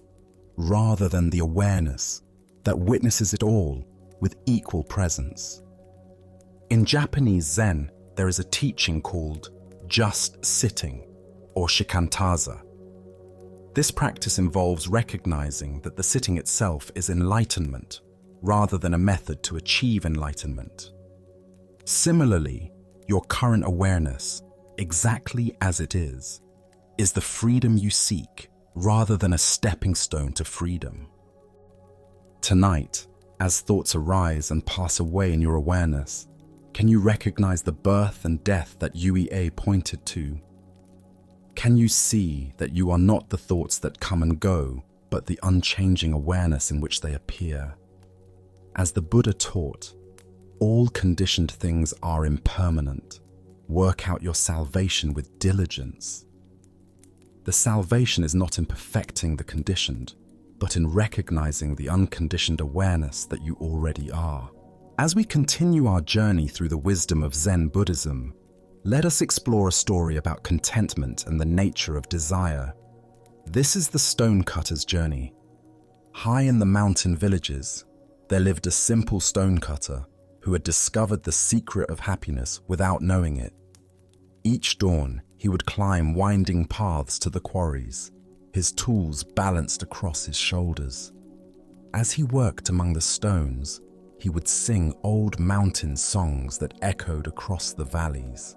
rather than the awareness that witnesses it all with equal presence. In Japanese Zen, there is a teaching called just sitting, or shikantaza. This practice involves recognizing that the sitting itself is enlightenment, rather than a method to achieve enlightenment. Similarly, your current awareness, exactly as it is the freedom you seek, rather than a stepping stone to freedom. Tonight, as thoughts arise and pass away in your awareness, can you recognize the birth and death that UEA pointed to? Can you see that you are not the thoughts that come and go, but the unchanging awareness in which they appear? As the Buddha taught, all conditioned things are impermanent. Work out your salvation with diligence. The salvation is not in perfecting the conditioned, but in recognizing the unconditioned awareness that you already are. As we continue our journey through the wisdom of Zen Buddhism, let us explore a story about contentment and the nature of desire. This is the stonecutter's journey. High in the mountain villages, there lived a simple stonecutter who had discovered the secret of happiness without knowing it. Each dawn, he would climb winding paths to the quarries, his tools balanced across his shoulders. As he worked among the stones, he would sing old mountain songs that echoed across the valleys.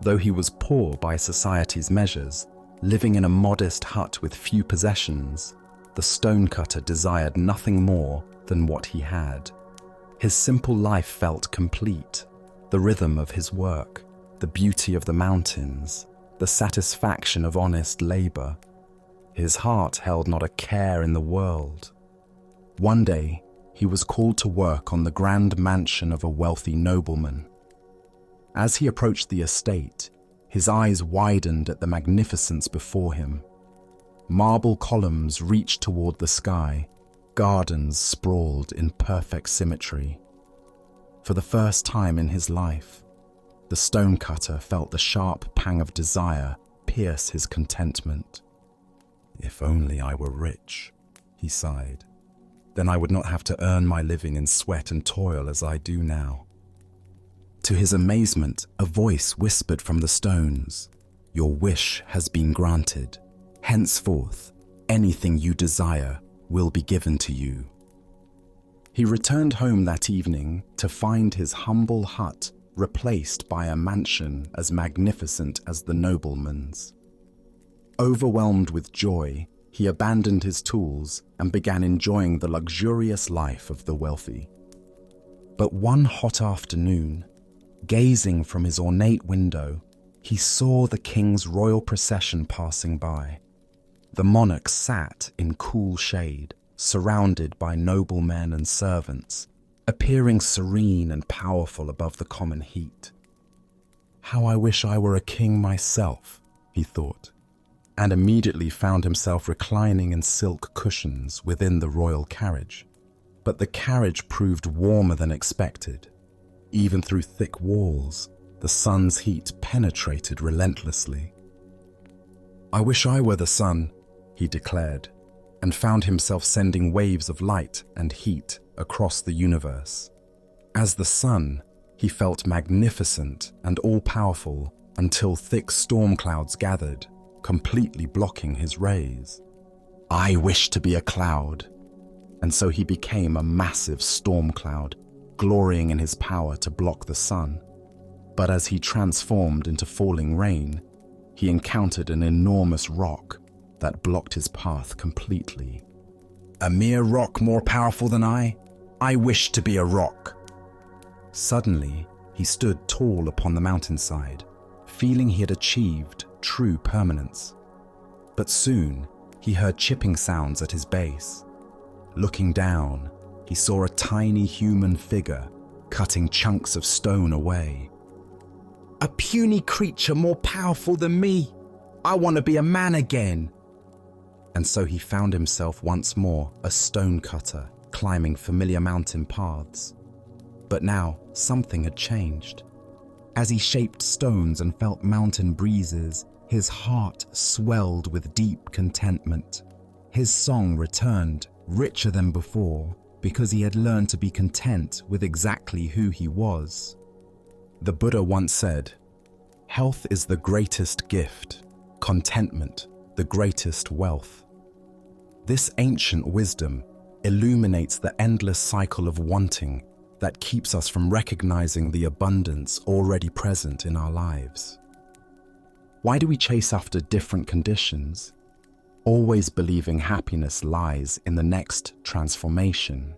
Though he was poor by society's measures, living in a modest hut with few possessions, the stonecutter desired nothing more than what he had. His simple life felt complete. The rhythm of his work, the beauty of the mountains, the satisfaction of honest labor. His heart held not a care in the world. One day, he was called to work on the grand mansion of a wealthy nobleman. As he approached the estate, his eyes widened at the magnificence before him. Marble columns reached toward the sky, gardens sprawled in perfect symmetry. For the first time in his life, the stonecutter felt the sharp pang of desire pierce his contentment. "If only I were rich," he sighed. "Then I would not have to earn my living in sweat and toil as I do now." To his amazement, a voice whispered from the stones, "Your wish has been granted. Henceforth, anything you desire will be given to you." He returned home that evening to find his humble hut replaced by a mansion as magnificent as the nobleman's. Overwhelmed with joy, he abandoned his tools and began enjoying the luxurious life of the wealthy. But one hot afternoon, gazing from his ornate window, he saw the king's royal procession passing by. The monarch sat in cool shade, surrounded by noblemen and servants, appearing serene and powerful above the common heat. "How I wish I were a king myself," he thought, and immediately found himself reclining in silk cushions within the royal carriage. But the carriage proved warmer than expected. Even through thick walls, the sun's heat penetrated relentlessly. "I wish I were the sun," he declared, and found himself sending waves of light and heat across the universe. As the sun, he felt magnificent and all-powerful until thick storm clouds gathered, completely blocking his rays. "I wish to be a cloud." And so he became a massive storm cloud, glorying in his power to block the sun. But as he transformed into falling rain, he encountered an enormous rock that blocked his path completely. "A mere rock more powerful than I? I wish to be a rock." Suddenly, he stood tall upon the mountainside, feeling he had achieved true permanence. But soon, he heard chipping sounds at his base. Looking down, he saw a tiny human figure cutting chunks of stone away. "A puny creature more powerful than me. I want to be a man again." And so he found himself once more a stone cutter, climbing familiar mountain paths. But now something had changed. As he shaped stones and felt mountain breezes, his heart swelled with deep contentment. His song returned, richer than before, because he had learned to be content with exactly who he was. The Buddha once said, "Health is the greatest gift, contentment the greatest wealth." This ancient wisdom illuminates the endless cycle of wanting that keeps us from recognizing the abundance already present in our lives. Why do we chase after different conditions, always believing happiness lies in the next transformation?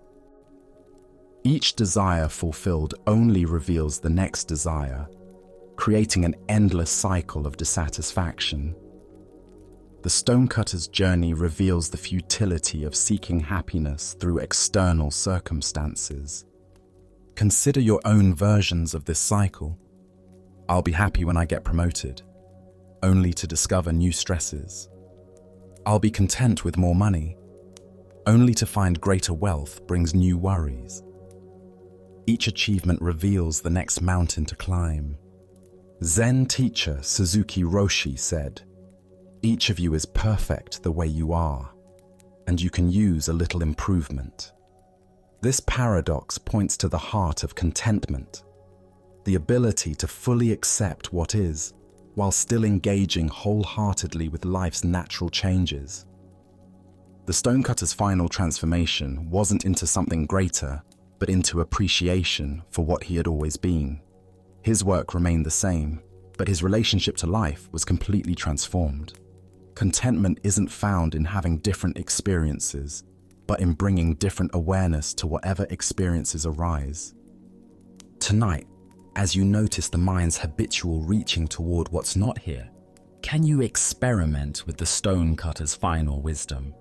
Each desire fulfilled only reveals the next desire, creating an endless cycle of dissatisfaction. The stonecutter's journey reveals the futility of seeking happiness through external circumstances. Consider your own versions of this cycle. "I'll be happy when I get promoted," only to discover new stresses. "I'll be content with more money," only to find greater wealth brings new worries. Each achievement reveals the next mountain to climb. Zen teacher Suzuki Roshi said, "Each of you is perfect the way you are, and you can use a little improvement." This paradox points to the heart of contentment, the ability to fully accept what is, while still engaging wholeheartedly with life's natural changes. The stonecutter's final transformation wasn't into something greater, but into appreciation for what he had always been. His work remained the same, but his relationship to life was completely transformed. Contentment isn't found in having different experiences, but in bringing different awareness to whatever experiences arise. Tonight, as you notice the mind's habitual reaching toward what's not here, can you experiment with the stonecutter's final wisdom?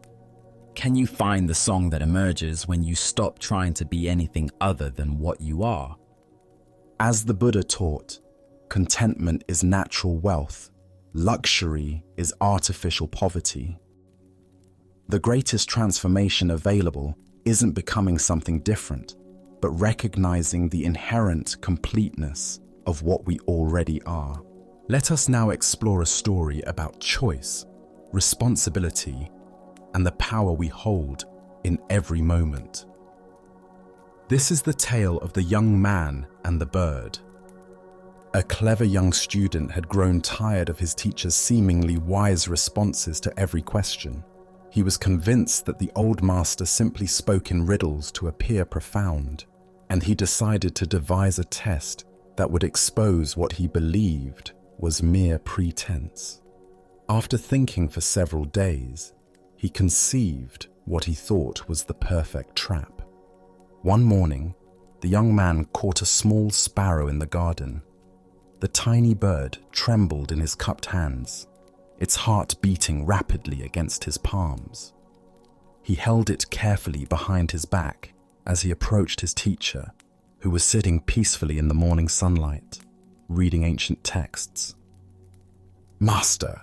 Can you find the song that emerges when you stop trying to be anything other than what you are? As the Buddha taught, contentment is natural wealth, luxury is artificial poverty. The greatest transformation available isn't becoming something different, but recognizing the inherent completeness of what we already are. Let us now explore a story about choice, responsibility, and the power we hold in every moment. This is the tale of the young man and the bird. A clever young student had grown tired of his teacher's seemingly wise responses to every question. He was convinced that the old master simply spoke in riddles to appear profound, and he decided to devise a test that would expose what he believed was mere pretense. After thinking for several days, he conceived what he thought was the perfect trap. One morning, the young man caught a small sparrow in the garden. The tiny bird trembled in his cupped hands, its heart beating rapidly against his palms. He held it carefully behind his back as he approached his teacher, who was sitting peacefully in the morning sunlight, reading ancient texts. "Master,"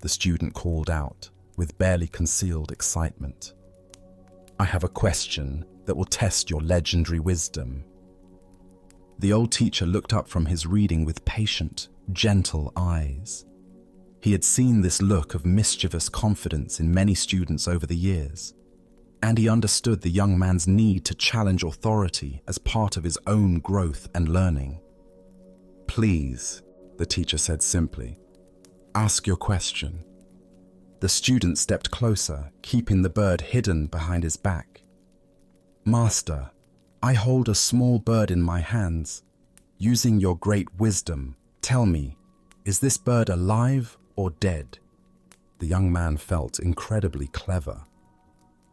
the student called out with barely concealed excitement, "I have a question that will test your legendary wisdom." The old teacher looked up from his reading with patient, gentle eyes. He had seen this look of mischievous confidence in many students over the years, and he understood the young man's need to challenge authority as part of his own growth and learning. "Please," the teacher said simply, "ask your question." The student stepped closer, keeping the bird hidden behind his back. "Master, I hold a small bird in my hands. Using your great wisdom, tell me, is this bird alive or dead?" The young man felt incredibly clever.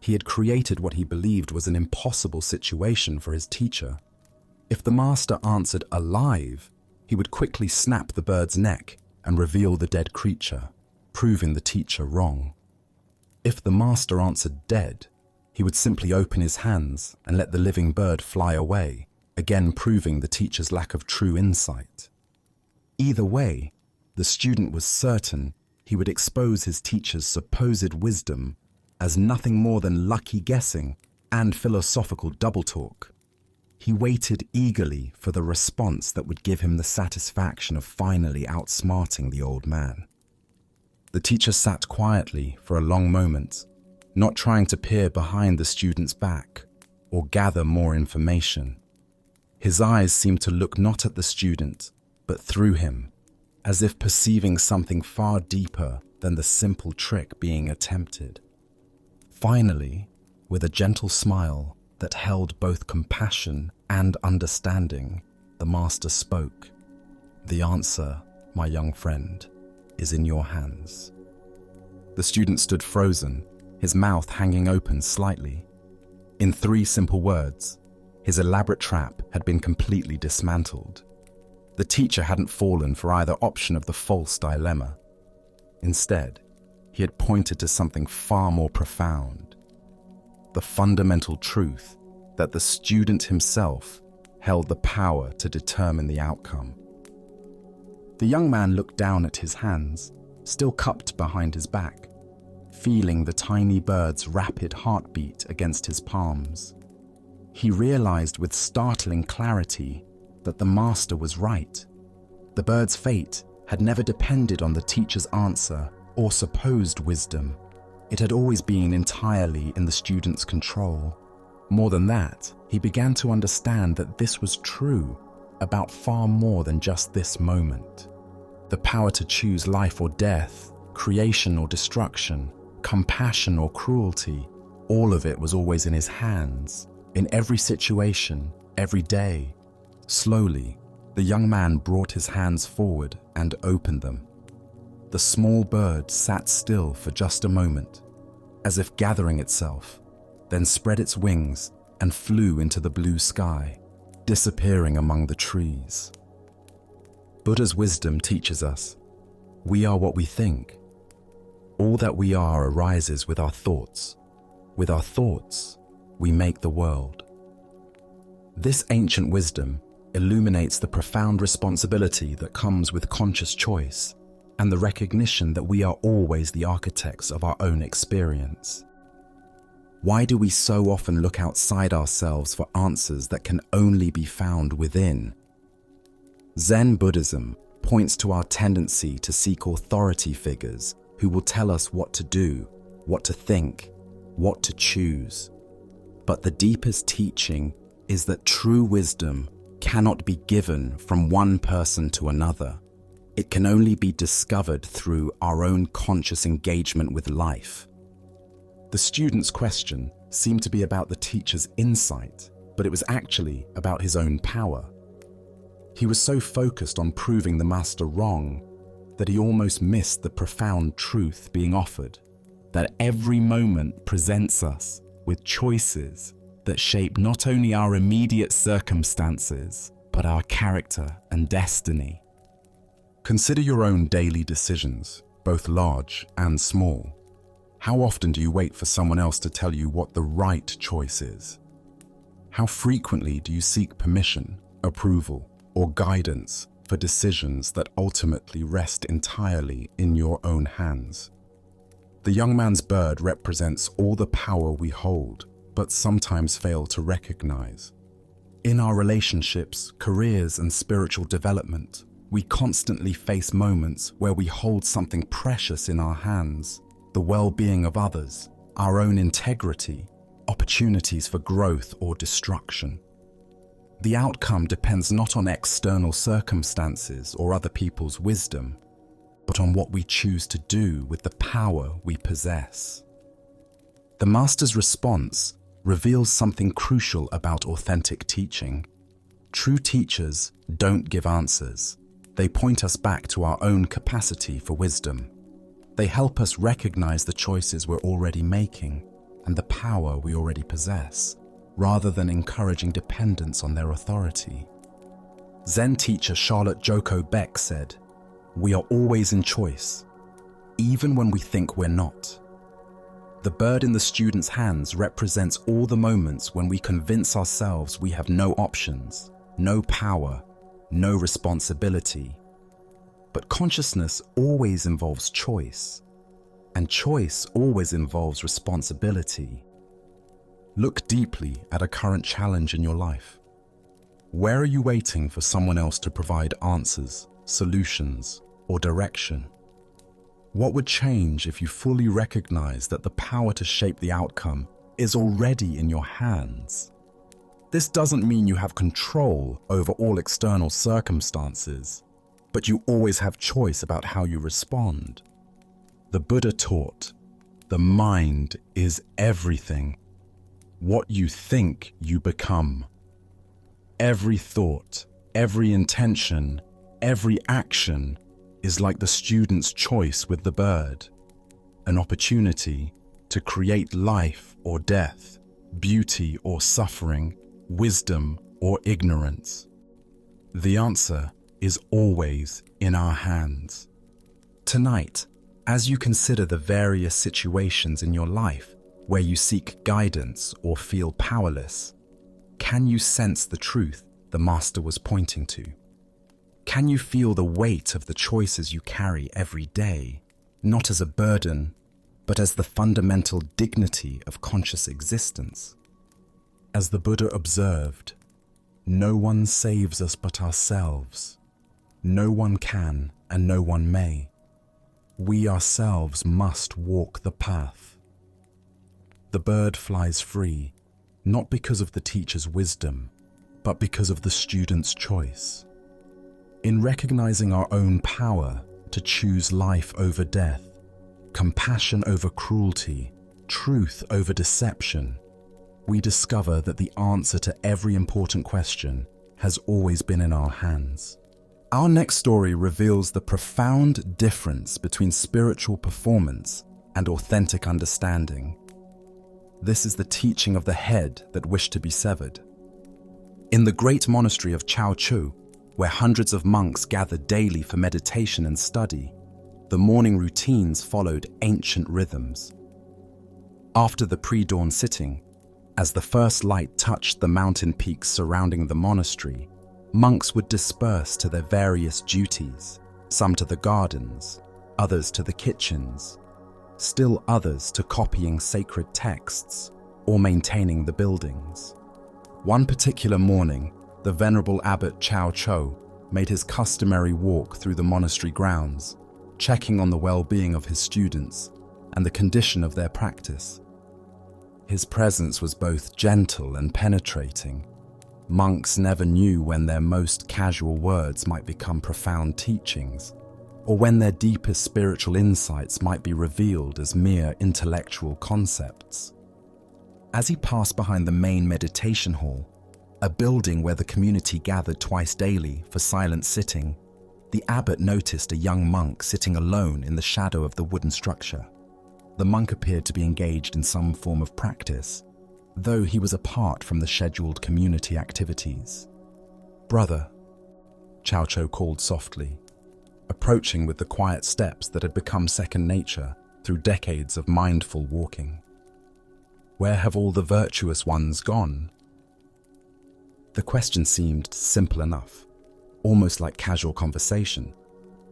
He had created what he believed was an impossible situation for his teacher. If the master answered alive, he would quickly snap the bird's neck and reveal the dead creature, proving the teacher wrong. If the master answered dead, he would simply open his hands and let the living bird fly away, again proving the teacher's lack of true insight. Either way, the student was certain he would expose his teacher's supposed wisdom as nothing more than lucky guessing and philosophical double talk. He waited eagerly for the response that would give him the satisfaction of finally outsmarting the old man. The teacher sat quietly for a long moment, not trying to peer behind the student's back or gather more information. His eyes seemed to look not at the student, but through him, as if perceiving something far deeper than the simple trick being attempted. Finally, with a gentle smile that held both compassion and understanding, the master spoke. "The answer, my young friend, is in your hands." The student stood frozen, his mouth hanging open slightly. In 3 simple words, his elaborate trap had been completely dismantled. The teacher hadn't fallen for either option of the false dilemma. Instead, he had pointed to something far more profound: the fundamental truth that the student himself held the power to determine the outcome. The young man looked down at his hands, still cupped behind his back, feeling the tiny bird's rapid heartbeat against his palms. He realized with startling clarity that the master was right. The bird's fate had never depended on the teacher's answer or supposed wisdom. It had always been entirely in the student's control. More than that, he began to understand that this was true about far more than just this moment. The power to choose life or death, creation or destruction, compassion or cruelty, all of it was always in his hands, in every situation, every day. Slowly, the young man brought his hands forward and opened them. The small bird sat still for just a moment, as if gathering itself, then spread its wings and flew into the blue sky, disappearing among the trees. Buddha's wisdom teaches us, we are what we think. All that we are arises with our thoughts. With our thoughts, we make the world. This ancient wisdom illuminates the profound responsibility that comes with conscious choice and the recognition that we are always the architects of our own experience. Why do we so often look outside ourselves for answers that can only be found within? Zen Buddhism points to our tendency to seek authority figures who will tell us what to do, what to think, what to choose. But the deepest teaching is that true wisdom cannot be given from one person to another. It can only be discovered through our own conscious engagement with life. The student's question seemed to be about the teacher's insight, but it was actually about his own power. He was so focused on proving the master wrong that he almost missed the profound truth being offered, that every moment presents us with choices that shape not only our immediate circumstances, but our character and destiny. Consider your own daily decisions, both large and small. How often do you wait for someone else to tell you what the right choice is? How frequently do you seek permission, approval, or guidance for decisions that ultimately rest entirely in your own hands? The young man's bird represents all the power we hold, but sometimes fail to recognize. In our relationships, careers, and spiritual development, We constantly face moments where we hold something precious in our hands, the well-being of others, our own integrity, opportunities for growth or destruction. The outcome depends not on external circumstances or other people's wisdom, but on what we choose to do with the power we possess. The Master's response reveals something crucial about authentic teaching. True teachers don't give answers. They point us back to our own capacity for wisdom. They help us recognize the choices we're already making and the power we already possess, rather than encouraging dependence on their authority. Zen teacher Charlotte Joko Beck said, "We are always in choice, even when we think we're not." The bird in the student's hands represents all the moments when we convince ourselves we have no options, no power, no responsibility. But consciousness always involves choice, and choice always involves responsibility. Look deeply at a current challenge in your life. Where are you waiting for someone else to provide answers, solutions, or direction? What would change if you fully recognize that the power to shape the outcome is already in your hands? This doesn't mean you have control over all external circumstances, but you always have choice about how you respond. The Buddha taught, the mind is everything. What you think, you become. Every thought, every intention, every action is like the student's choice with the bird, an opportunity to create life or death, beauty or suffering, wisdom or ignorance. The answer is always in our hands. Tonight, as you consider the various situations in your life where you seek guidance or feel powerless, can you sense the truth the Master was pointing to? Can you feel the weight of the choices you carry every day, not as a burden, but as the fundamental dignity of conscious existence? As the Buddha observed, no one saves us but ourselves. No one can and no one may. We ourselves must walk the path. The bird flies free, not because of the teacher's wisdom, but because of the student's choice. In recognizing our own power to choose life over death, compassion over cruelty, truth over deception, we discover that the answer to every important question has always been in our hands. Our next story reveals the profound difference between spiritual performance and authentic understanding. This is the teaching of the head that wished to be severed. In the great monastery of Chao Chu, where hundreds of monks gathered daily for meditation and study, the morning routines followed ancient rhythms. After the pre-dawn sitting, as the first light touched the mountain peaks surrounding the monastery, monks would disperse to their various duties, some to the gardens, others to the kitchens, still others to copying sacred texts or maintaining the buildings. One particular morning, the Venerable Abbot Chao Cho made his customary walk through the monastery grounds, checking on the well-being of his students and the condition of their practice. His presence was both gentle and penetrating. Monks never knew when their most casual words might become profound teachings, or when their deepest spiritual insights might be revealed as mere intellectual concepts. As he passed behind the main meditation hall, a building where the community gathered twice daily for silent sitting, the abbot noticed a young monk sitting alone in the shadow of the wooden structure. The monk appeared to be engaged in some form of practice, though he was apart from the scheduled community activities. "Brother," Chao Cho called softly, approaching with the quiet steps that had become second nature through decades of mindful walking. "Where have all the virtuous ones gone?" The question seemed simple enough, almost like casual conversation,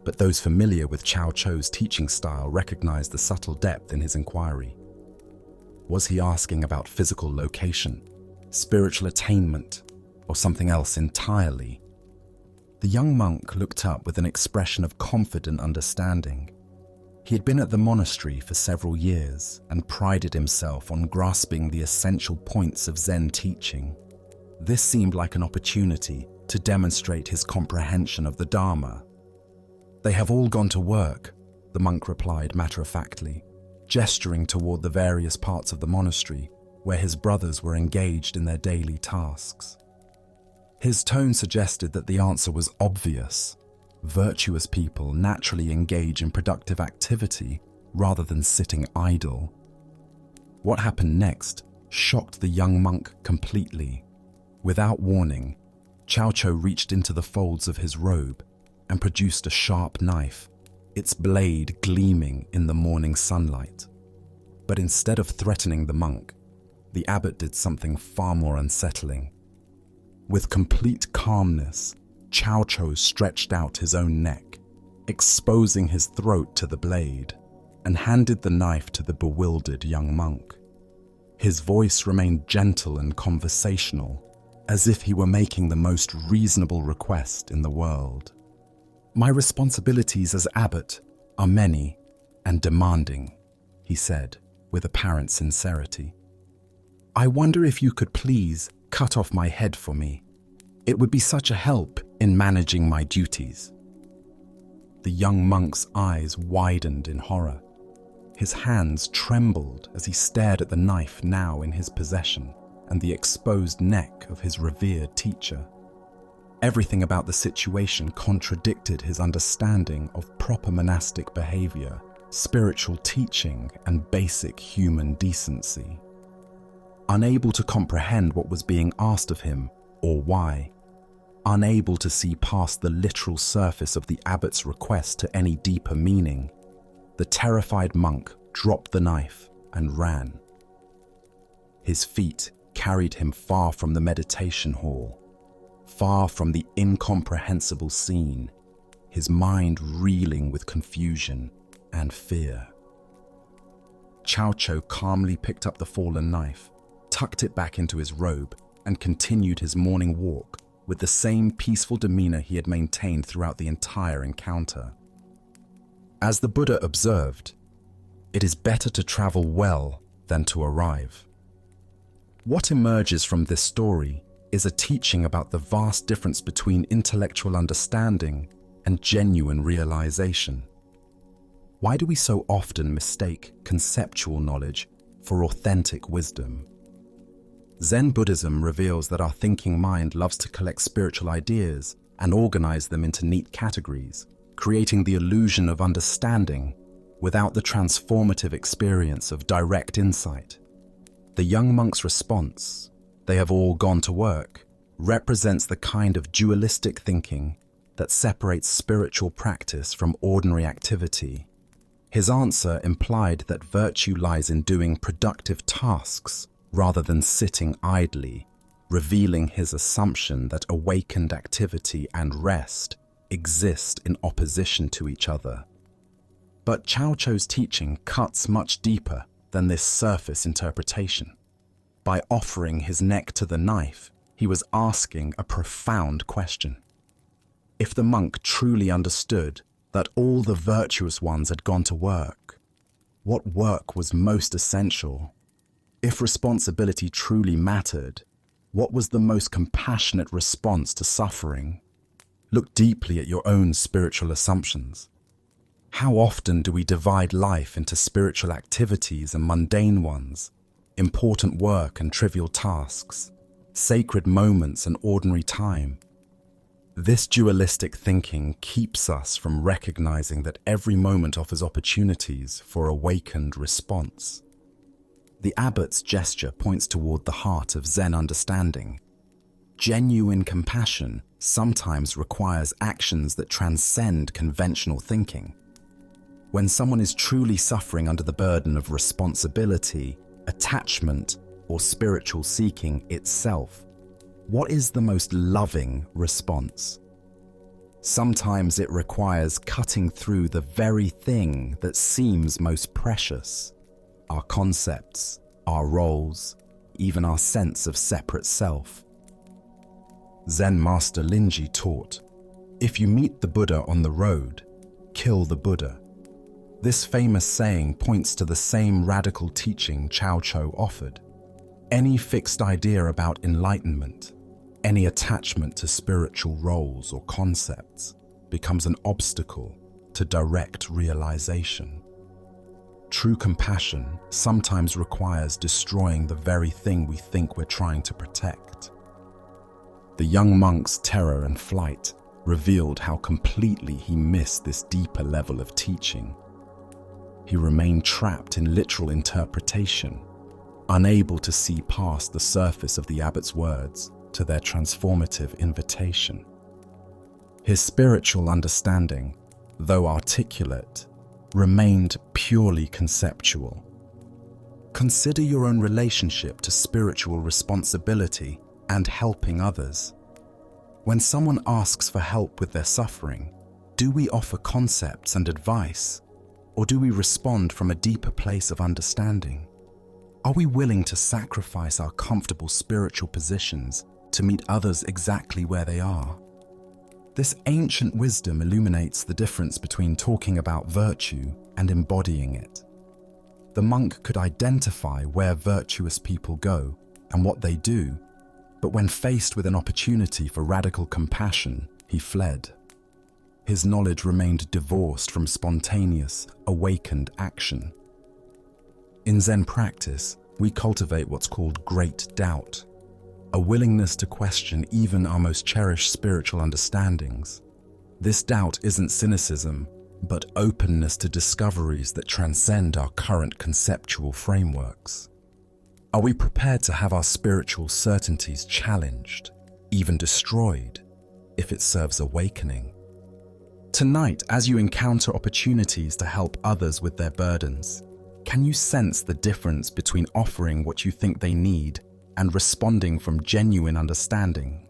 but those familiar with Chao Cho's teaching style recognized the subtle depth in his inquiry. Was he asking about physical location, spiritual attainment, or something else entirely? The young monk looked up with an expression of confident understanding. He had been at the monastery for several years and prided himself on grasping the essential points of Zen teaching. This seemed like an opportunity to demonstrate his comprehension of the Dharma. "They have all gone to work," the monk replied matter-of-factly, gesturing toward the various parts of the monastery where his brothers were engaged in their daily tasks. His tone suggested that the answer was obvious. Virtuous people naturally engage in productive activity rather than sitting idle. What happened next shocked the young monk completely. Without warning, Cho reached into the folds of his robe and produced a sharp knife, its blade gleaming in the morning sunlight. But instead of threatening the monk, the abbot did something far more unsettling. With complete calmness, Cho stretched out his own neck, exposing his throat to the blade, and handed the knife to the bewildered young monk. His voice remained gentle and conversational, as if he were making the most reasonable request in the world. "My responsibilities as abbot are many and demanding," he said with apparent sincerity. "I wonder if you could please cut off my head for me. It would be such a help in managing my duties." The young monk's eyes widened in horror. His hands trembled as he stared at the knife now in his possession and the exposed neck of his revered teacher. Everything about the situation contradicted his understanding of proper monastic behavior, spiritual teaching, and basic human decency. Unable to comprehend what was being asked of him or why, unable to see past the literal surface of the abbot's request to any deeper meaning, the terrified monk dropped the knife and ran. His feet carried him far from the meditation hall, far from the incomprehensible scene, his mind reeling with confusion and fear. Cho calmly picked up the fallen knife, tucked it back into his robe, and continued his morning walk with the same peaceful demeanor he had maintained throughout the entire encounter. As the Buddha observed, it is better to travel well than to arrive. What emerges from this story is a teaching about the vast difference between intellectual understanding and genuine realization. Why do we so often mistake conceptual knowledge for authentic wisdom? Zen Buddhism reveals that our thinking mind loves to collect spiritual ideas and organize them into neat categories, creating the illusion of understanding without the transformative experience of direct insight. The young monk's response, "They have all gone to work," represents the kind of dualistic thinking that separates spiritual practice from ordinary activity. His answer implied that virtue lies in doing productive tasks rather than sitting idly, revealing his assumption that awakened activity and rest exist in opposition to each other. But Cho's teaching cuts much deeper than this surface interpretation. By offering his neck to the knife, he was asking a profound question. If the monk truly understood that all the virtuous ones had gone to work, what work was most essential? If responsibility truly mattered, what was the most compassionate response to suffering? Look deeply at your own spiritual assumptions. How often do we divide life into spiritual activities and mundane ones, important work and trivial tasks, sacred moments and ordinary time? This dualistic thinking keeps us from recognizing that every moment offers opportunities for awakened response. The abbot's gesture points toward the heart of Zen understanding. Genuine compassion sometimes requires actions that transcend conventional thinking. When someone is truly suffering under the burden of responsibility, attachment, or spiritual seeking itself, what is the most loving response? Sometimes it requires cutting through the very thing that seems most precious: our concepts, our roles, even our sense of separate self. Zen master Linji taught, If you meet the Buddha on the road, kill the Buddha. This famous saying points to the same radical teaching Cao Cho offered. Any fixed idea about enlightenment, any attachment to spiritual roles or concepts, becomes an obstacle to direct realization. True compassion sometimes requires destroying the very thing we think we're trying to protect. The young monk's terror and flight revealed how completely he missed this deeper level of teaching. He remained trapped in literal interpretation, unable to see past the surface of the abbot's words to their transformative invitation. His spiritual understanding, though articulate, remained purely conceptual. Consider your own relationship to spiritual responsibility and helping others. When someone asks for help with their suffering, do we offer concepts and advice, or do we respond from a deeper place of understanding? Are we willing to sacrifice our comfortable spiritual positions to meet others exactly where they are? This ancient wisdom illuminates the difference between talking about virtue and embodying it. The monk could identify where virtuous people go and what they do, but when faced with an opportunity for radical compassion, he fled. His knowledge remained divorced from spontaneous, awakened action. In Zen practice, we cultivate what's called great doubt, a willingness to question even our most cherished spiritual understandings. This doubt isn't cynicism, but openness to discoveries that transcend our current conceptual frameworks. Are we prepared to have our spiritual certainties challenged, even destroyed, if it serves awakening? Tonight, as you encounter opportunities to help others with their burdens, can you sense the difference between offering what you think they need and responding from genuine understanding?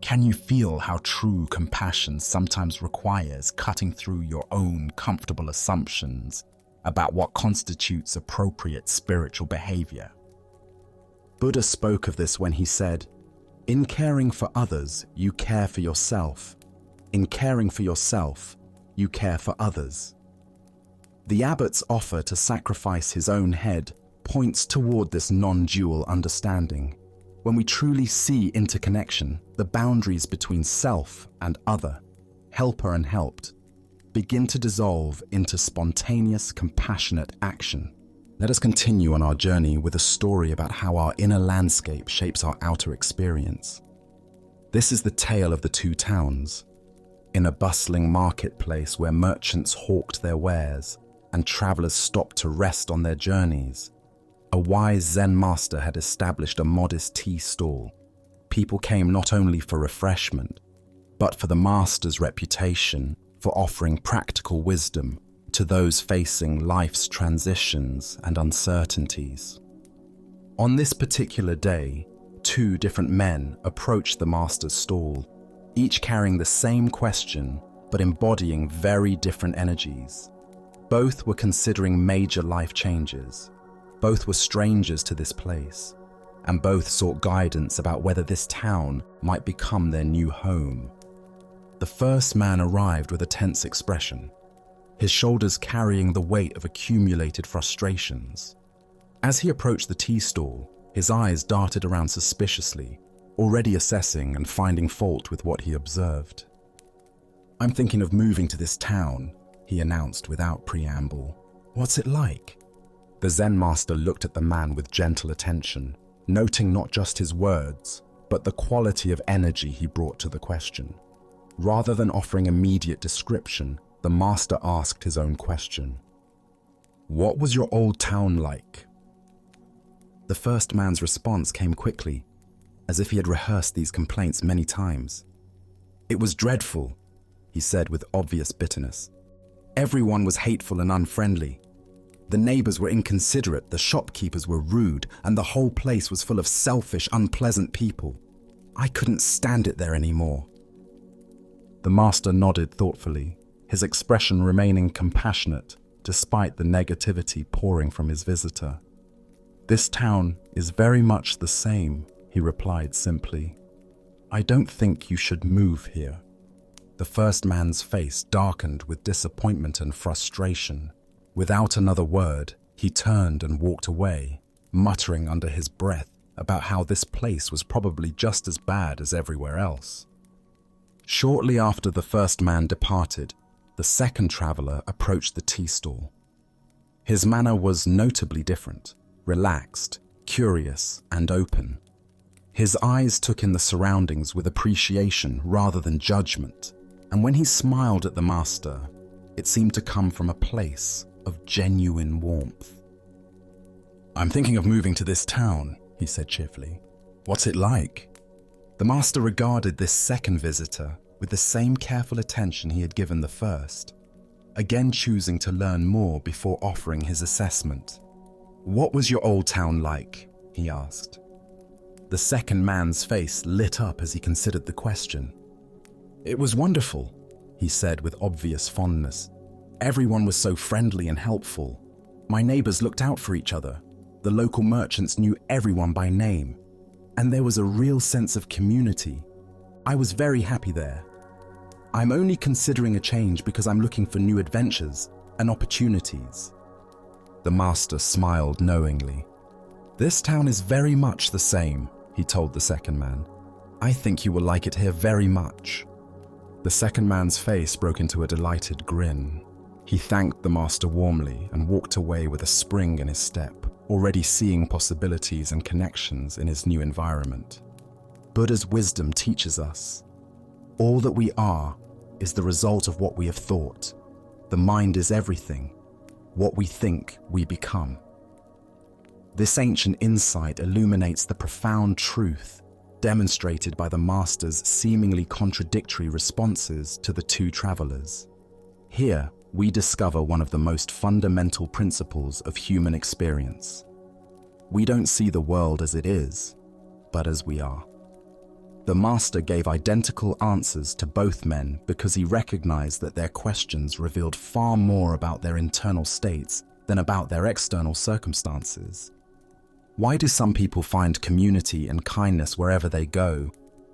Can you feel how true compassion sometimes requires cutting through your own comfortable assumptions about what constitutes appropriate spiritual behavior? Buddha spoke of this when he said, "In caring for others, you care for yourself. In caring for yourself, you care for others." The abbot's offer to sacrifice his own head points toward this non-dual understanding. When we truly see interconnection, the boundaries between self and other, helper and helped, begin to dissolve into spontaneous, compassionate action. Let us continue on our journey with a story about how our inner landscape shapes our outer experience. This is the tale of the two towns. In a bustling marketplace where merchants hawked their wares and travelers stopped to rest on their journeys, a wise Zen master had established a modest tea stall. People came not only for refreshment, but for the master's reputation for offering practical wisdom to those facing life's transitions and uncertainties. On this particular day, two different men approached the master's stall, each carrying the same question but embodying very different energies. Both were considering major life changes. Both were strangers to this place, and both sought guidance about whether this town might become their new home. The first man arrived with a tense expression, his shoulders carrying the weight of accumulated frustrations. As he approached the tea stall, his eyes darted around suspiciously, already assessing and finding fault with what he observed. "I'm thinking of moving to this town," he announced without preamble. "What's it like?" The Zen master looked at the man with gentle attention, noting not just his words, but the quality of energy he brought to the question. Rather than offering immediate description, the master asked his own question. "What was your old town like?" The first man's response came quickly, as if he had rehearsed these complaints many times. "It was dreadful," he said with obvious bitterness. "Everyone was hateful and unfriendly. The neighbors were inconsiderate, the shopkeepers were rude, and the whole place was full of selfish, unpleasant people. I couldn't stand it there anymore." The master nodded thoughtfully, his expression remaining compassionate despite the negativity pouring from his visitor. "This town is very much the same," he replied simply. "I don't think you should move here." the first man's face darkened with disappointment and frustration. Without another word, he turned and walked away, muttering under his breath about how this place was probably just as bad as everywhere else. Shortly after the first man departed, the second traveler approached the tea stall. His manner was notably different, relaxed, curious, and open. His eyes took in the surroundings with appreciation rather than judgment, and when he smiled at the master, it seemed to come from a place of genuine warmth. "I'm thinking of moving to this town," he said cheerfully. "What's it like?" The master regarded this second visitor with the same careful attention he had given the first, again choosing to learn more before offering his assessment. "What was your old town like?" he asked. The second man's face lit up as he considered the question. "It was wonderful," he said with obvious fondness. "Everyone was so friendly and helpful. My neighbors looked out for each other. The local merchants knew everyone by name, and there was a real sense of community. I was very happy there. I'm only considering a change because I'm looking for new adventures and opportunities." The master smiled knowingly. "This town is very much the same," he told the second man. "I think you will like it here very much." The second man's face broke into a delighted grin. He thanked the master warmly and walked away with a spring in his step, already seeing possibilities and connections in his new environment. Buddha's wisdom teaches us, all that we are is the result of what we have thought. The mind is everything. What we think, we become. This ancient insight illuminates the profound truth demonstrated by the master's seemingly contradictory responses to the two travelers. Here, we discover one of the most fundamental principles of human experience. We don't see the world as it is, but as we are. The master gave identical answers to both men because he recognized that their questions revealed far more about their internal states than about their external circumstances. Why do some people find community and kindness wherever they go,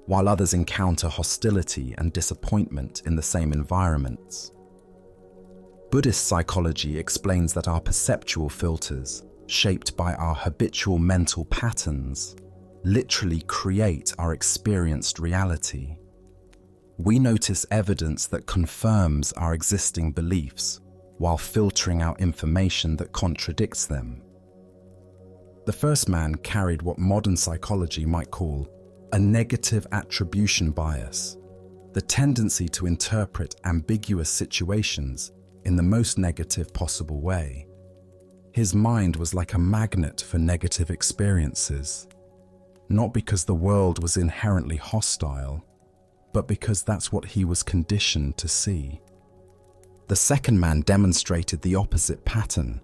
while others encounter hostility and disappointment in the same environments? Buddhist psychology explains that our perceptual filters, shaped by our habitual mental patterns, literally create our experienced reality. We notice evidence that confirms our existing beliefs while filtering out information that contradicts them. The first man carried what modern psychology might call a negative attribution bias, the tendency to interpret ambiguous situations in the most negative possible way. His mind was like a magnet for negative experiences, not because the world was inherently hostile, but because that's what he was conditioned to see. The second man demonstrated the opposite pattern,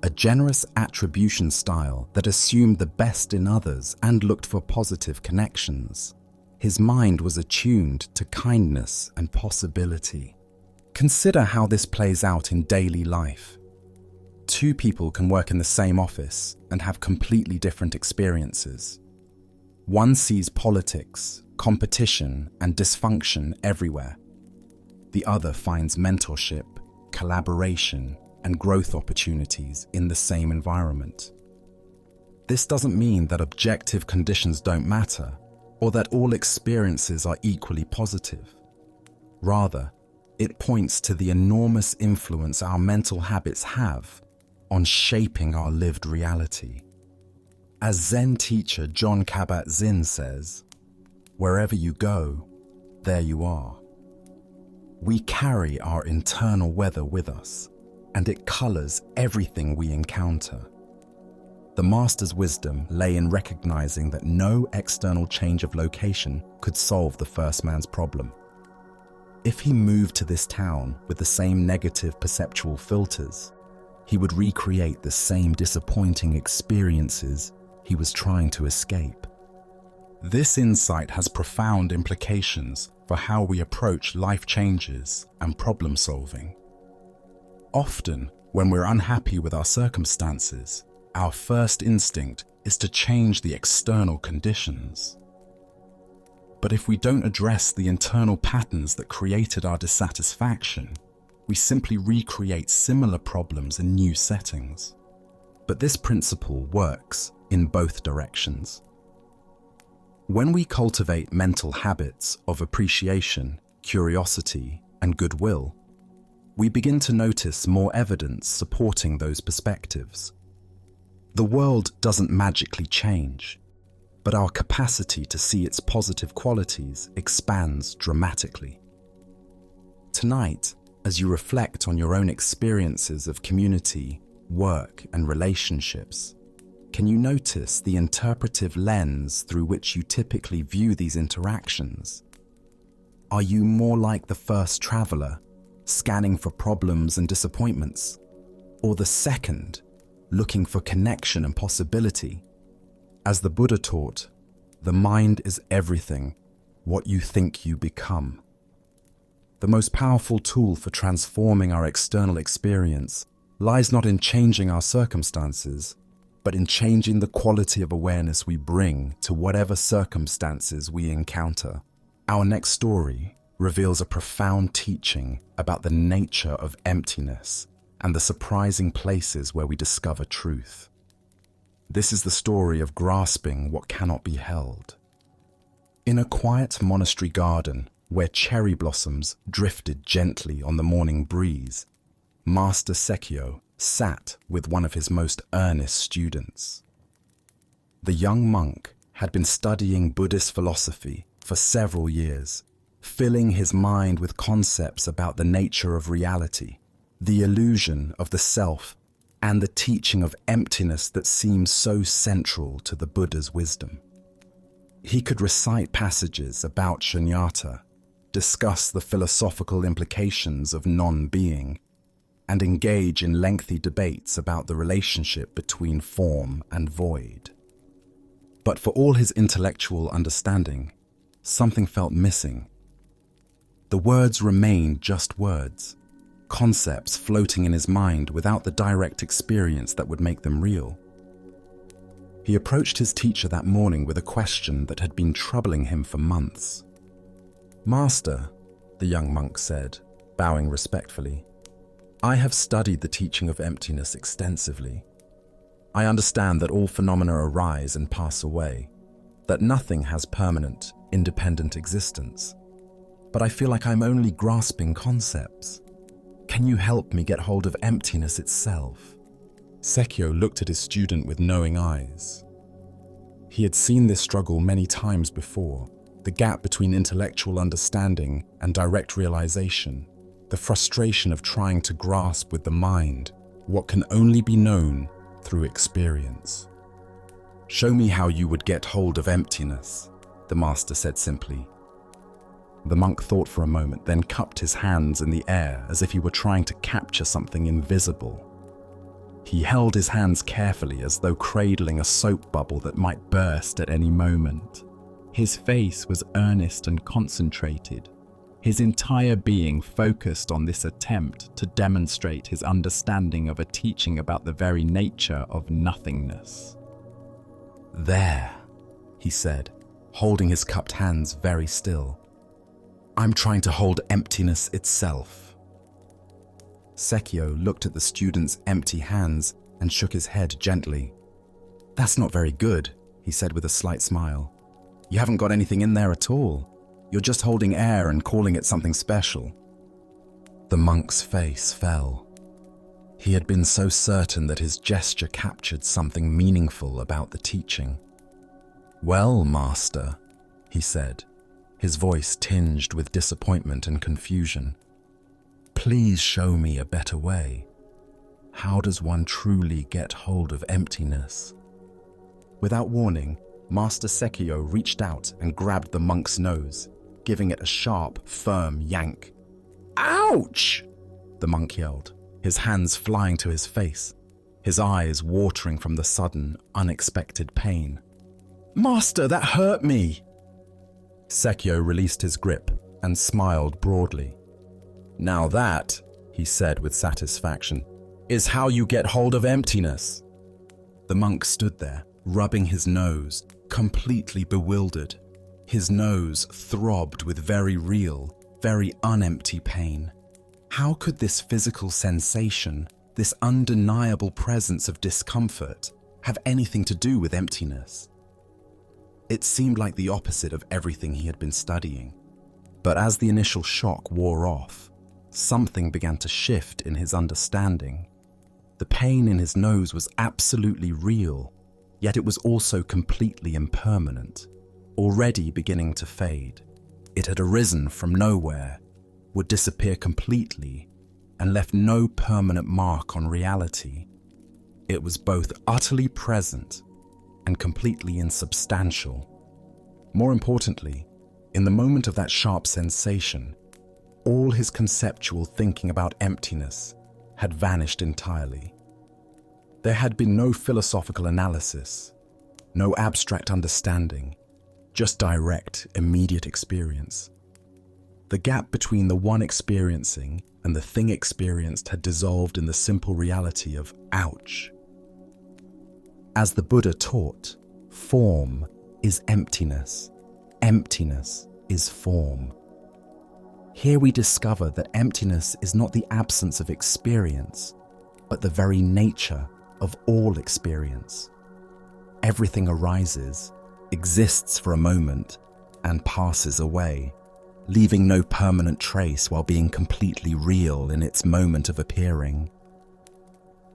a generous attribution style that assumed the best in others and looked for positive connections. His mind was attuned to kindness and possibility. Consider how this plays out in daily life. Two people can work in the same office and have completely different experiences. One sees politics, competition, and dysfunction everywhere. The other finds mentorship, collaboration, and growth opportunities in the same environment. This doesn't mean that objective conditions don't matter, or that all experiences are equally positive. Rather, it points to the enormous influence our mental habits have on shaping our lived reality. As Zen teacher Jon Kabat-Zinn says, "Wherever you go, there you are." We carry our internal weather with us, and it colors everything we encounter. The master's wisdom lay in recognizing that no external change of location could solve the first man's problem. If he moved to this town with the same negative perceptual filters, he would recreate the same disappointing experiences he was trying to escape. This insight has profound implications for how we approach life changes and problem solving. Often, when we're unhappy with our circumstances, our first instinct is to change the external conditions. But if we don't address the internal patterns that created our dissatisfaction, we simply recreate similar problems in new settings. But this principle works in both directions. When we cultivate mental habits of appreciation, curiosity, and goodwill, we begin to notice more evidence supporting those perspectives. The world doesn't magically change, but our capacity to see its positive qualities expands dramatically. Tonight, as you reflect on your own experiences of community, work, and relationships, can you notice the interpretive lens through which you typically view these interactions? Are you more like the first traveler, scanning for problems and disappointments, or the second, looking for connection and possibility? As the Buddha taught, the mind is everything, what you think you become. The most powerful tool for transforming our external experience lies not in changing our circumstances, but in changing the quality of awareness we bring to whatever circumstances we encounter. Our next story reveals a profound teaching about the nature of emptiness and the surprising places where we discover truth. This is the story of grasping what cannot be held. In a quiet monastery garden where cherry blossoms drifted gently on the morning breeze, Master Sekyo sat with one of his most earnest students. The young monk had been studying Buddhist philosophy for several years, filling his mind with concepts about the nature of reality, the illusion of the self, and the teaching of emptiness that seems so central to the Buddha's wisdom. He could recite passages about shunyata, discuss the philosophical implications of non-being, and engage in lengthy debates about the relationship between form and void. But for all his intellectual understanding, something felt missing. The words remained just words, concepts floating in his mind without the direct experience that would make them real. He approached his teacher that morning with a question that had been troubling him for months. "Master," the young monk said, bowing respectfully, "I have studied the teaching of emptiness extensively. I understand that all phenomena arise and pass away, that nothing has permanent, independent existence. But I feel like I'm only grasping concepts. Can you help me get hold of emptiness itself?" Sekyo looked at his student with knowing eyes. He had seen this struggle many times before, the gap between intellectual understanding and direct realization, the frustration of trying to grasp with the mind what can only be known through experience. "Show me how you would get hold of emptiness," the master said simply. The monk thought for a moment, then cupped his hands in the air as if he were trying to capture something invisible. He held his hands carefully as though cradling a soap bubble that might burst at any moment. His face was earnest and concentrated, his entire being focused on this attempt to demonstrate his understanding of a teaching about the very nature of nothingness. "There," he said, holding his cupped hands very still. "I'm trying to hold emptiness itself." Sekyo looked at the student's empty hands and shook his head gently. "That's not very good," he said with a slight smile. "You haven't got anything in there at all. You're just holding air and calling it something special." The monk's face fell. He had been so certain that his gesture captured something meaningful about the teaching. "Well, master," he said, his voice tinged with disappointment and confusion, "please show me a better way. How does one truly get hold of emptiness?" Without warning, Master Sekyo reached out and grabbed the monk's nose, giving it a sharp, firm yank. "Ouch!" the monk yelled, his hands flying to his face, his eyes watering from the sudden, unexpected pain. "Master, that hurt me!" Sekyo released his grip and smiled broadly. "Now that," he said with satisfaction, "is how you get hold of emptiness." The monk stood there, rubbing his nose, completely bewildered. His nose throbbed with very real, very unempty pain. How could this physical sensation, this undeniable presence of discomfort, have anything to do with emptiness? It seemed like the opposite of everything he had been studying. But as the initial shock wore off, something began to shift in his understanding. The pain in his nose was absolutely real, yet it was also completely impermanent, already beginning to fade. It had arisen from nowhere, would disappear completely, and left no permanent mark on reality. It was both utterly present and completely insubstantial. More importantly, in the moment of that sharp sensation, all his conceptual thinking about emptiness had vanished entirely. There had been no philosophical analysis, no abstract understanding, just direct, immediate experience. The gap between the one experiencing and the thing experienced had dissolved in the simple reality of ouch. As the Buddha taught, form is emptiness. Emptiness is form. Here we discover that emptiness is not the absence of experience, but the very nature of all experience. Everything arises, exists for a moment, and passes away, leaving no permanent trace while being completely real in its moment of appearing.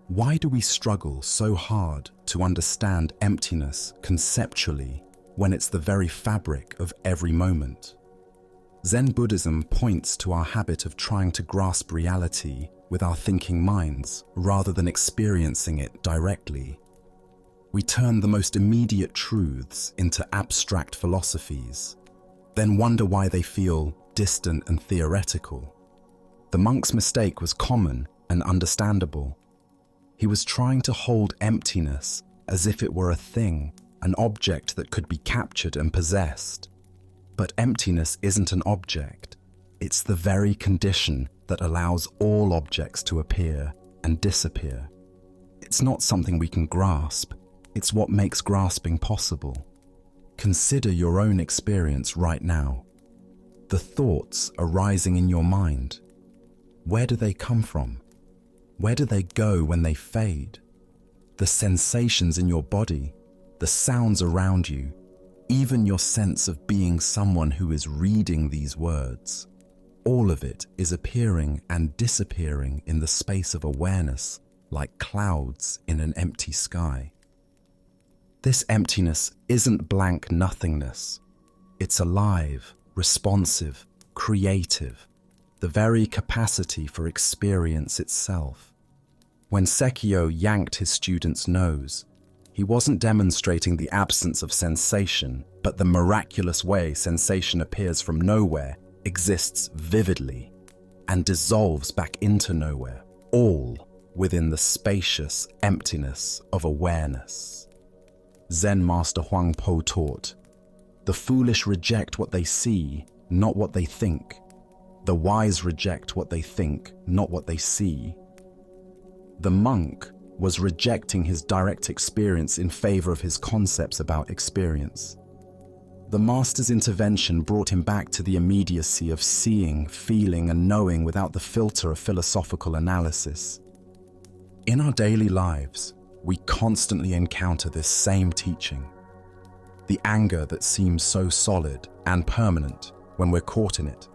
Why do we struggle so hard to understand emptiness conceptually when it's the very fabric of every moment? Zen Buddhism points to our habit of trying to grasp reality with our thinking minds rather than experiencing it directly. We turn the most immediate truths into abstract philosophies, then wonder why they feel distant and theoretical. The monk's mistake was common and understandable. He was trying to hold emptiness as if it were a thing, an object that could be captured and possessed. But emptiness isn't an object. It's the very condition that allows all objects to appear and disappear. It's not something we can grasp. It's what makes grasping possible. Consider your own experience right now. The thoughts arising in your mind. Where do they come from? Where do they go when they fade? The sensations in your body, the sounds around you, even your sense of being someone who is reading these words. All of it is appearing and disappearing in the space of awareness like clouds in an empty sky. This emptiness isn't blank nothingness. It's alive, responsive, creative, the very capacity for experience itself. When Sekio yanked his student's nose, he wasn't demonstrating the absence of sensation, but the miraculous way sensation appears from nowhere, exists vividly, and dissolves back into nowhere, all within the spacious emptiness of awareness. Zen Master Huang Po taught, "The foolish reject what they see, not what they think. The wise reject what they think, not what they see." The monk was rejecting his direct experience in favor of his concepts about experience. The master's intervention brought him back to the immediacy of seeing, feeling, and knowing without the filter of philosophical analysis. In our daily lives, we constantly encounter this same teaching. The anger that seems so solid and permanent when we're caught in it.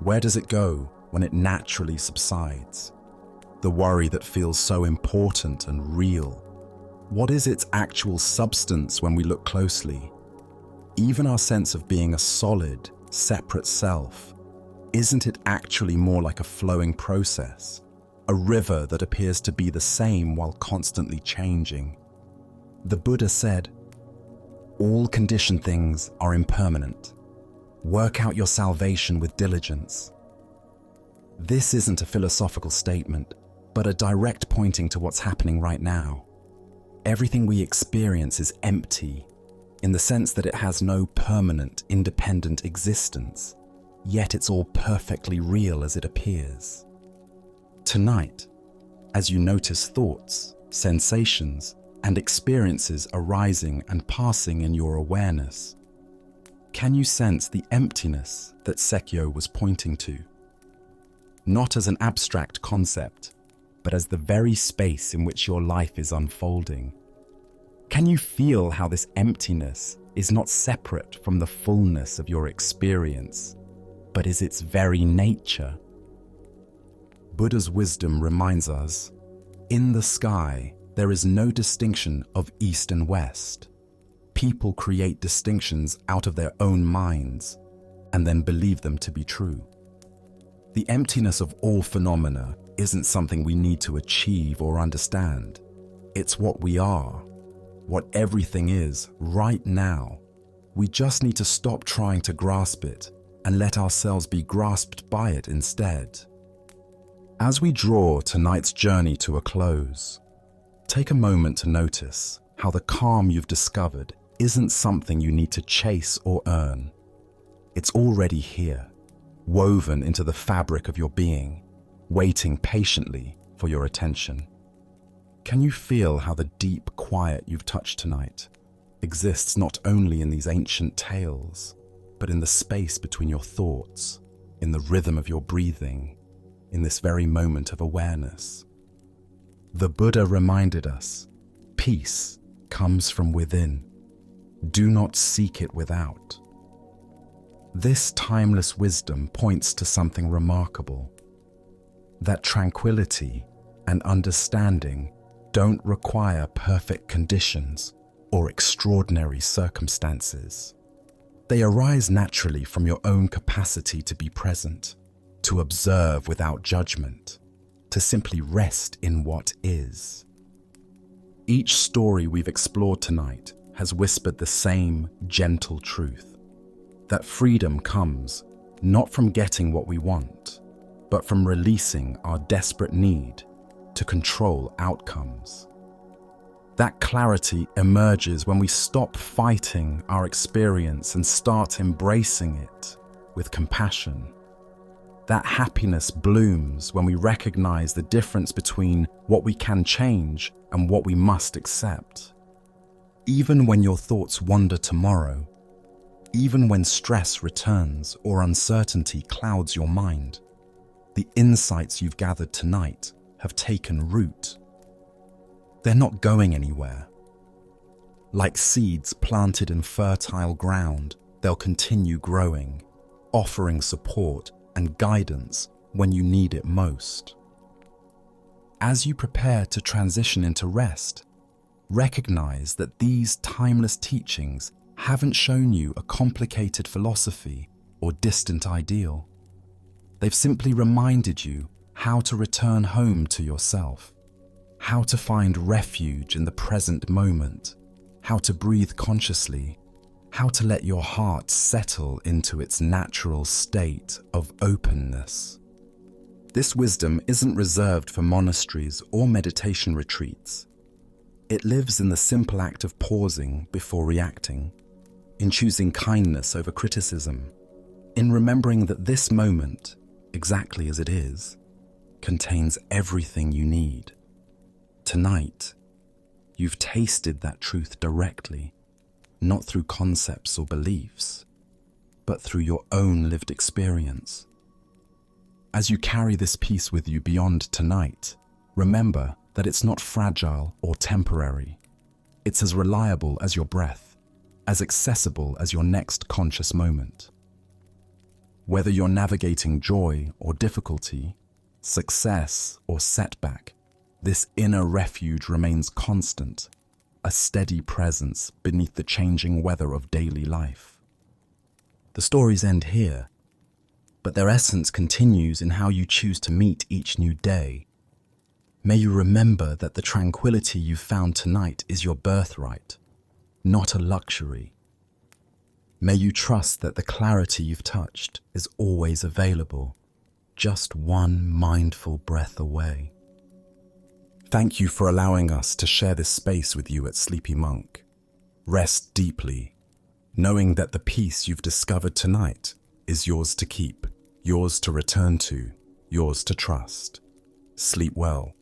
Where does it go when it naturally subsides? The worry that feels so important and real. What is its actual substance when we look closely? Even our sense of being a solid, separate self, isn't it actually more like a flowing process? A river that appears to be the same while constantly changing. The Buddha said, "All conditioned things are impermanent. Work out your salvation with diligence." This isn't a philosophical statement, but a direct pointing to what's happening right now. Everything we experience is empty, in the sense that it has no permanent, independent existence, yet it's all perfectly real as it appears. Tonight, as you notice thoughts, sensations, and experiences arising and passing in your awareness, Can you sense the emptiness that Sekyo was pointing to? Not as an abstract concept, but as the very space in which your life is unfolding. Can you feel how this emptiness is not separate from the fullness of your experience, but is its very nature? Buddha's wisdom reminds us, in the sky, there is no distinction of east and west. People create distinctions out of their own minds and then believe them to be true. The emptiness of all phenomena isn't something we need to achieve or understand. It's what we are, what everything is right now. We just need to stop trying to grasp it and let ourselves be grasped by it instead. As we draw tonight's journey to a close, take a moment to notice how the calm you've discovered isn't something you need to chase or earn. It's already here, woven into the fabric of your being, waiting patiently for your attention. Can you feel how the deep quiet you've touched tonight exists not only in these ancient tales, but in the space between your thoughts, in the rhythm of your breathing, in this very moment of awareness? The Buddha reminded us, peace comes from within. Do not seek it without. This timeless wisdom points to something remarkable, that tranquility and understanding don't require perfect conditions or extraordinary circumstances. They arise naturally from your own capacity to be present, to observe without judgment, to simply rest in what is. Each story we've explored tonight has whispered the same gentle truth, that freedom comes not from getting what we want, but from releasing our desperate need to control outcomes. That clarity emerges when we stop fighting our experience and start embracing it with compassion. That happiness blooms when we recognize the difference between what we can change and what we must accept. Even when your thoughts wander tomorrow, even when stress returns or uncertainty clouds your mind, the insights you've gathered tonight have taken root. They're not going anywhere. Like seeds planted in fertile ground, they'll continue growing, offering support and guidance when you need it most. As you prepare to transition into rest, recognize that these timeless teachings haven't shown you a complicated philosophy or distant ideal. They've simply reminded you how to return home to yourself, how to find refuge in the present moment, how to breathe consciously, how to let your heart settle into its natural state of openness. This wisdom isn't reserved for monasteries or meditation retreats. It lives in the simple act of pausing before reacting, in choosing kindness over criticism, in remembering that this moment, exactly as it is, contains everything you need. Tonight, you've tasted that truth directly, not through concepts or beliefs, but through your own lived experience. As you carry this peace with you beyond tonight, remember that it's not fragile or temporary. It's as reliable as your breath, as accessible as your next conscious moment. Whether you're navigating joy or difficulty, success or setback, this inner refuge remains constant, a steady presence beneath the changing weather of daily life. The stories end here, but their essence continues in how you choose to meet each new day. May you remember that the tranquility you found tonight is your birthright, not a luxury. May you trust that the clarity you've touched is always available, just one mindful breath away. Thank you for allowing us to share this space with you at Sleepy Monk. Rest deeply, knowing that the peace you've discovered tonight is yours to keep, yours to return to, yours to trust. Sleep well.